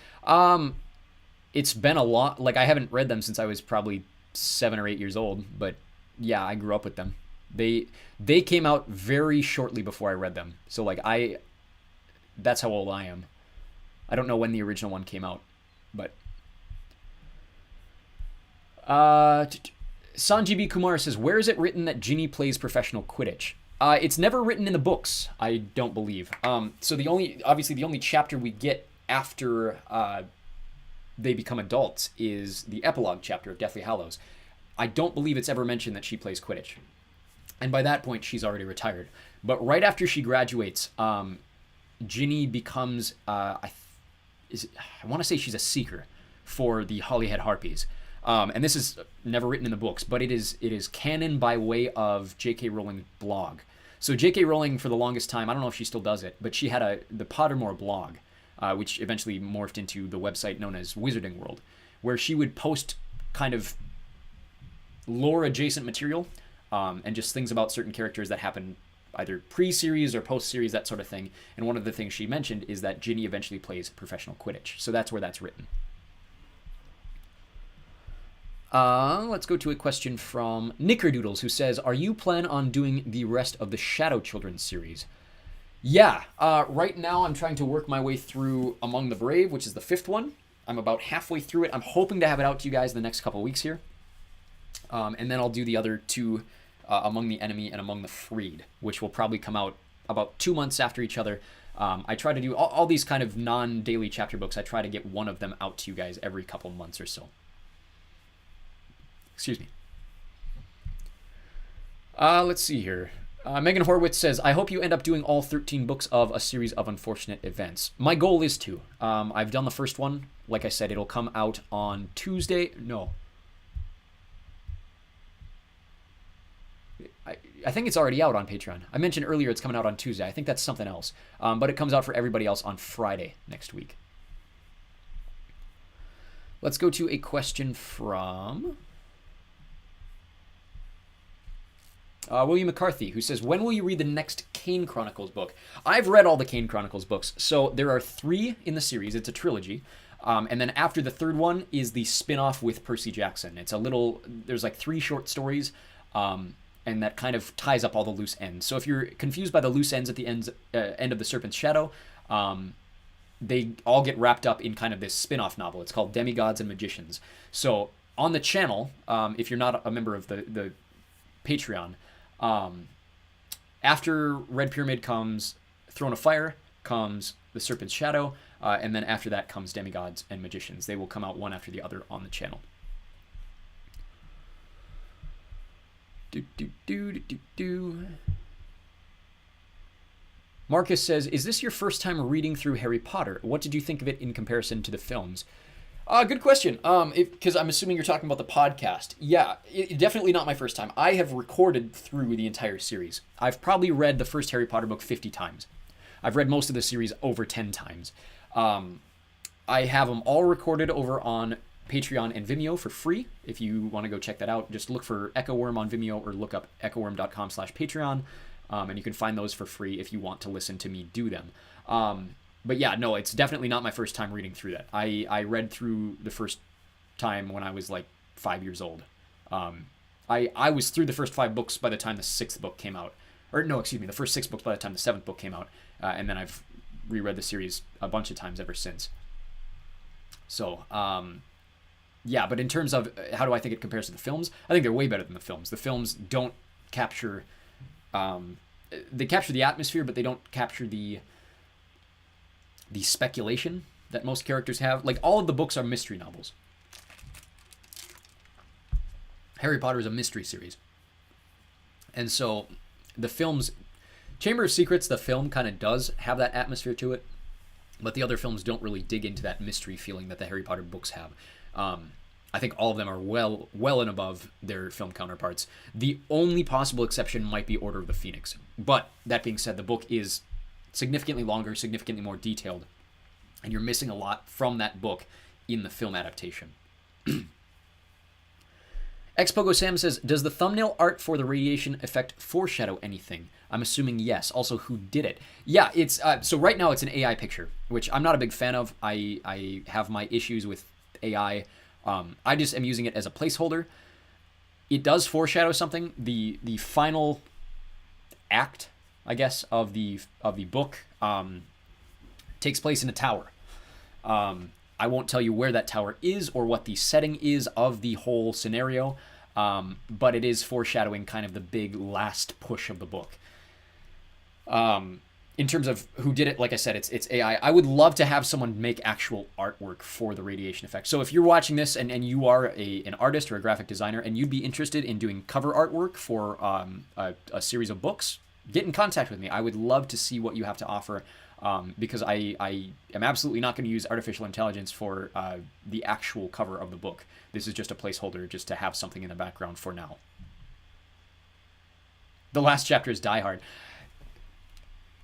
It's been a lot. Like, I haven't read them since I was probably 7 or 8 years old, but yeah, I grew up with them. They came out very shortly before I read them. So like that's how old I am. I don't know when the original one came out, but Sanji B. Kumar says, where is it written that Ginny plays professional Quidditch? It's never written in the books, I don't believe. So the only chapter we get after they become adults is the epilogue chapter of Deathly Hallows. I don't believe it's ever mentioned that she plays Quidditch. And by that point, she's already retired. But right after she graduates, Ginny becomes, I want to say she's a seeker for the Holyhead Harpies. And this is never written in the books, but it is canon by way of J.K. Rowling's blog. So J.K. Rowling, for the longest time, I don't know if she still does it, but she had the Pottermore blog, which eventually morphed into the website known as Wizarding World, where she would post kind of lore-adjacent material, and just things about certain characters that happen either pre-series or post-series, that sort of thing. And one of the things she mentioned is that Ginny eventually plays professional Quidditch. So that's where that's written. Let's go to a question from Knickerdoodles, who says, are you plan on doing the rest of the Shadow Children series? Yeah, right now I'm trying to work my way through Among the Brave, which is the 5th one. I'm about halfway through it. I'm hoping to have it out to you guys in the next couple weeks here. And then I'll do the other 2, Among the Enemy and Among the Freed, which will probably come out about 2 months after each other. I try to do all these kind of non-daily chapter books. I try to get one of them out to you guys every couple months or so. Excuse me. Let's see here. Megan Horwitz says, I hope you end up doing all 13 books of A Series of Unfortunate Events. My goal is to. I've done the first one. Like I said, it'll come out on Tuesday. No. I think it's already out on Patreon. I mentioned earlier it's coming out on Tuesday. I think that's something else. But it comes out for everybody else on Friday next week. Let's go to a question from William McCarthy, who says, when will you read the next Kane Chronicles book? I've read all the Kane Chronicles books. So there are 3 in the series. It's a trilogy. And then after the third one is the spin-off with Percy Jackson. It's a little, there's like 3 short stories, and that kind of ties up all the loose ends. So if you're confused by the loose ends at the end of The Serpent's Shadow, they all get wrapped up in kind of this spin-off novel. It's called Demigods and Magicians. So on the channel, if you're not a member of the Patreon, after Red Pyramid comes Throne of Fire, comes The Serpent's Shadow, and then after that comes Demigods and Magicians. They will come out one after the other on the channel. Marcus says, is this your first time reading through Harry Potter? What did you think of it in comparison to the films? Good question. Because I'm assuming you're talking about the podcast. Yeah, definitely not my first time. I have recorded through the entire series. I've probably read the first Harry Potter book 50 times. I've read most of the series over 10 times. I have them all recorded over on Patreon and Vimeo for free. If you want to go check that out, just look for Echo Wirm on Vimeo or look up echoworm.com/Patreon. And you can find those for free if you want to listen to me do them. But yeah, no, it's definitely not my first time reading through that. I read through the first time when I was like 5 years old. I was through the first 5 books by the time the 6th book came out. Or no, excuse me, the first 6 books by the time the 7th book came out. And then I've reread the series a bunch of times ever since. So, yeah, but in terms of how do I think it compares to the films, I think they're way better than the films. The films don't capture... they capture the atmosphere, but they don't capture the speculation that most characters have. Like, all of the books are mystery novels. Harry Potter is a mystery series. And so the films... Chamber of Secrets, the film, kind of does have that atmosphere to it, but the other films don't really dig into that mystery feeling that the Harry Potter books have. I think all of them are well and above their film counterparts. The only possible exception might be Order of the Phoenix. But that being said, the book is significantly longer, significantly more detailed, and you're missing a lot from that book in the film adaptation. Xpogo Sam says, does the thumbnail art for the radiation effect foreshadow anything? I'm assuming yes. Also, who did it? Yeah, it's so right now it's an AI picture, which I'm not a big fan of. I have my issues with AI. I just am using it as a placeholder. It does foreshadow something. The final act, I guess, of the book takes place in a tower. I won't tell you where that tower is or what the setting is of the whole scenario, but it is foreshadowing kind of the big last push of the book. In terms of who did it, like I said, it's AI. I would love to have someone make actual artwork for the radiation effect. So if you're watching this and you are an artist or a graphic designer and you'd be interested in doing cover artwork for a series of books, get in contact with me. I would love to see what you have to offer, because I am absolutely not going to use artificial intelligence for the actual cover of the book. This is just a placeholder just to have something in the background for now. The last chapter is Die Hard.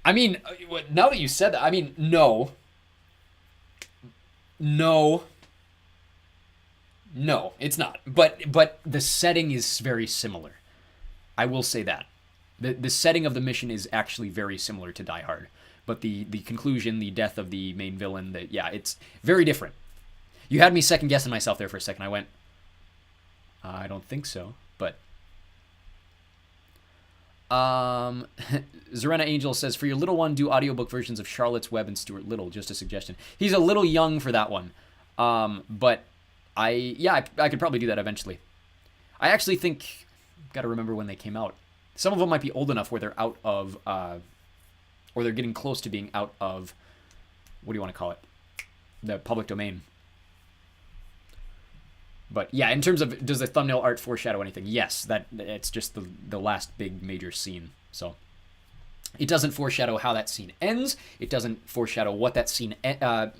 I mean, now that you said that, I mean, no, it's not. But the setting is very similar. I will say that. The setting of the mission is actually very similar to Die Hard. But the conclusion, the death of the main villain, it's very different. You had me second guessing myself there for a second. I went, I don't think so, but... Zarena Angel says, for your little one, do audiobook versions of Charlotte's Web and Stuart Little. Just a suggestion. He's a little young for that one. But I could probably do that eventually. I actually think, got to remember when they came out. Some of them might be old enough where they're out of, or they're getting close to being out of, what do you want to call it? The public domain. But yeah, in terms of, does the thumbnail art foreshadow anything? Yes, it's just the last big major scene. So it doesn't foreshadow how that scene ends. It doesn't foreshadow what that scene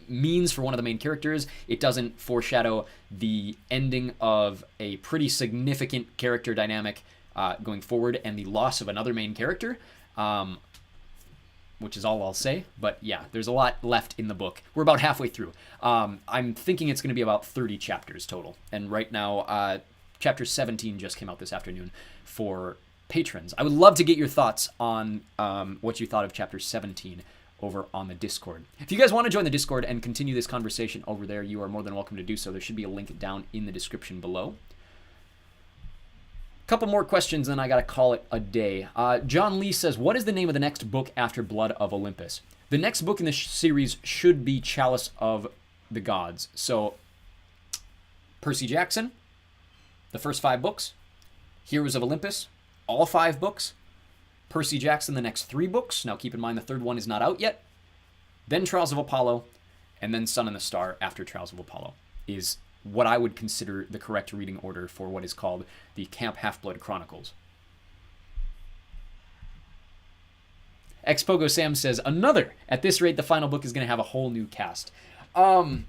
means for one of the main characters. It doesn't foreshadow the ending of a pretty significant character dynamic going forward and the loss of another main character, which is all I'll say. But yeah, there's a lot left in the book. We're about halfway through. I'm thinking it's going to be about 30 chapters total. And right now, chapter 17 just came out this afternoon for patrons. I would love to get your thoughts on what you thought of chapter 17 over on the Discord. If you guys want to join the Discord and continue this conversation over there, you are more than welcome to do so. There should be a link down in the description below. Couple more questions, then I gotta call it a day. John Lee says, what is the name of the next book after Blood of Olympus? The next book in this series should be Chalice of the Gods. So, Percy Jackson, the first 5 books. Heroes of Olympus, all 5 books. Percy Jackson, the next 3 books. Now keep in mind the third one is not out yet. Then Trials of Apollo, and then Sun and the Star after Trials of Apollo is what I would consider the correct reading order for what is called the Camp Half-Blood Chronicles. Xpogo Sam says, another. At this rate, the final book is going to have a whole new cast. Okay.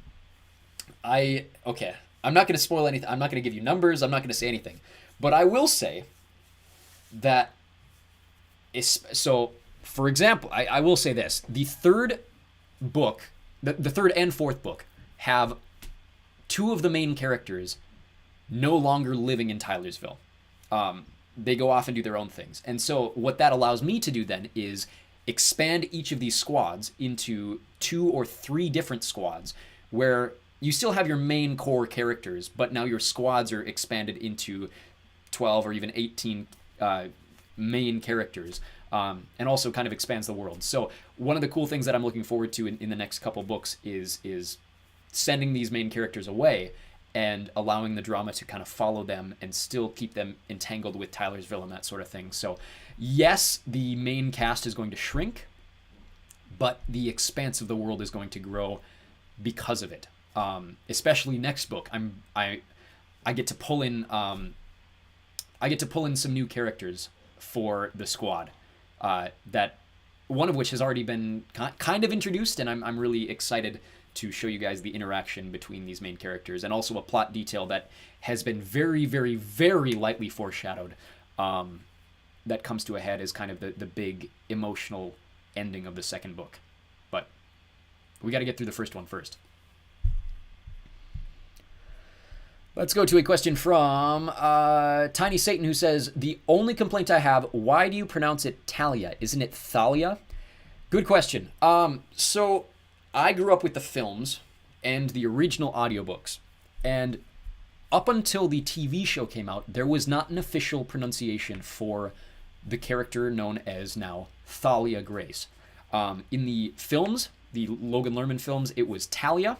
I'm not going to spoil anything. I'm not going to give you numbers. I'm not going to say anything. But I will say that, so, for example, I will say this. The third book, the third and fourth book, have 2 of the main characters no longer living in Tylersville. They go off and do their own things. And so what that allows me to do then is expand each of these squads into 2 or 3 different squads where you still have your main core characters, but now your squads are expanded into 12 or even 18 main characters, and also kind of expands the world. So one of the cool things that I'm looking forward to in the next couple books is sending these main characters away and allowing the drama to kind of follow them and still keep them entangled with Tylersville and that sort of thing. So yes, the main cast is going to shrink, but the expanse of the world is going to grow because of it. Especially next book, I get to pull in some new characters for the squad, that one of which has already been kind of introduced, and I'm really excited to show you guys the interaction between these main characters, and also a plot detail that has been very, very, very lightly foreshadowed, that comes to a head as kind of the big emotional ending of the second book. But we got to get through the first one first. Let's go to a question from Tiny Satan, who says, the only complaint I have, why do you pronounce it Talia? Isn't it Thalia? Good question. So I grew up with the films and the original audiobooks. And up until the TV show came out, there was not an official pronunciation for the character known as now Thalia Grace. In the films, the Logan Lerman films, it was Talia.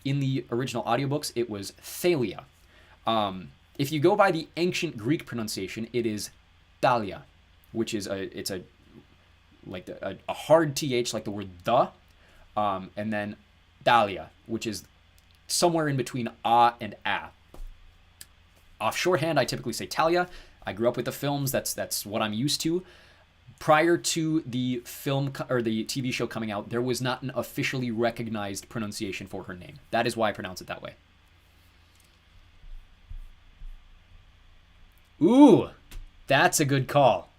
In the original audiobooks, it was Thalia. If you go by the ancient Greek pronunciation, it is Thalia, which is a hard th, like the word the, and then Thalia, which is somewhere in between and a. Off shorthand, I typically say Talia. I grew up with the films. That's what I'm used to. Prior to the film or the TV show coming out, there was not an officially recognized pronunciation for her name. That is why I pronounce it that way. Ooh, that's a good call.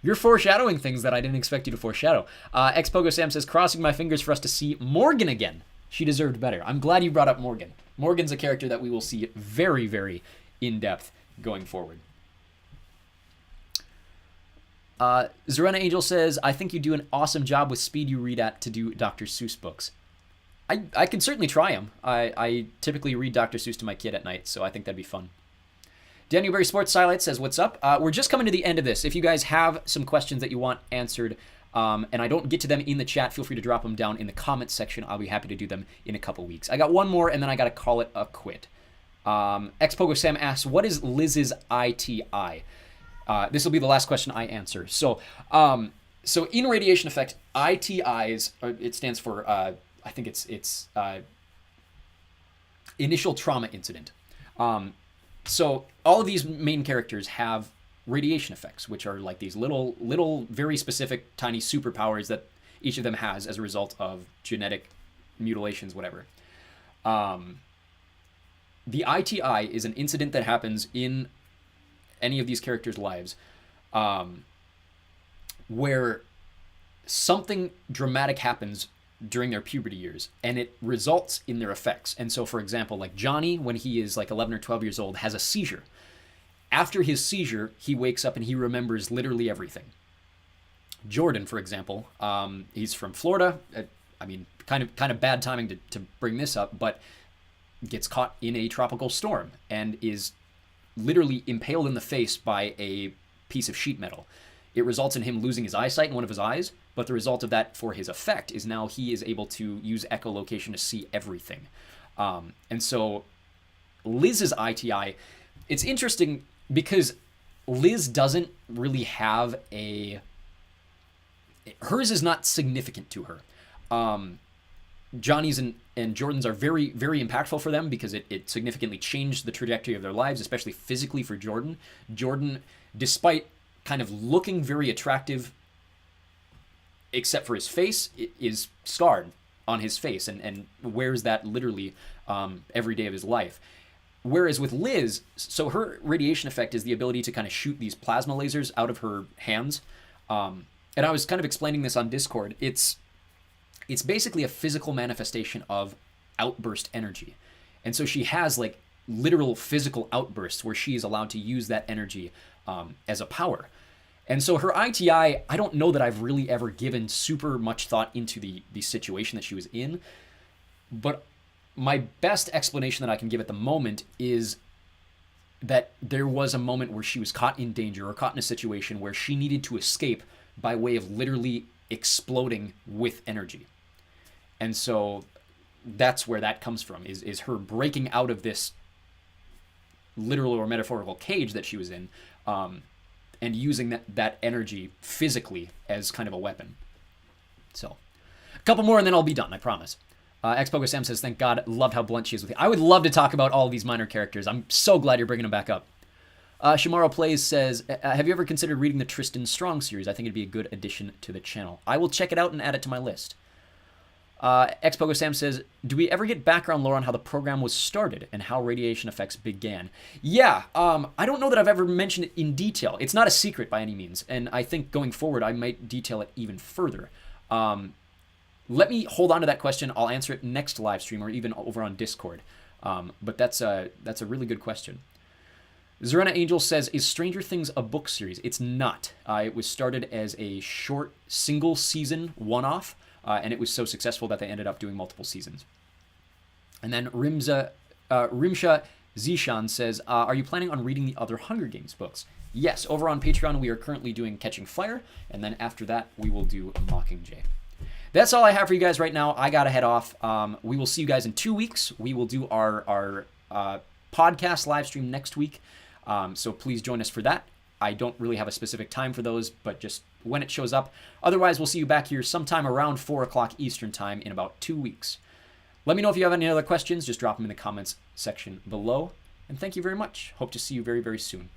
You're foreshadowing things that I didn't expect you to foreshadow. Xpogo Sam says, crossing my fingers for us to see Morgan again. She deserved better. I'm glad you brought up Morgan. Morgan's a character that we will see very, very in-depth going forward. Zorena Angel says, I think you do an awesome job with speed you read at to do Dr. Seuss books. I can certainly try them. I typically read Dr. Seuss to my kid at night, so I think that'd be fun. Daniel Berry Sports Silent says, what's up? We're just coming to the end of this. If you guys have some questions that you want answered, and I don't get to them in the chat, feel free to drop them down in the comments section. I'll be happy to do them in a couple weeks. I got one more, and then I got to call it a quit. Xpogo Sam asks, what is Liz's ITI? This will be the last question I answer. So in radiation effect, ITIs, it stands for, I think it's initial trauma incident. So all of these main characters have radiation effects, which are like these little, very specific, tiny superpowers that each of them has as a result of genetic mutilations, whatever. The ITI is an incident that happens in any of these characters' lives, where something dramatic happens during their puberty years, and it results in their effects. And so, for example, like Johnny, when he is like 11 or 12 years old, has a seizure. After his seizure, he wakes up and he remembers literally everything. Jordan, for example, he's from Florida. I mean, kind of bad timing to bring this up, but gets caught in a tropical storm and is literally impaled in the face by a piece of sheet metal. It results in him losing his eyesight in one of his eyes, but the result of that for his effect is now he is able to use echolocation to see everything. And so Liz's ITI, it's interesting because Liz doesn't really have hers is not significant to her. Johnny's and Jordan's are very, very impactful for them because it significantly changed the trajectory of their lives, especially physically for Jordan. Jordan, despite kind of looking very attractive, except for his face, is scarred on his face and wears that literally every day of his life. Whereas with Liz, so her radiation effect is the ability to kind of shoot these plasma lasers out of her hands. And I was kind of explaining this on Discord. It's basically a physical manifestation of outburst energy. And so she has like literal physical outbursts where she is allowed to use that energy as a power. And so her ITI, I don't know that I've really ever given super much thought into the situation that she was in, but my best explanation that I can give at the moment is that there was a moment where she was caught in danger or caught in a situation where she needed to escape by way of literally exploding with energy. And so that's where that comes from, is her breaking out of this literal or metaphorical cage that she was in, and using that energy physically as kind of a weapon. So, a couple more and then I'll be done, I promise. Xpogo Sam says, thank God, loved how blunt she is with you. I would love to talk about all of these minor characters. I'm so glad you're bringing them back up. Shimaro Plays says, have you ever considered reading the Tristan Strong series? I think it'd be a good addition to the channel. I will check it out and add it to my list. Xpogo Sam says, do we ever get background lore on how the program was started and how radiation effects began? Yeah, I don't know that I've ever mentioned it in detail. It's not a secret by any means, and I think going forward I might detail it even further. Let me hold on to that question. I'll answer it next live stream or even over on Discord. But that's a really good question. Zerena Angel says, is Stranger Things a book series? It's not. It was started as a short single season one-off, and it was so successful that they ended up doing multiple seasons. And then Rimsha Zishan says, are you planning on reading the other Hunger Games books? Yes, over on Patreon we are currently doing Catching Fire, and then after that we will do Mockingjay. That's all I have for you guys right now. I gotta head off. We will see you guys in 2 weeks. We will do our podcast live stream next week. So please join us for that. I don't really have a specific time for those, but just when it shows up. Otherwise, we'll see you back here sometime around 4 o'clock Eastern time in about 2 weeks. Let me know if you have any other questions. Just drop them in the comments section below. And thank you very much. Hope to see you very, very soon.